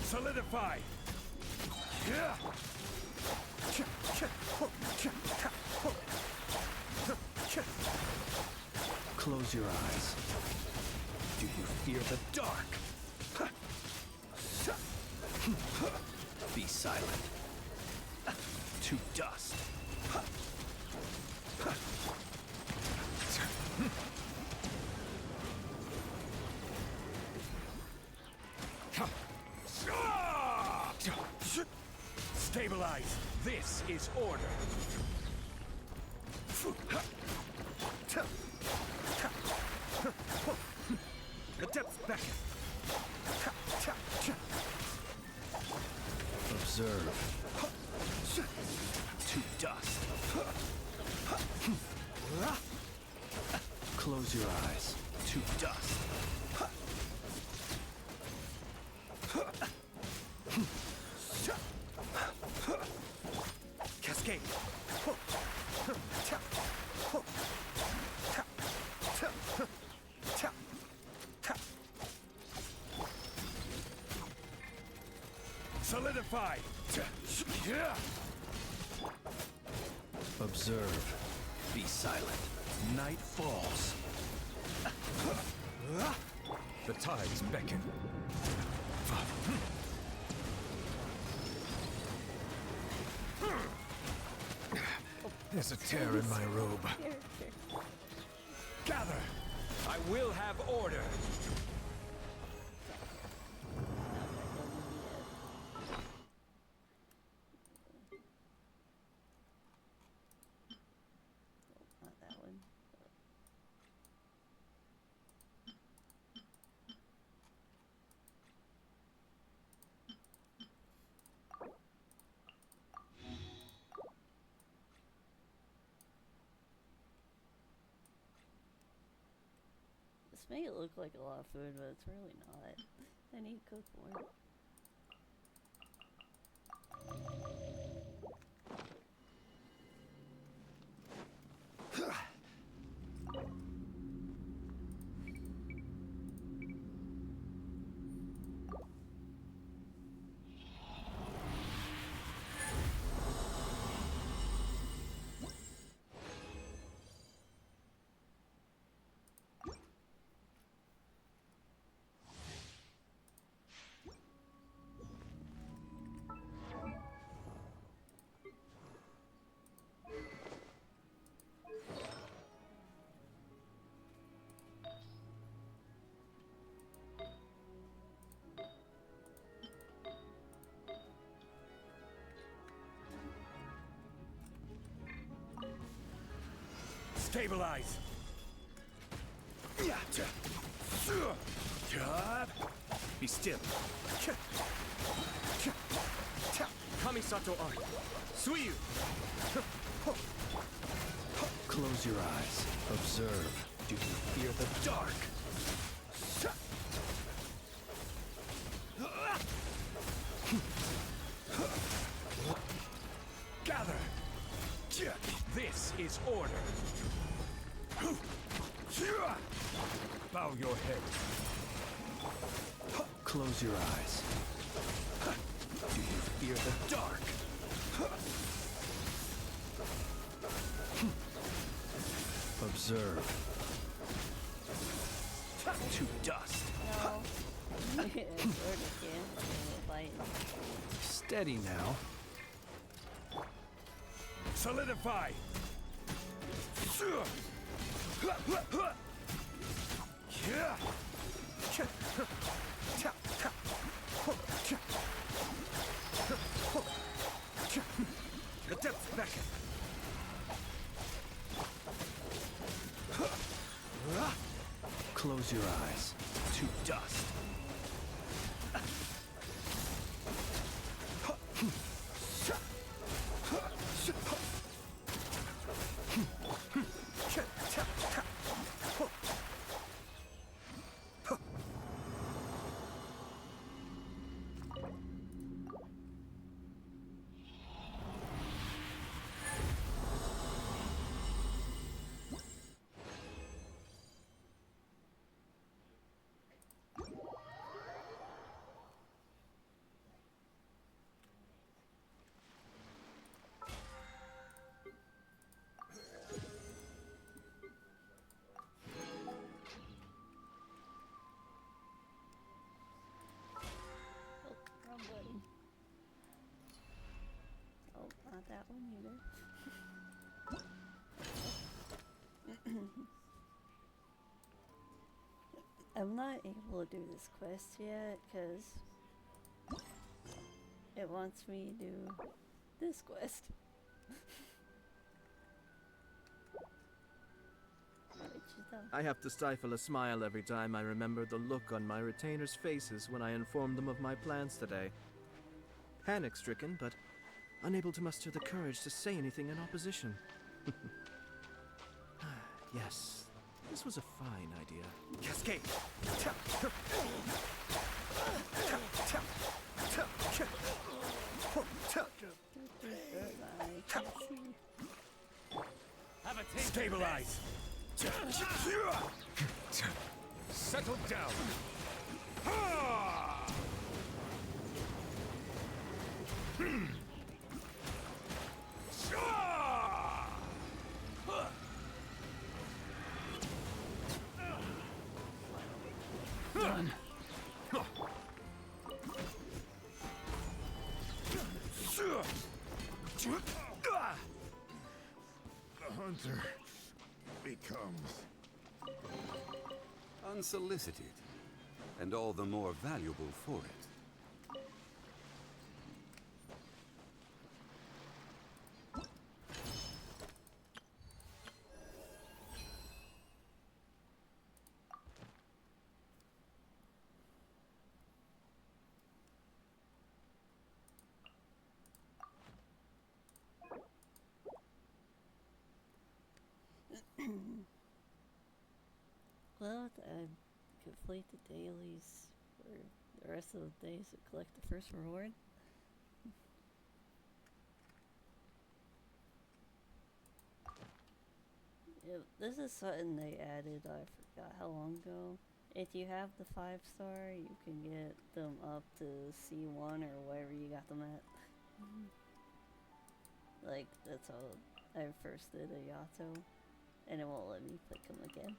Solidify! Yeah! Close your eyes. Do you fear the dark? Be silent. To dust. Stabilize. This is order. The depths beckon. Observe. To dust. Close your eyes. To dust. Cascade. Solidify. Observe. Be silent. Night falls. The tides beckon. There's a tear in my robe. Gather. I will have order. Not that one. This may look like a lot of food, but it's really not. I need to cook more. Stabilize. Be still. Kamisato art. Suiyu. Close your eyes. Observe. Do you fear the dark? Gather. This is order. Bow your head. Close your eyes. Do you fear the dark? Observe. To dust. No. It's sort of fighting. Steady now. Solidify. The depths beckon. Close your eyes. To dust. Wrong button. Oh, not that one either. I'm not able to do this quest yet because it wants me to do this quest. I have to stifle a smile every time I remember the look on my retainers' faces when I informed them of my plans today. Panic-stricken, but unable to muster the courage to say anything in opposition. Yes, this was a fine idea. Cascade. Stabilize. Settle down. Done. The hunter becomes Unsolicited, and all the more valuable for it. Well, I complete the dailies for the rest of the days to collect the first reward. Yeah, this is something they added, I forgot how long ago. If you have the 5-star, you can get them up to C1 or wherever you got them at. Like, that's how I first did a Yato, and it won't let me pick them again.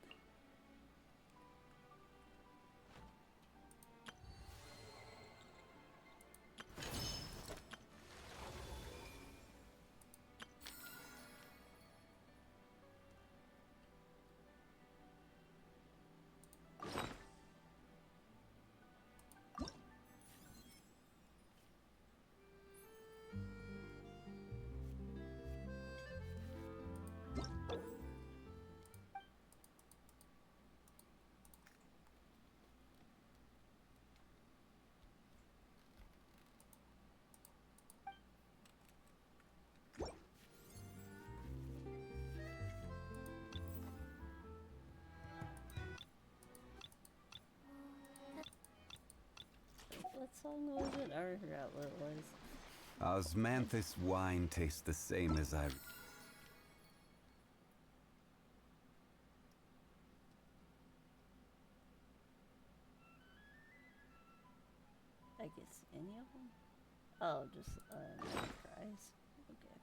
song was it? I forgot what it was. Osmanthus wine tastes the same as I guess any of them? Oh, just fries. Okay.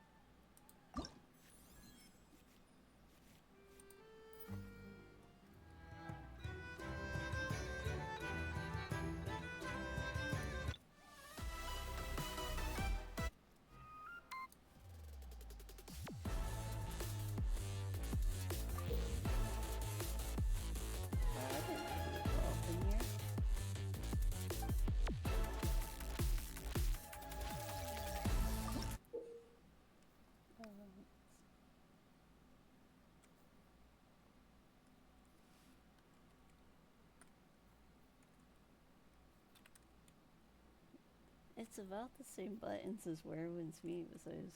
It's about the same buttons as Where Winds Meet, besides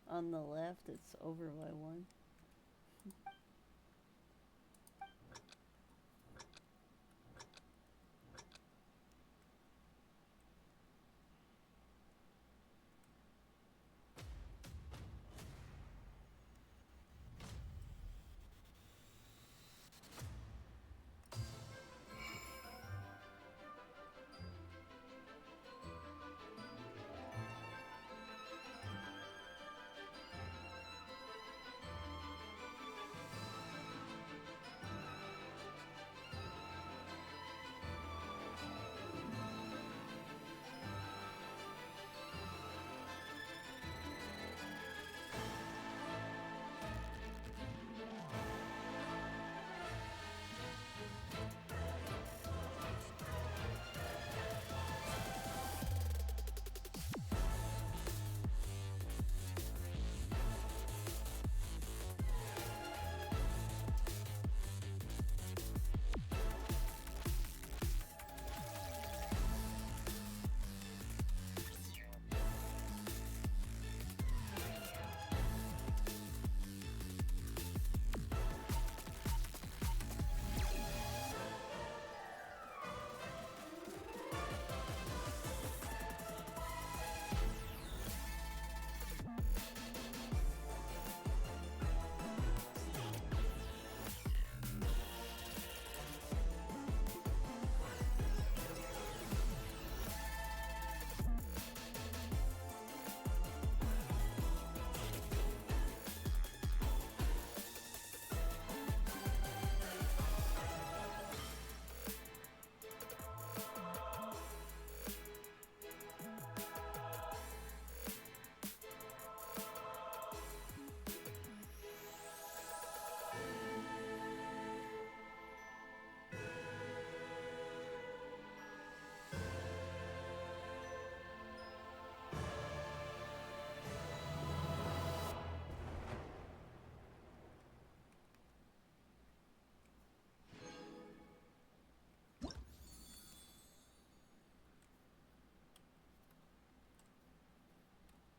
on the left it's over by one.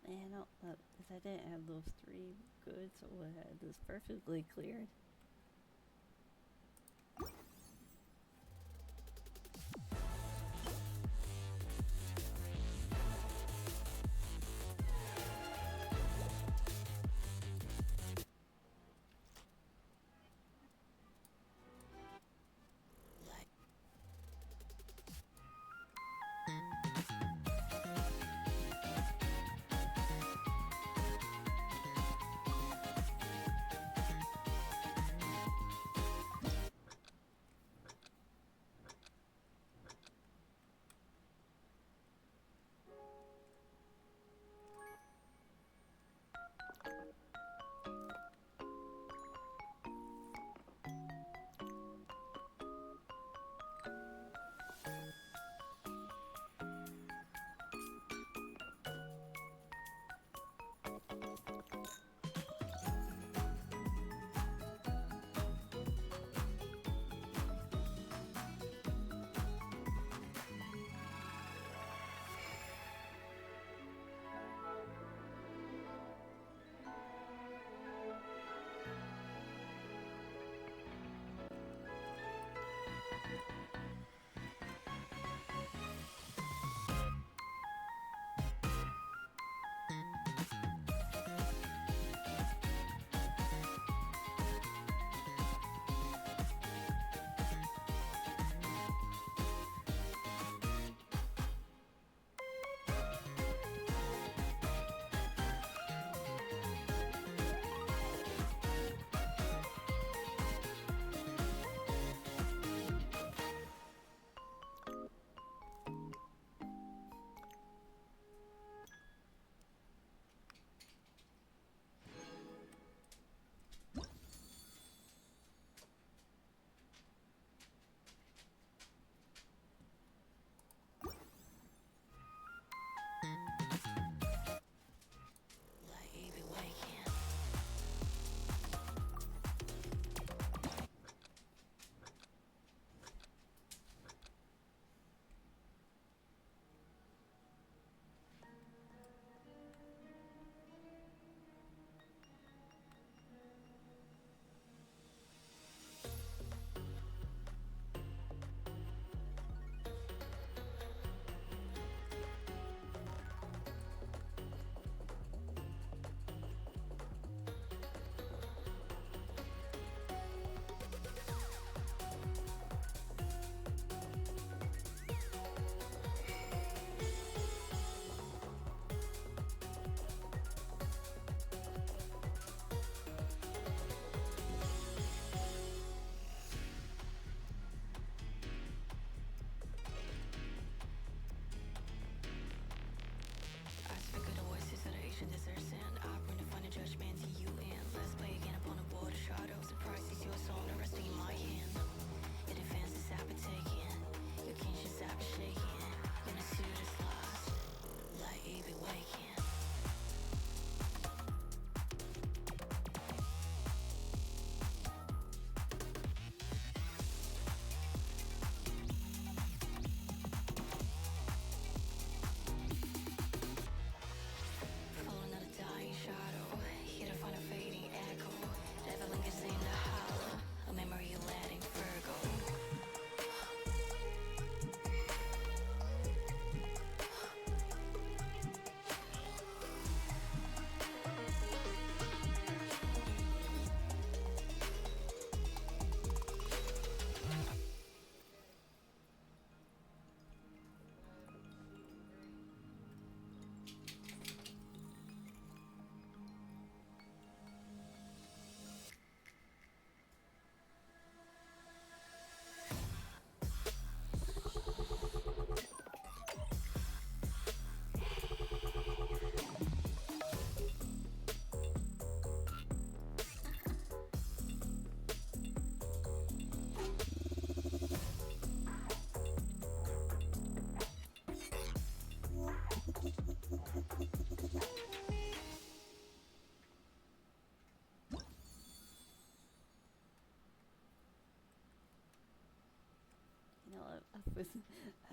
Man, if I didn't have those 3 goods, I would have had this perfectly cleared.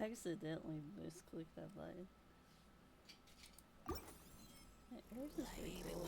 accidentally misclicked that button. Hers is pretty cool.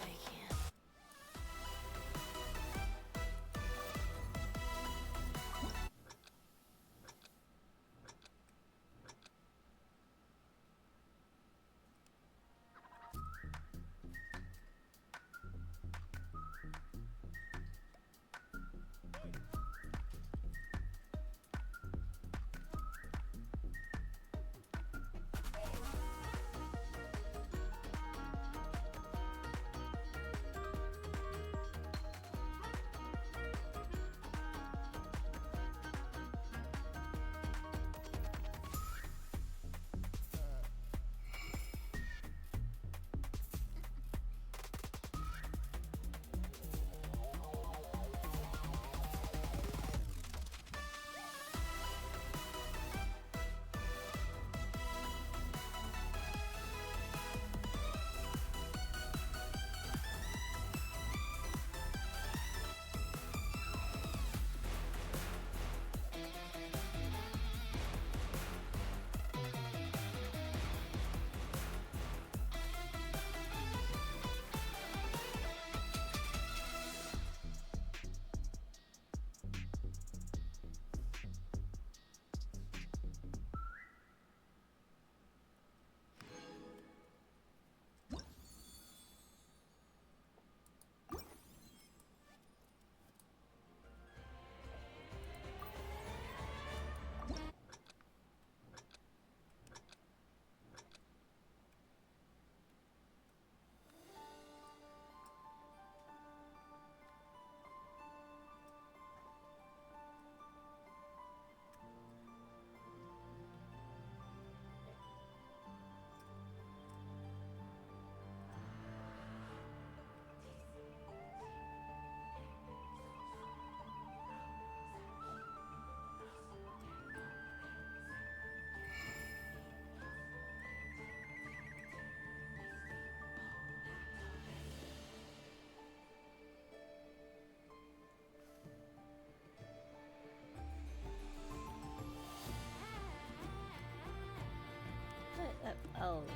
Oh, wait.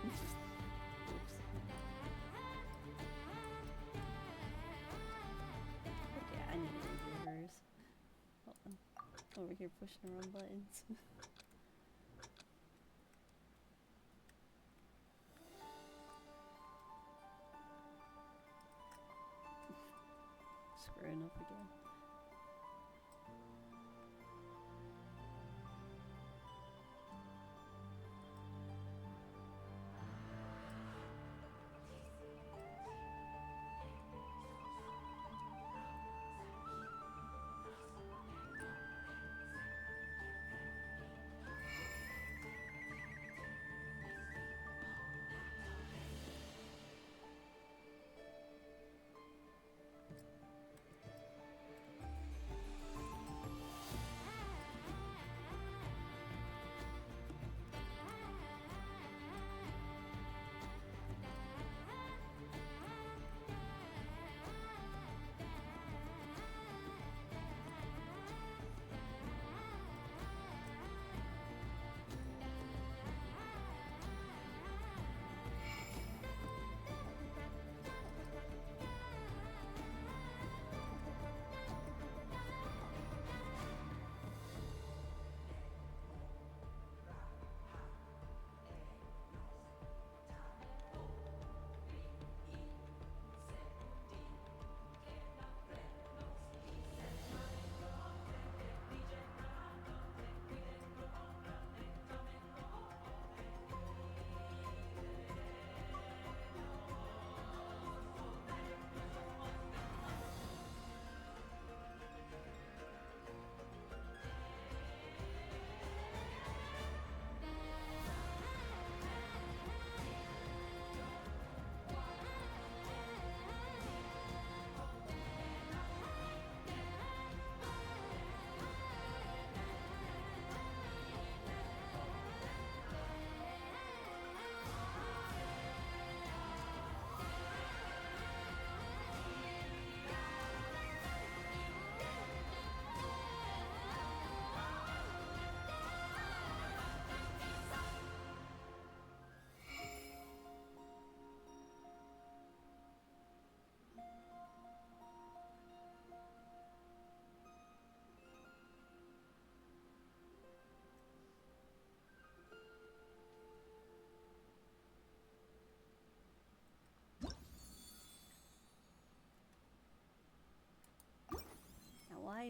Oops. Okay, I need to reverse. Hold on. Over here pushing the wrong buttons. Screwing up again.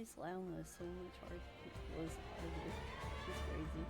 guy's llama is so much harder. Was harder. It's crazy.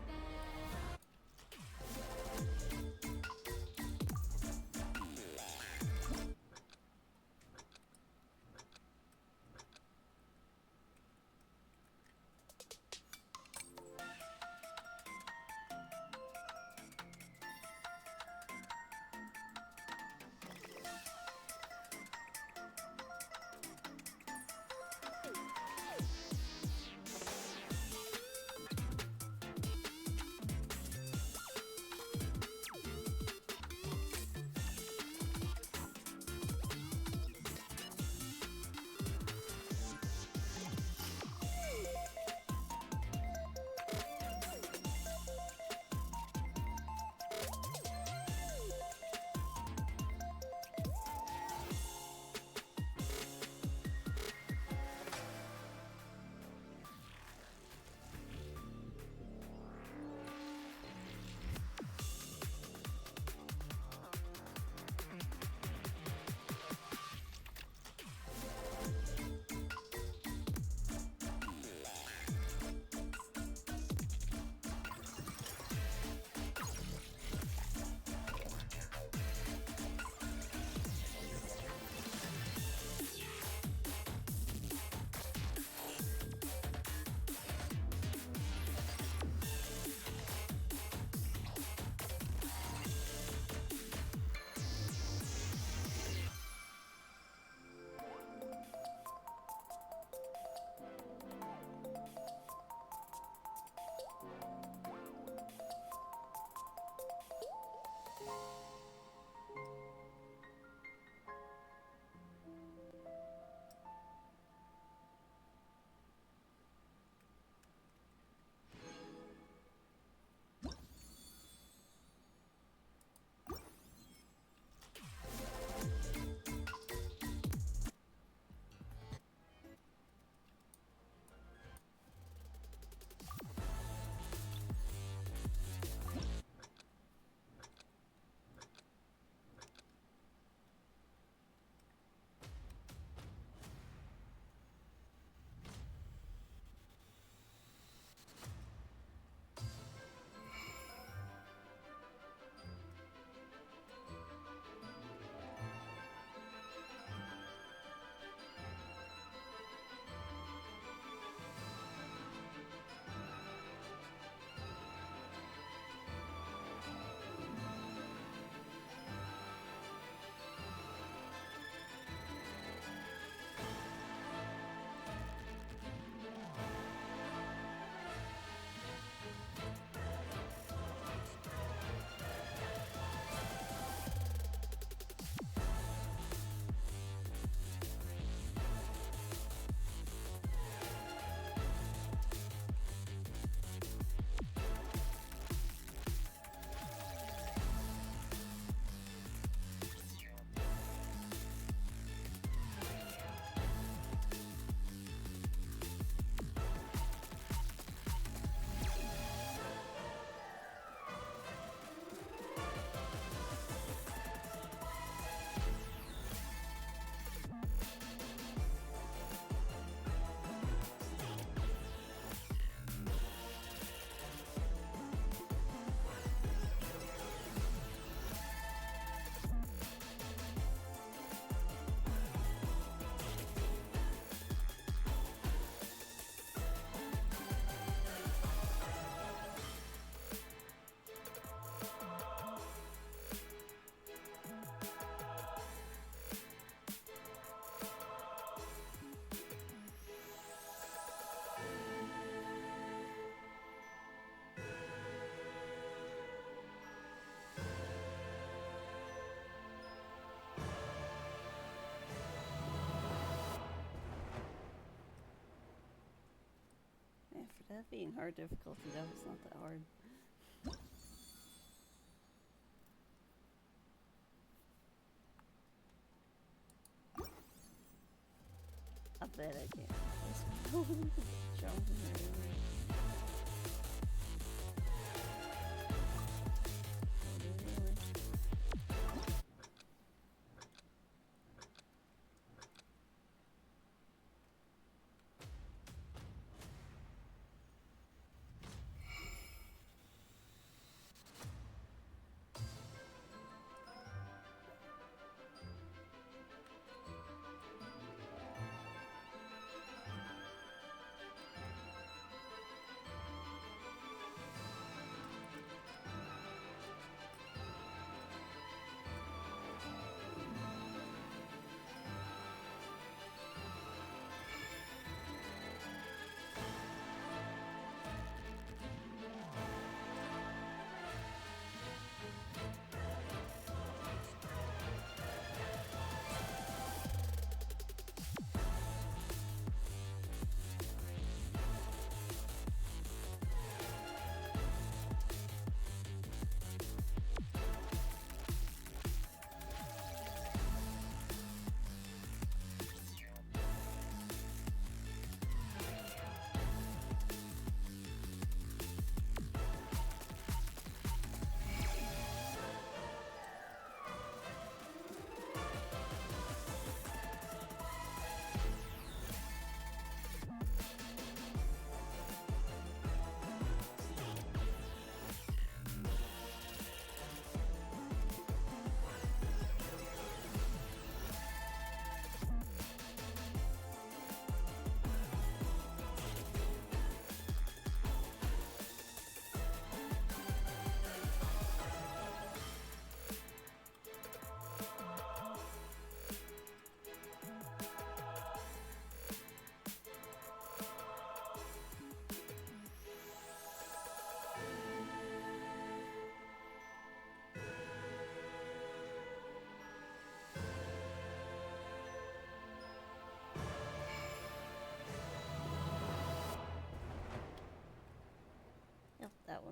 That being hard difficulty, that was not that hard. I bet I can't. Jumping everywhere.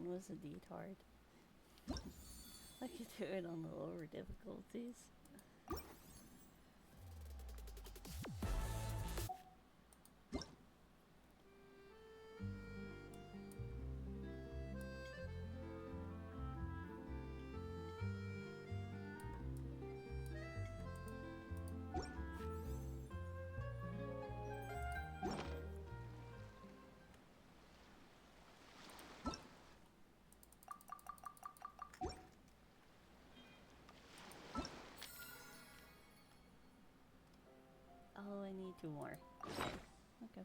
was indeed hard. I could do it on the lower difficulties. Oh, I need 2 more. Okay.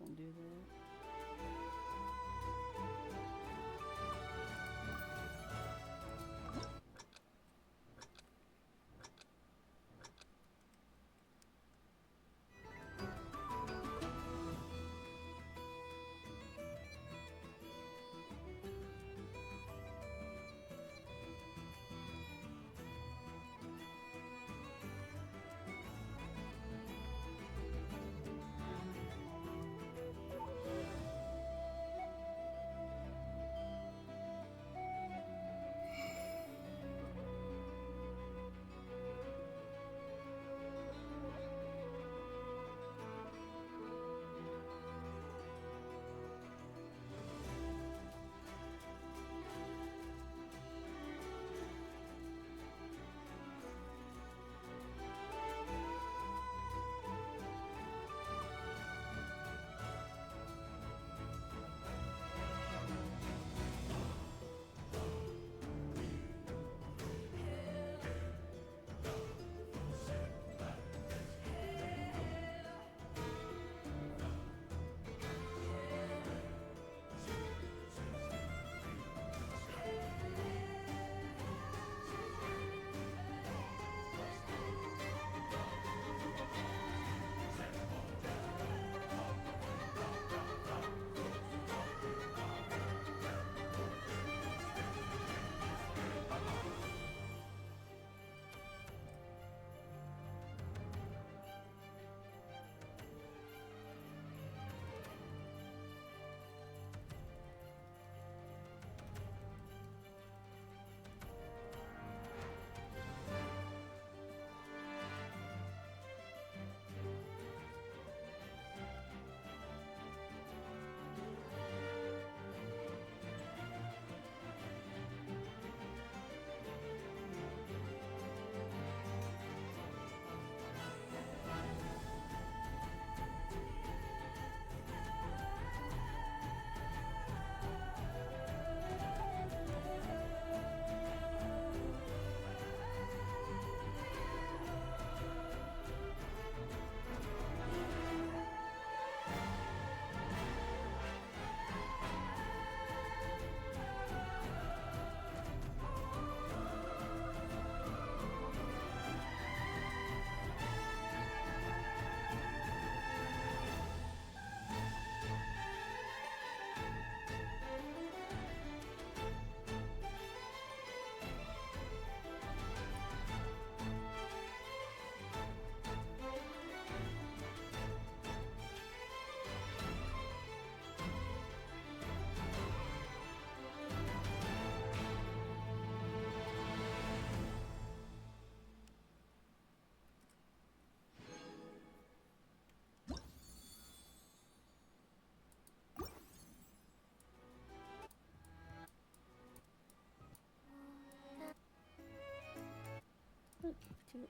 and do that. To it.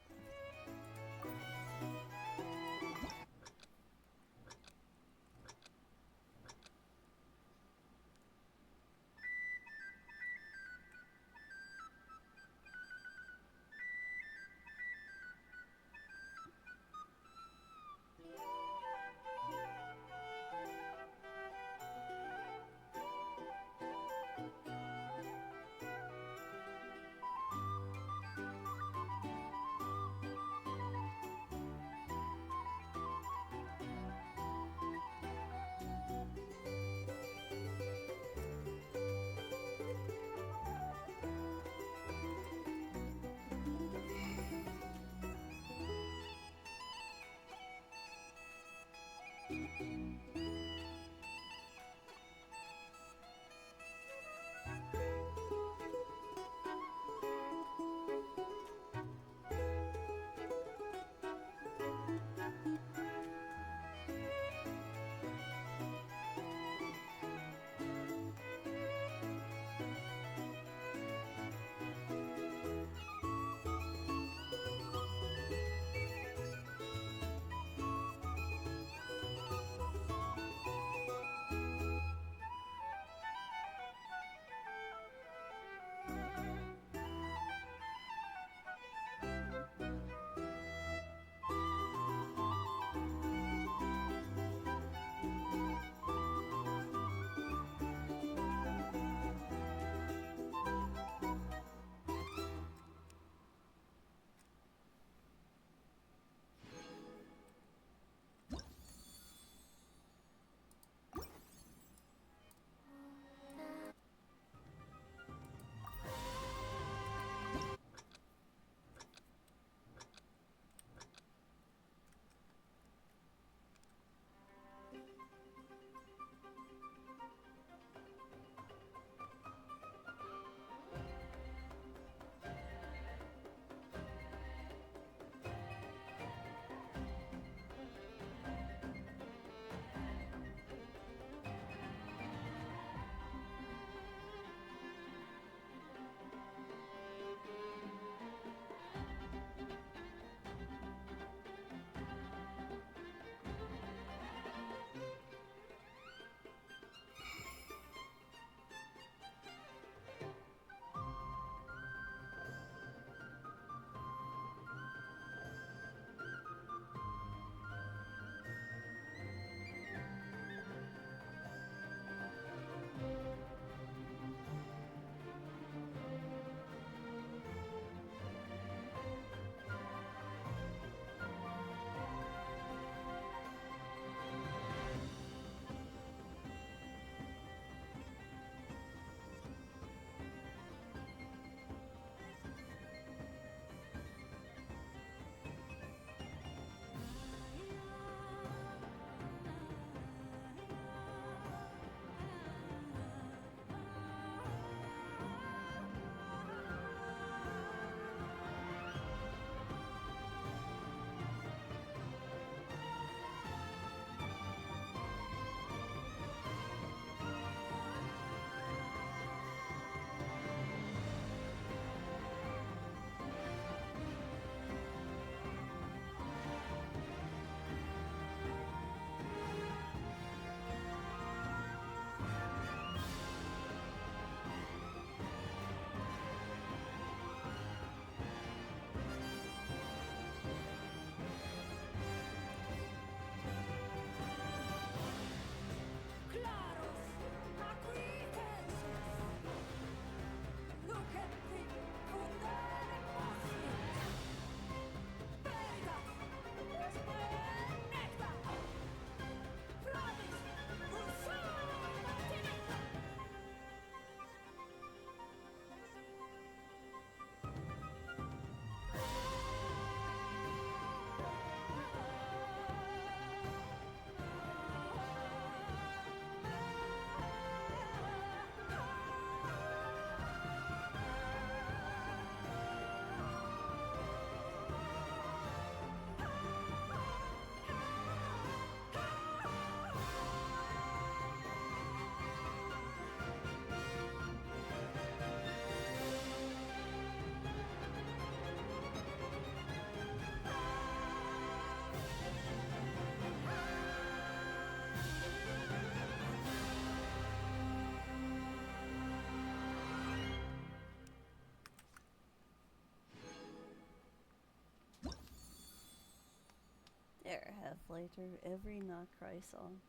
I have played through every Not Cry song.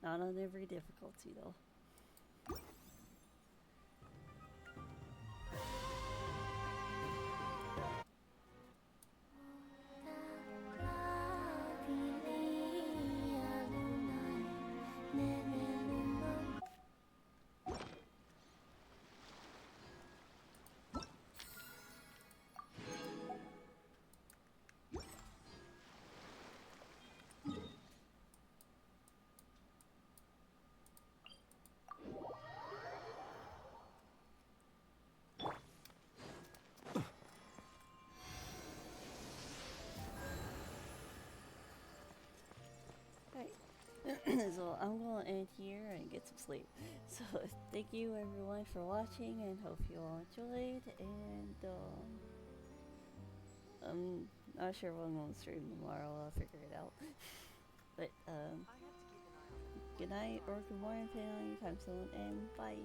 Not on every difficulty though. So I'm gonna end here and get some sleep. So thank you everyone for watching and hope you all enjoyed, and I'm not sure what I'm gonna stream tomorrow. I'll figure it out. But good night or good morning depending on your time zone, and bye.